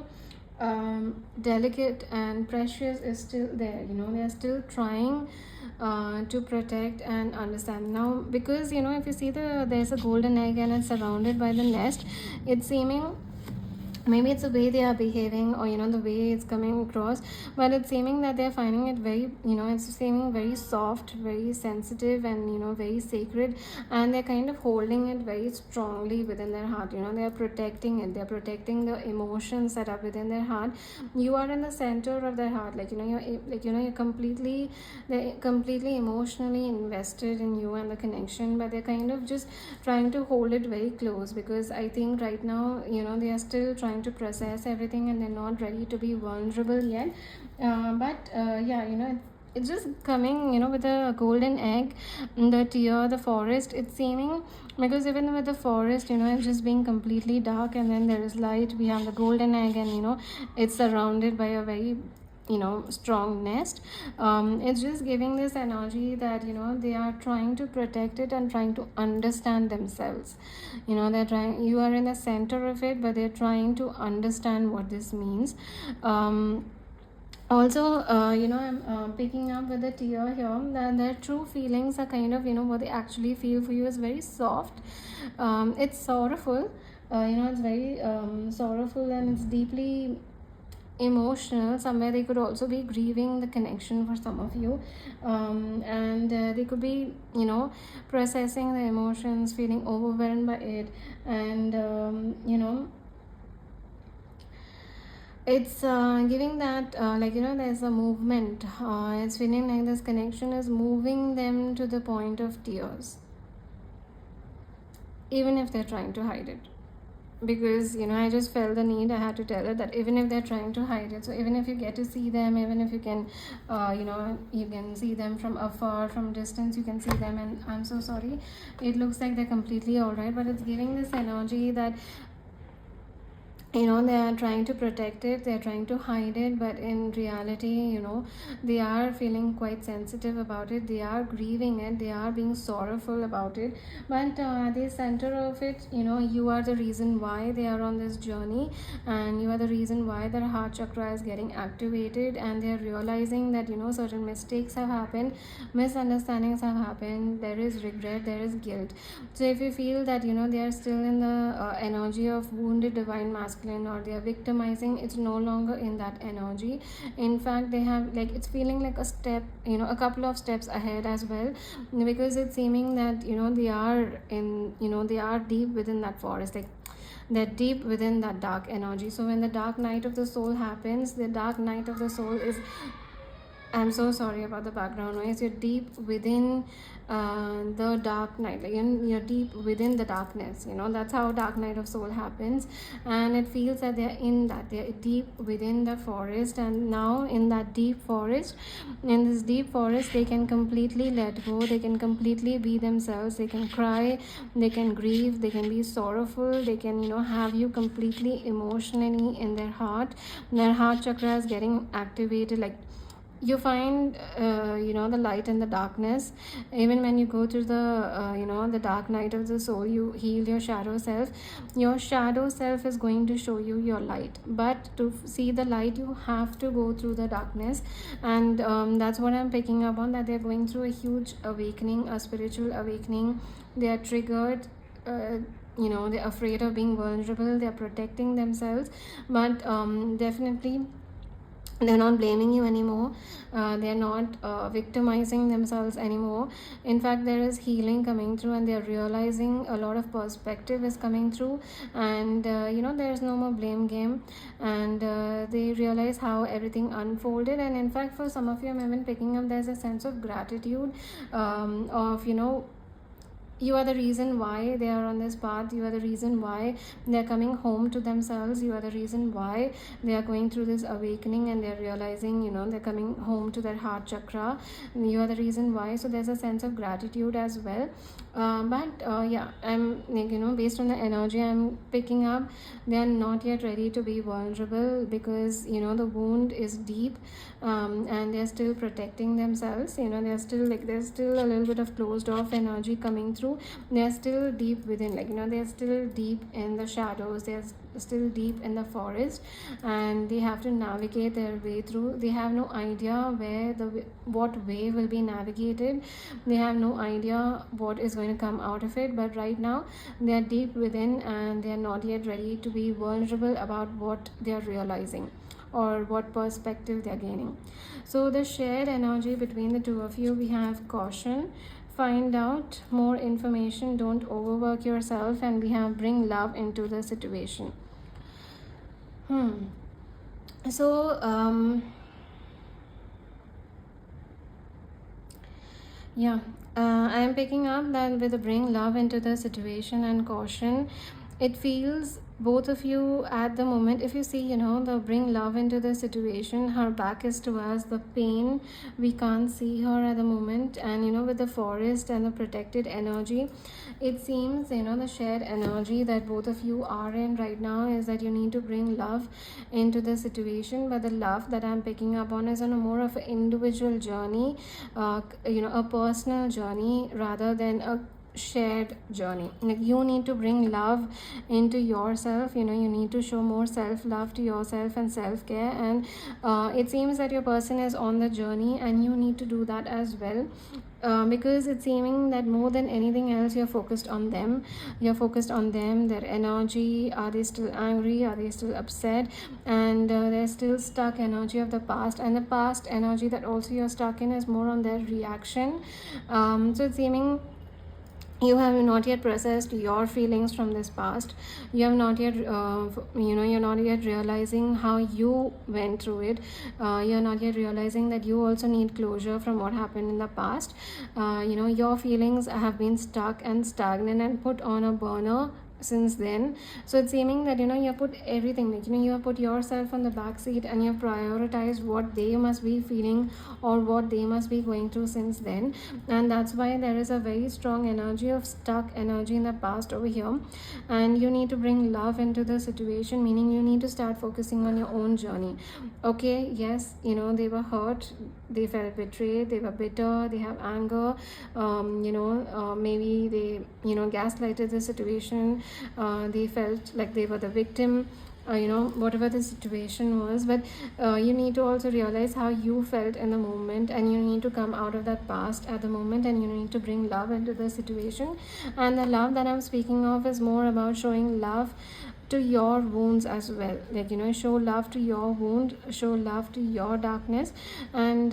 delicate and precious is still there. They're still trying to protect and understand. Now, because if you see there's a golden egg and it's surrounded by the nest, it's seeming, maybe it's the way they are behaving, or the way it's coming across, but it's seeming that they're finding it very, it's seeming very soft, very sensitive, and very sacred, and they're kind of holding it very strongly within their heart. They're protecting it. They're protecting the emotions that are within their heart. You are in the center of their heart. You're completely, they're completely emotionally invested in you and the connection, but they're kind of just trying to hold it very close, because I think right now they are still trying to process everything, and they're not ready to be vulnerable yet. It's just coming with a golden egg, the tear, the forest. It's seeming, because even with the forest, it's just being completely dark, and then there is light. We have the golden egg, and it's surrounded by a very strong nest. It's just giving this energy that they are trying to protect it and trying to understand themselves. They're trying, you are in the center of it, but they're trying to understand what this means. Also, I'm picking up with the tear here that their true feelings are kind of what they actually feel for you is very soft. It's sorrowful. It's very sorrowful, and it's deeply emotional. Somewhere they could also be grieving the connection for some of you, and they could be processing the emotions, feeling overwhelmed by it, and it's giving that there's a movement. It's feeling like this connection is moving them to the point of tears, even if they're trying to hide it. Because I just felt the need, I had to tell her that even if they're trying to hide it, so even if you get to see them, even if you can you can see them from afar, from distance, you can see them, and I'm so sorry, it looks like they're completely all right, but it's giving this energy that they are trying to protect it, they're trying to hide it, but in reality they are feeling quite sensitive about it, they are grieving it, they are being sorrowful about it, but at the center of it, you are the reason why they are on this journey, and you are the reason why their heart chakra is getting activated, and they're realizing that certain mistakes have happened, misunderstandings have happened, there is regret, there is guilt. So if you feel that they are still in the energy of wounded divine masculine, or they are victimizing, it's no longer in that energy. In fact, they have, it's feeling like a step, a couple of steps ahead as well, because it's seeming that they are in, they are deep within that forest, they're deep within that dark energy. So when the dark night of the soul happens, the dark night of the soul is, I'm so sorry about the background noise. You're deep within the dark night. You're deep within the darkness. That's how dark night of soul happens. And it feels that they're in that. They're deep within the forest. And now in that deep forest, in this deep forest, they can completely let go. They can completely be themselves. They can cry. They can grieve. They can be sorrowful. They can, have you completely emotionally in their heart. Their heart chakra is getting activated. You find the light in the darkness. Even when you go through the the dark night of the soul, you heal your shadow self. Your shadow self is going to show you your light, but to see the light, you have to go through the darkness. And that's what I'm picking up on, that they're going through a huge awakening, a spiritual awakening. They are triggered, they're afraid of being vulnerable, they're protecting themselves, but definitely They're not blaming you anymore. They're not victimizing themselves anymore. In fact, there is healing coming through, and they're realizing a lot of perspective is coming through. And there's no more blame game. And they realize how everything unfolded. And in fact, for some of you, I'm even picking up, there's a sense of gratitude, of you are the reason why they are on this path. You are the reason why they are coming home to themselves. You are the reason why they are going through this awakening, and they're realizing, they're coming home to their heart chakra. You are the reason why. So there's a sense of gratitude as well. But I'm based on the energy I'm picking up, they are not yet ready to be vulnerable, because the wound is deep, and they're still protecting themselves. There's still a little bit of closed off energy coming through. They're still deep within, they're still deep in the shadows. They're still deep in the forest, and they have to navigate their way through. They have no idea what way will be navigated. They have no idea what is going to come out of it. But right now they are deep within, and they are not yet ready to be vulnerable about what they are realizing or what perspective they are gaining. So the shared energy between the two of you, we have caution, find out more information, don't overwork yourself, and we have bring love into the situation. So I am picking up that with the bring love into the situation and caution, it feels both of you at the moment, if you see, the bring love into the situation, her back is towards the pain. We can't see her at the moment. And with the forest and the protected energy, it seems, the shared energy that both of you are in right now is that you need to bring love into the situation. But the love that I'm picking up on is on a more of an individual journey, a personal journey rather than a shared journey. You need to bring love into yourself. You need to show more self-love to yourself and self-care. And it seems that your person is on the journey, and you need to do that as well. Because it's seeming that more than anything else, you're focused on them. Their energy. Are they still angry? Are they still upset? And they're still stuck energy of the past, and the past energy that also you're stuck in is more on their reaction. So it's seeming you have not yet processed your feelings from this past. You have not yet you're not yet realizing how you went through it. You're not yet realizing that you also need closure from what happened in the past. Your feelings have been stuck and stagnant and put on a burner since then. So it's seeming that you have put everything, you have put yourself on the back seat, and you have prioritized what they must be feeling or what they must be going through since then. And that's why there is a very strong energy of stuck energy in the past over here. And you need to bring love into the situation, meaning you need to start focusing on your own journey. Okay, yes, they were hurt, they felt betrayed, they were bitter, they have anger, maybe they gaslighted the situation. They felt like they were the victim, whatever the situation was. But you need to also realize how you felt in the moment, and you need to come out of that past at the moment, and you need to bring love into the situation. And the love that I'm speaking of is more about showing love to your wounds as well. Show love to your wound, show love to your darkness. And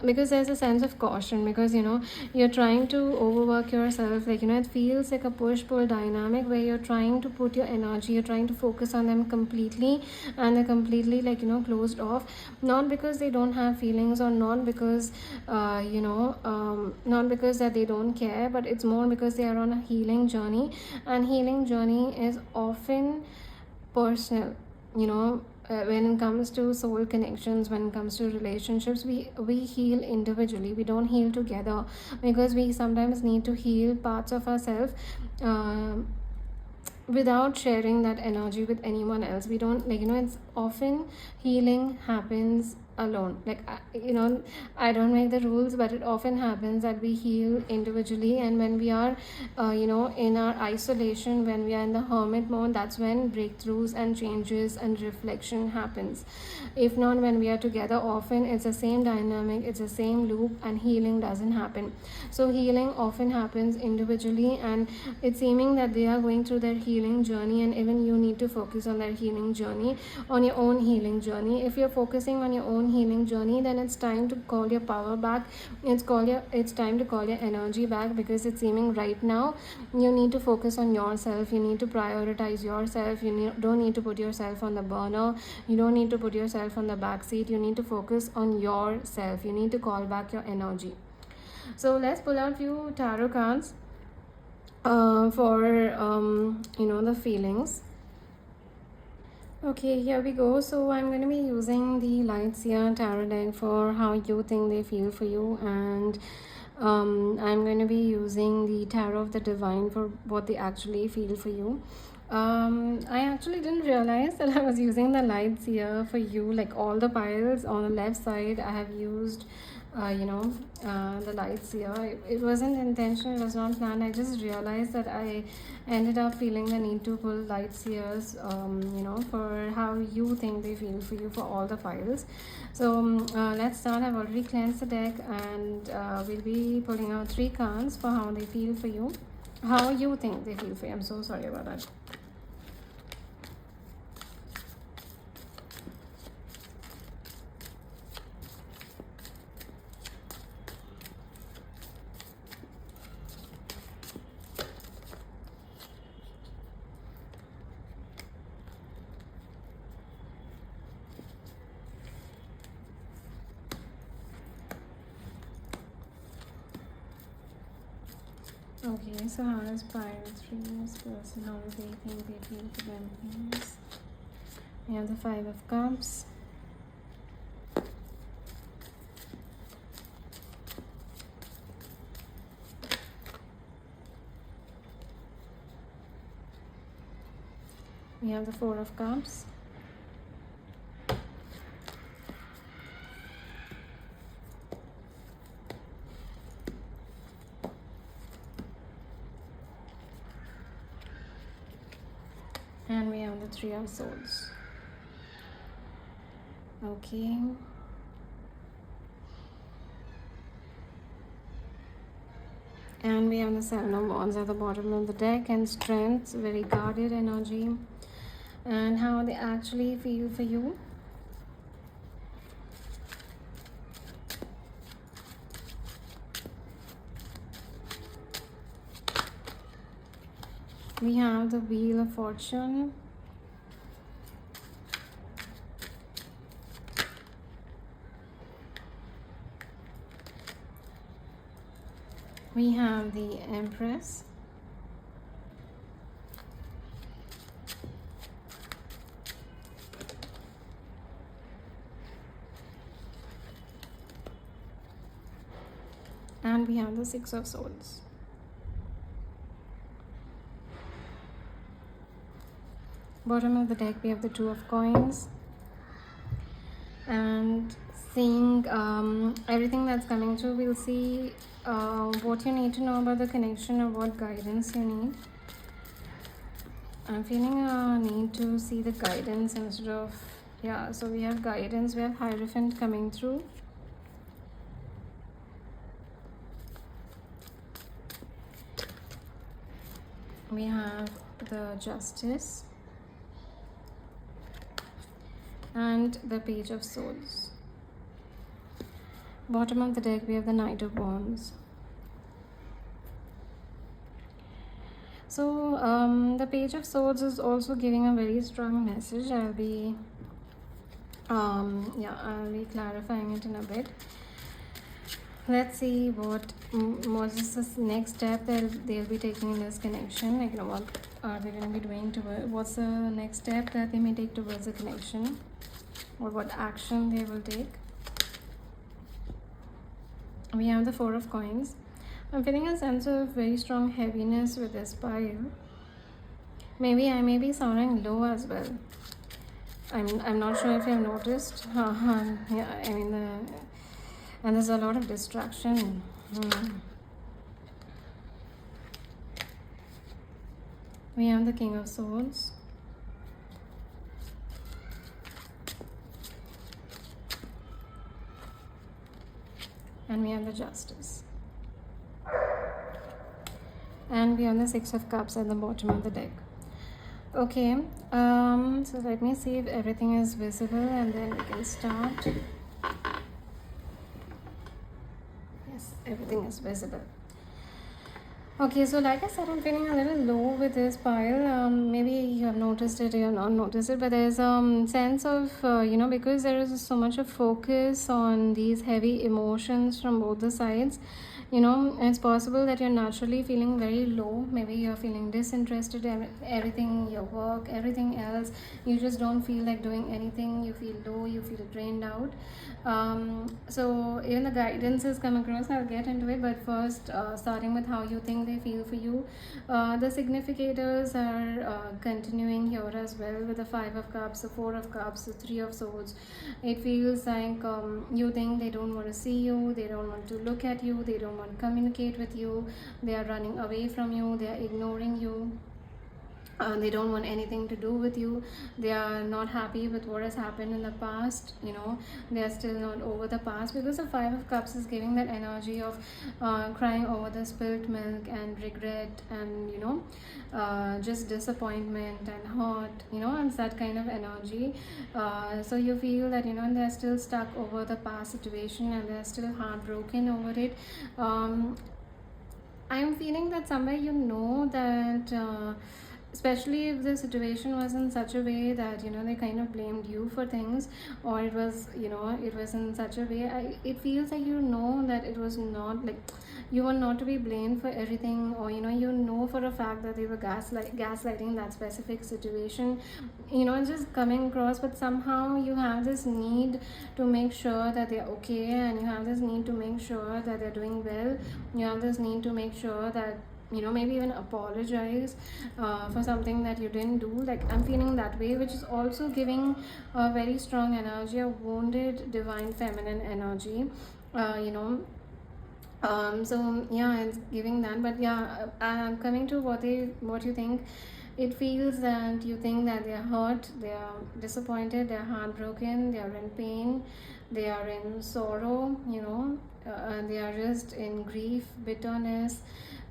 because there's a sense of caution, because you're trying to overwork yourself. It feels like a push-pull dynamic where you're trying to put your energy, you're trying to focus on them completely, and they're completely closed off. Not because they don't have feelings, or not because not because that they don't care, but it's more because they are on a healing journey. And healing journey is often personal. When it comes to soul connections, when it comes to relationships, we heal individually. We don't heal together, because we sometimes need to heal parts of ourselves without sharing that energy with anyone else. We don't it's often healing happens alone. I don't make the rules, but it often happens that we heal individually. And when we are in our isolation, when we are in the hermit mode, that's when breakthroughs and changes and reflection happens. If not, when we are together, often it's the same dynamic, it's the same loop, and healing doesn't happen. So healing often happens individually, and it's seeming that they are going through their healing journey, and even you need to focus on their healing journey, on your own healing journey. If you're focusing on your own healing journey, then it's time to call your power back. It's time to call your energy back, because it's seeming right now you need to focus on yourself. You need to prioritize yourself. Don't need to put yourself on the burner. You don't need to put yourself on the back seat. You need to focus on yourself. You need to call back your energy. So let's pull out few tarot cards for the feelings. Okay, here we go. So I'm going to be using the Light Seer Tarot deck for how you think they feel for you, and I'm going to be using the Tarot of the Divine for what they actually feel for you. I actually didn't realize that I was using the Light Seer for you. Like, all the piles on the left side, I have used the Light Seer. It wasn't intentional, it was not planned. I just realized that I ended up feeling the need to pull Light Seers for how you think they feel for you for all the files. So let's start. I've already cleansed the deck, and we'll be pulling out 3 cards for how they feel for you, how you think they feel for you. I'm so sorry about that. Okay, so how does Pirates treat this person? How do they think they feel for themselves? We have the 5 of Cups. We have the 4 of Cups. And we have the 3 of Swords. Okay. And we have the 7 of Wands at the bottom of the deck, and Strength, very guarded energy, and how they actually feel for you. We have the Wheel of Fortune. We have the Empress. And we have the 6 of Swords. Bottom of the deck, we have the 2 of Coins. And seeing everything that's coming through, we'll see what you need to know about the connection, or what guidance you need. I'm feeling a need to see the guidance instead of, yeah, so we have guidance, we have Hierophant coming through. We have the Justice. And the Page of Swords. Bottom of the deck, we have the Knight of Wands. So the Page of Swords is also giving a very strong message. I'll be clarifying it in a bit. Let's see what is this next step that they'll be taking in this connection. Like, what are they going to be doing towards? What's the next step that they may take towards the connection, or what action they will take. We have the 4 of Coins. I'm feeling a sense of very strong heaviness with this pile. Maybe I may be sounding low as well. I'm not sure if you've noticed. Yeah, I mean, and there's a lot of distraction. We have the King of Swords. And we have the Justice. And we have the 6 of Cups at the bottom of the deck. Okay, so let me see if everything is visible and then we can start. Yes, everything is visible. Okay, so like I said, I'm feeling a little low with this pile. Maybe you have noticed it, you have not noticed it, but there's a sense of, because there is so much of focus on these heavy emotions from both the sides. It's possible that you're naturally feeling very low. Maybe you're feeling disinterested in everything, your work, everything else. You just don't feel like doing anything. You feel low, you feel drained out. So even the guidance has come across. I'll get into it, but first, starting with how you think they feel for you. The significators are continuing here as well with the 5 of Cups, the 4 of Cups, the 3 of Swords. It feels like you think they don't want to see you, they don't want to look at you, they don't want to communicate with you, they are running away from you, they are ignoring you. They don't want anything to do with you. They are not happy with what has happened in the past. They are still not over the past, because the 5 of Cups is giving that energy of crying over the spilt milk and regret and just disappointment and hurt. It's that kind of energy. So you feel that they're still stuck over the past situation and they're still heartbroken over it. I'm feeling that somewhere that especially if the situation was in such a way that they kind of blamed you for things, or it was in such a way, it feels like that it was not like you were not to be blamed for everything, or for a fact that they were gaslighting that specific situation. It's just coming across, but somehow you have this need to make sure that they're okay, and you have this need to make sure that they're doing well. You have this need to make sure that maybe even apologize for something that you didn't do. Like, I'm feeling that way, which is also giving a very strong energy, a wounded divine feminine energy. So yeah, it's giving that. But yeah, coming to what you think, it feels that you think that they are hurt, they are disappointed, they are heartbroken, they are in pain, they are in sorrow. They are just in grief, bitterness.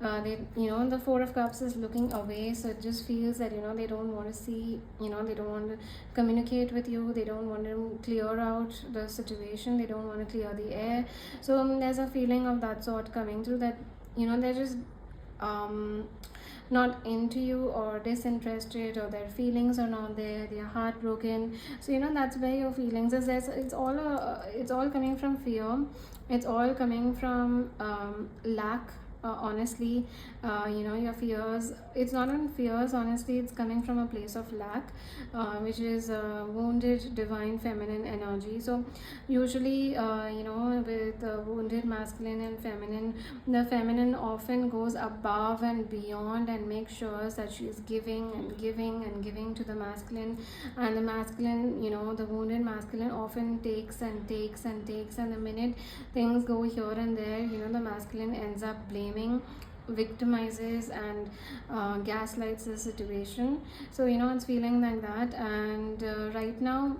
The 4 of Cups is looking away, so it just feels that they don't want to see, they don't want to communicate with you, they don't want to clear out the situation, they don't want to clear the air. So there's a feeling of that sort coming through, that they're just not into you, or disinterested, or their feelings are not there, they are heartbroken. So that's where your feelings is. It's all coming from fear. It's all coming from lack. Honestly, your fears, it's not on fears, honestly, it's coming from a place of lack, which is wounded divine feminine energy. So usually, with wounded masculine and feminine, the feminine often goes above and beyond and makes sure that she's giving and giving and giving to the masculine, and the masculine, the wounded masculine often takes and takes and takes, and the minute things go here and there, the masculine ends up blaming, victimizes, and gaslights the situation. So it's feeling like that. And right now,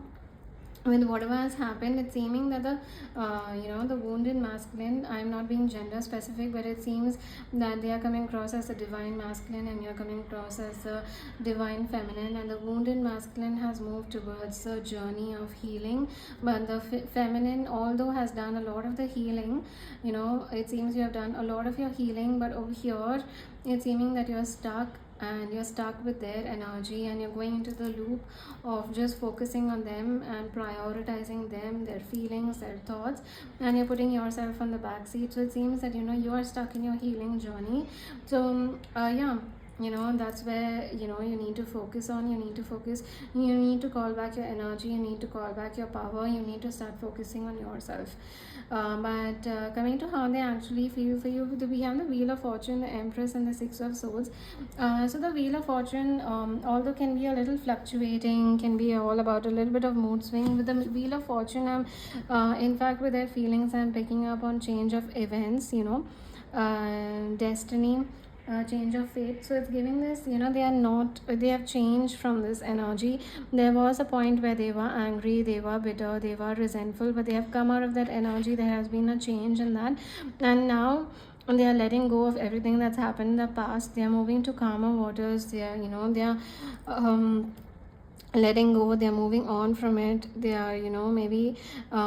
with whatever has happened, it's seeming that the wounded masculine, I'm not being gender specific, but it seems that they are coming across as a divine masculine and you're coming across as a divine feminine, and the wounded masculine has moved towards a journey of healing, but the feminine, although has done a lot of the healing, it seems you have done a lot of your healing, but over here it's seeming that you're stuck, and you're stuck with their energy, and you're going into the loop of just focusing on them and prioritizing them, their feelings, their thoughts, and you're putting yourself on the back seat. So it seems that you are stuck in your healing journey. So yeah, that's where you need to focus on. You need to call back your energy, you need to call back your power, you need to start focusing on yourself. But coming to how they actually feel for you, we have the Wheel of Fortune, the Empress, and the 6 of Swords. So the Wheel of Fortune, although can be a little fluctuating, can be all about a little bit of mood swing. With the Wheel of Fortune, in fact, with their feelings, I'm picking up on change of events, destiny, change of fate. So it's giving this, they have changed from this energy. There was a point where they were angry, they were bitter, they were resentful, but they have come out of that energy. There has been a change in that, and now and they are letting go of everything that's happened in the past. They are moving to calmer waters. They are, they are letting go. They're moving on from it. They are, maybe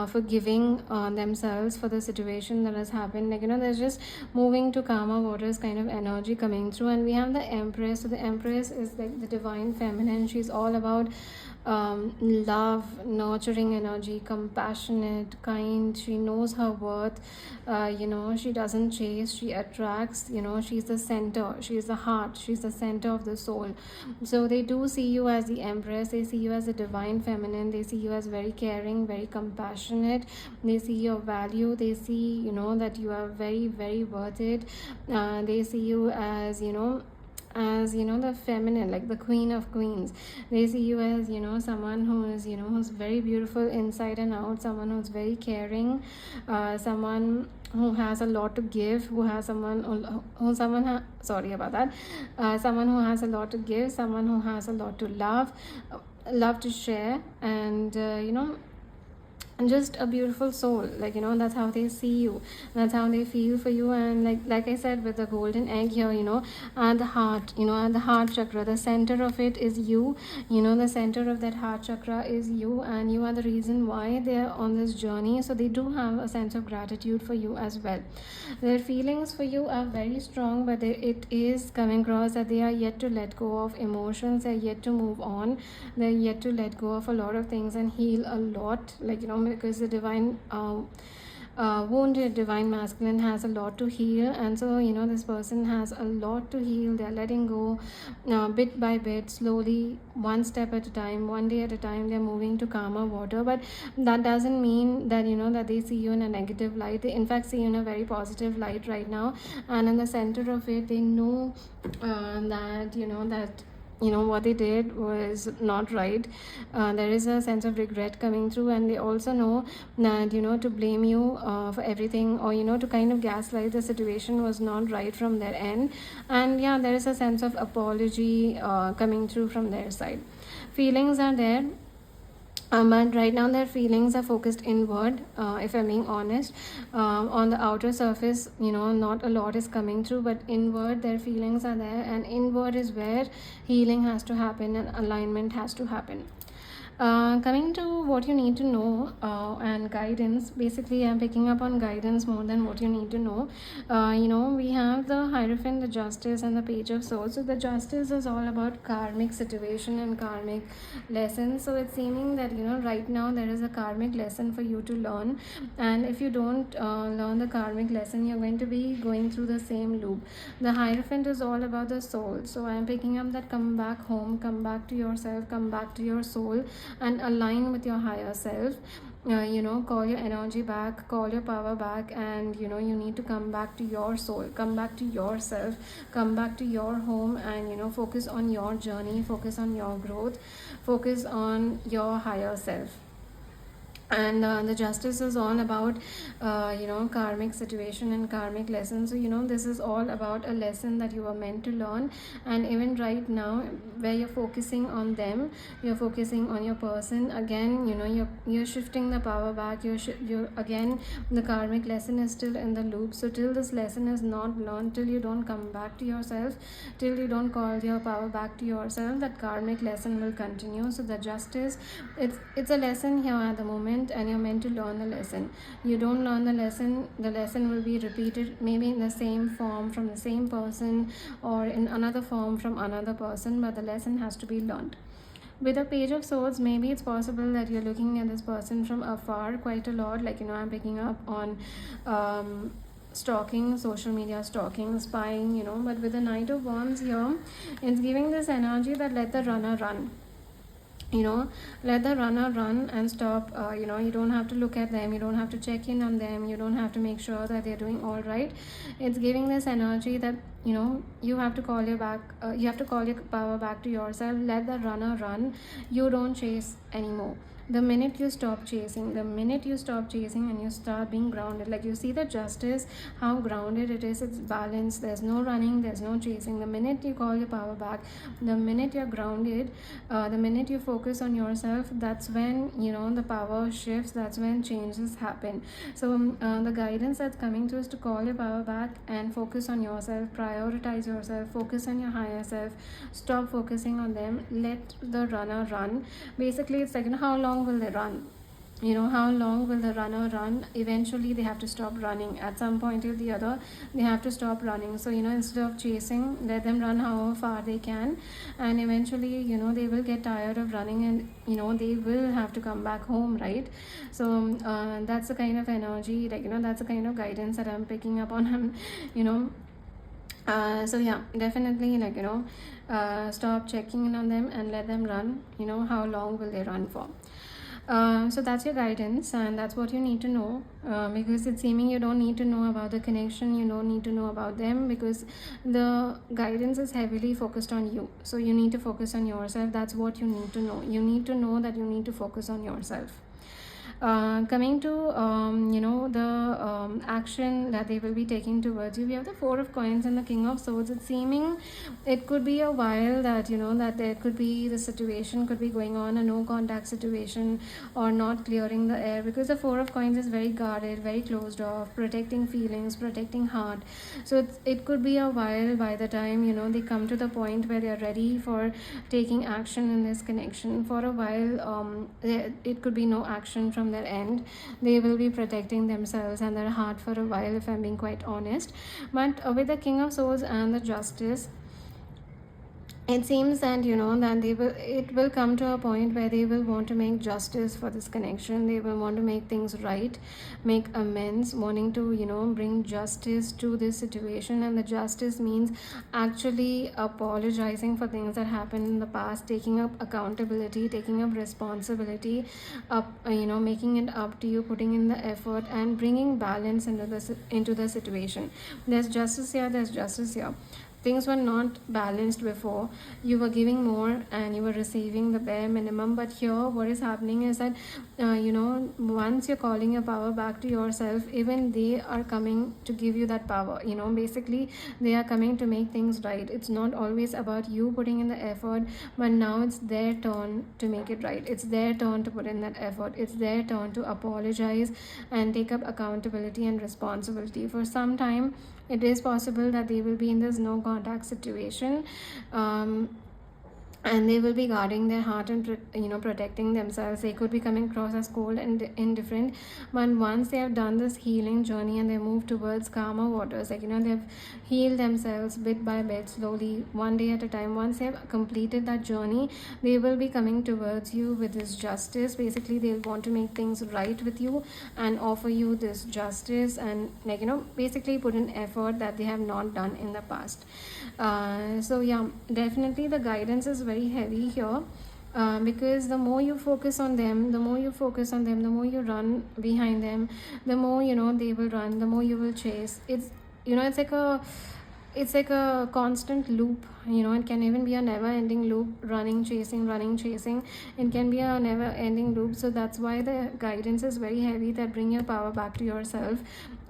forgiving themselves for the situation that has happened. Like, they're just moving to calmer waters kind of energy coming through. And we have the Empress. So the Empress is like the divine feminine. She's all about love, nurturing energy, compassionate, kind. She knows her worth. She doesn't chase, she attracts. She's the center, she's the heart, she's the center of the soul. So they do see you as the Empress. They see you as a divine feminine. They see you as very caring, very compassionate. They see your value. They see, that you are very, very worth it. They see you as, the feminine, like the queen of queens. They see you as, someone who is, who's very beautiful inside and out, someone who's very caring, someone who has a lot to give, who has someone who someone sorry about that, someone who has a lot to give, someone who has a lot to love to share, and and just a beautiful soul. Like, that's how they see you, that's how they feel for you. And like I said, with the golden egg here, at the heart, at the heart chakra, the center of it is you. The center of that heart chakra is you, and you are the reason why they are on this journey. So they do have a sense of gratitude for you as well. Their feelings for you are very strong, but it is coming across that they are yet to let go of emotions. They're yet to move on. They're yet to let go of a lot of things and heal a lot. Like, because the divine wounded divine masculine has a lot to heal, and so this person has a lot to heal. They're letting go bit by bit, slowly, one step at a time, one day at a time. They're moving to calmer water, but that doesn't mean that that they see you in a negative light. They in fact see you in a very positive light right now, and in the center of it, they know that what they did was not right. There is a sense of regret coming through, and they also know that to blame you for everything, or to kind of gaslight the situation was not right from their end. And yeah, there is a sense of apology coming through from their side. Feelings are there, but right now their feelings are focused inward, if I'm being honest. On the outer surface, not a lot is coming through, but inward their feelings are there, and inward is where healing has to happen and alignment has to happen. Coming to what you need to know and guidance, basically I'm picking up on guidance more than what you need to know. We have the Hierophant, the Justice, and the Page of Swords. So the Justice is all about karmic situation and karmic lessons. So it's seeming that right now there is a karmic lesson for you to learn, and if you don't learn the karmic lesson, you're going to be going through the same loop. The Hierophant is all about the soul. So I'm picking up that come back home, come back to yourself, come back to your soul, and align with your higher self. Call your energy back, call your power back, and you need to come back to your soul, come back to yourself, come back to your home, and focus on your journey, focus on your growth, focus on your higher self. And the Justice is all about karmic situation and karmic lessons. So this is all about a lesson that you were meant to learn, and even right now where you're focusing on them, you're focusing on your person again. You're shifting the power back. You're again, the karmic lesson is still in the loop. So till this lesson is not learned, till you don't come back to yourself, till you don't call your power back to yourself, that karmic lesson will continue. So the Justice, it's a lesson here at the moment, and you're meant to learn the lesson. You don't learn the lesson will be repeated, maybe in the same form from the same person, or in another form from another person, but the lesson has to be learned. With a Page of Swords, maybe it's possible that you're looking at this person from afar quite a lot. Like, I'm picking up on stalking, social media stalking, spying, but with the Knight of Wands here, it's giving this energy that let the runner run. Let the runner run and stop. You don't have to look at them, you don't have to check in on them, you don't have to make sure that they're doing all right. It's giving this energy that you have to call your power back to yourself. Let the runner run. You don't chase anymore. the minute you stop chasing, and you start being grounded, like you see the justice, how grounded it is, it's balanced, there's no running, there's no chasing. The minute you call your power back, the minute you're grounded, the minute you focus on yourself, that's when, you know, the power shifts, that's when changes happen. So the guidance that's coming through is to call your power back and focus on yourself, prioritize yourself, focus on your higher self, stop focusing on them, let the runner run. Basically, it's like, you know, how long will they run? You know, how long will the runner run? Eventually they have to stop running. At some point or the other, they have to stop running. So, you know, instead of chasing, let them run however far they can, and eventually, you know, they will get tired of running, and, you know, they will have to come back home, right? So that's the kind of energy, like, you know, that's the kind of guidance that I'm picking up on. You know, so yeah, definitely, like, you know, stop checking in on them and let them run. You know, how long will they run for? So that's your guidance, and that's what you need to know, because it's seeming you don't need to know about the connection, you don't need to know about them, because the guidance is heavily focused on you. So you need to focus on yourself. That's what you need to know. You need to know that you need to focus on yourself. Coming to you know, the action that they will be taking towards you, we have the Four of Coins and the King of Swords. It's seeming it could be a while that, you know, that there could be, the situation could be going on, a no contact situation, or not clearing the air, because the Four of Coins is very guarded, very closed off, protecting feelings, protecting heart. So it could be a while by the time, you know, they come to the point where they are ready for taking action in this connection. For a while, it could be no action from their end. They will be protecting themselves and their heart for a while, if I'm being quite honest. But with the King of Swords and the Justice, it seems that, you know, that it will come to a point where they will want to make justice for this connection. They will want to make things right, make amends, wanting to, you know, bring justice to this situation. And the justice means actually apologizing for things that happened in the past, taking up accountability, taking up responsibility, you know, making it up to you, putting in the effort, and bringing balance into the situation. There's justice here, there's justice here. Things were not balanced before. You were giving more and you were receiving the bare minimum. But here, what is happening is that, you know, once you're calling your power back to yourself, even they are coming to give you that power. You know, basically, they are coming to make things right. It's not always about you putting in the effort, but now it's their turn to make it right. It's their turn to put in that effort. It's their turn to apologize and take up accountability and responsibility. For some time, it is possible that they will be in this no contact situation, and they will be guarding their heart and, you know, protecting themselves. They could be coming across as cold and indifferent, but once they have done this healing journey and they move towards calmer waters, like, you know, they've healed themselves bit by bit, slowly, one day at a time. Once they have completed that journey, they will be coming towards you with this justice. Basically, they'll want to make things right with you and offer you this justice, and, like, you know, basically put in effort that they have not done in the past. So yeah, definitely the guidance is very heavy here, because the more you focus on them, the more you run behind them, the more, you know, they will run, the more you will chase. It's, you know, it's like a constant loop. You know, it can even be a never ending loop, running, chasing. It can be a never ending loop. So that's why the guidance is very heavy, that bring your power back to yourself,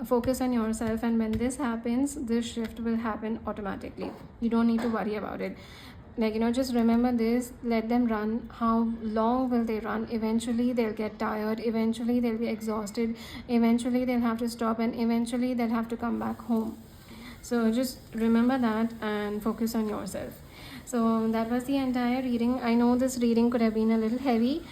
focus on yourself, and when this happens, this shift will happen automatically. You don't need to worry about it. Like, you know, just remember this, let them run. How long will they run? Eventually they'll get tired, eventually they'll be exhausted, eventually they'll have to stop, and eventually they'll have to come back home. So just remember that and focus on yourself. So that was the entire reading. I know this reading could have been a little heavy,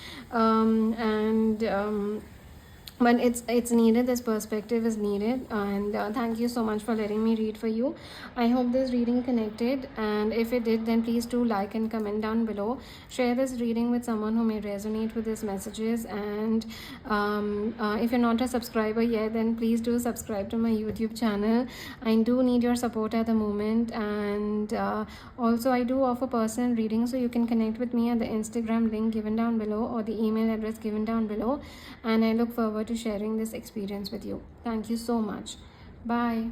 but it's needed. This perspective is needed, and thank you so much for letting me read for you. I hope this reading connected, and if it did, then please do like and comment down below. Share this reading with someone who may resonate with these messages, and if you're not a subscriber yet, then please do subscribe to my YouTube channel. I do need your support at the moment, and also I do offer personal readings, so you can connect with me at the Instagram link given down below or the email address given down below, and I look forward to sharing this experience with you. Thank you so much. Bye.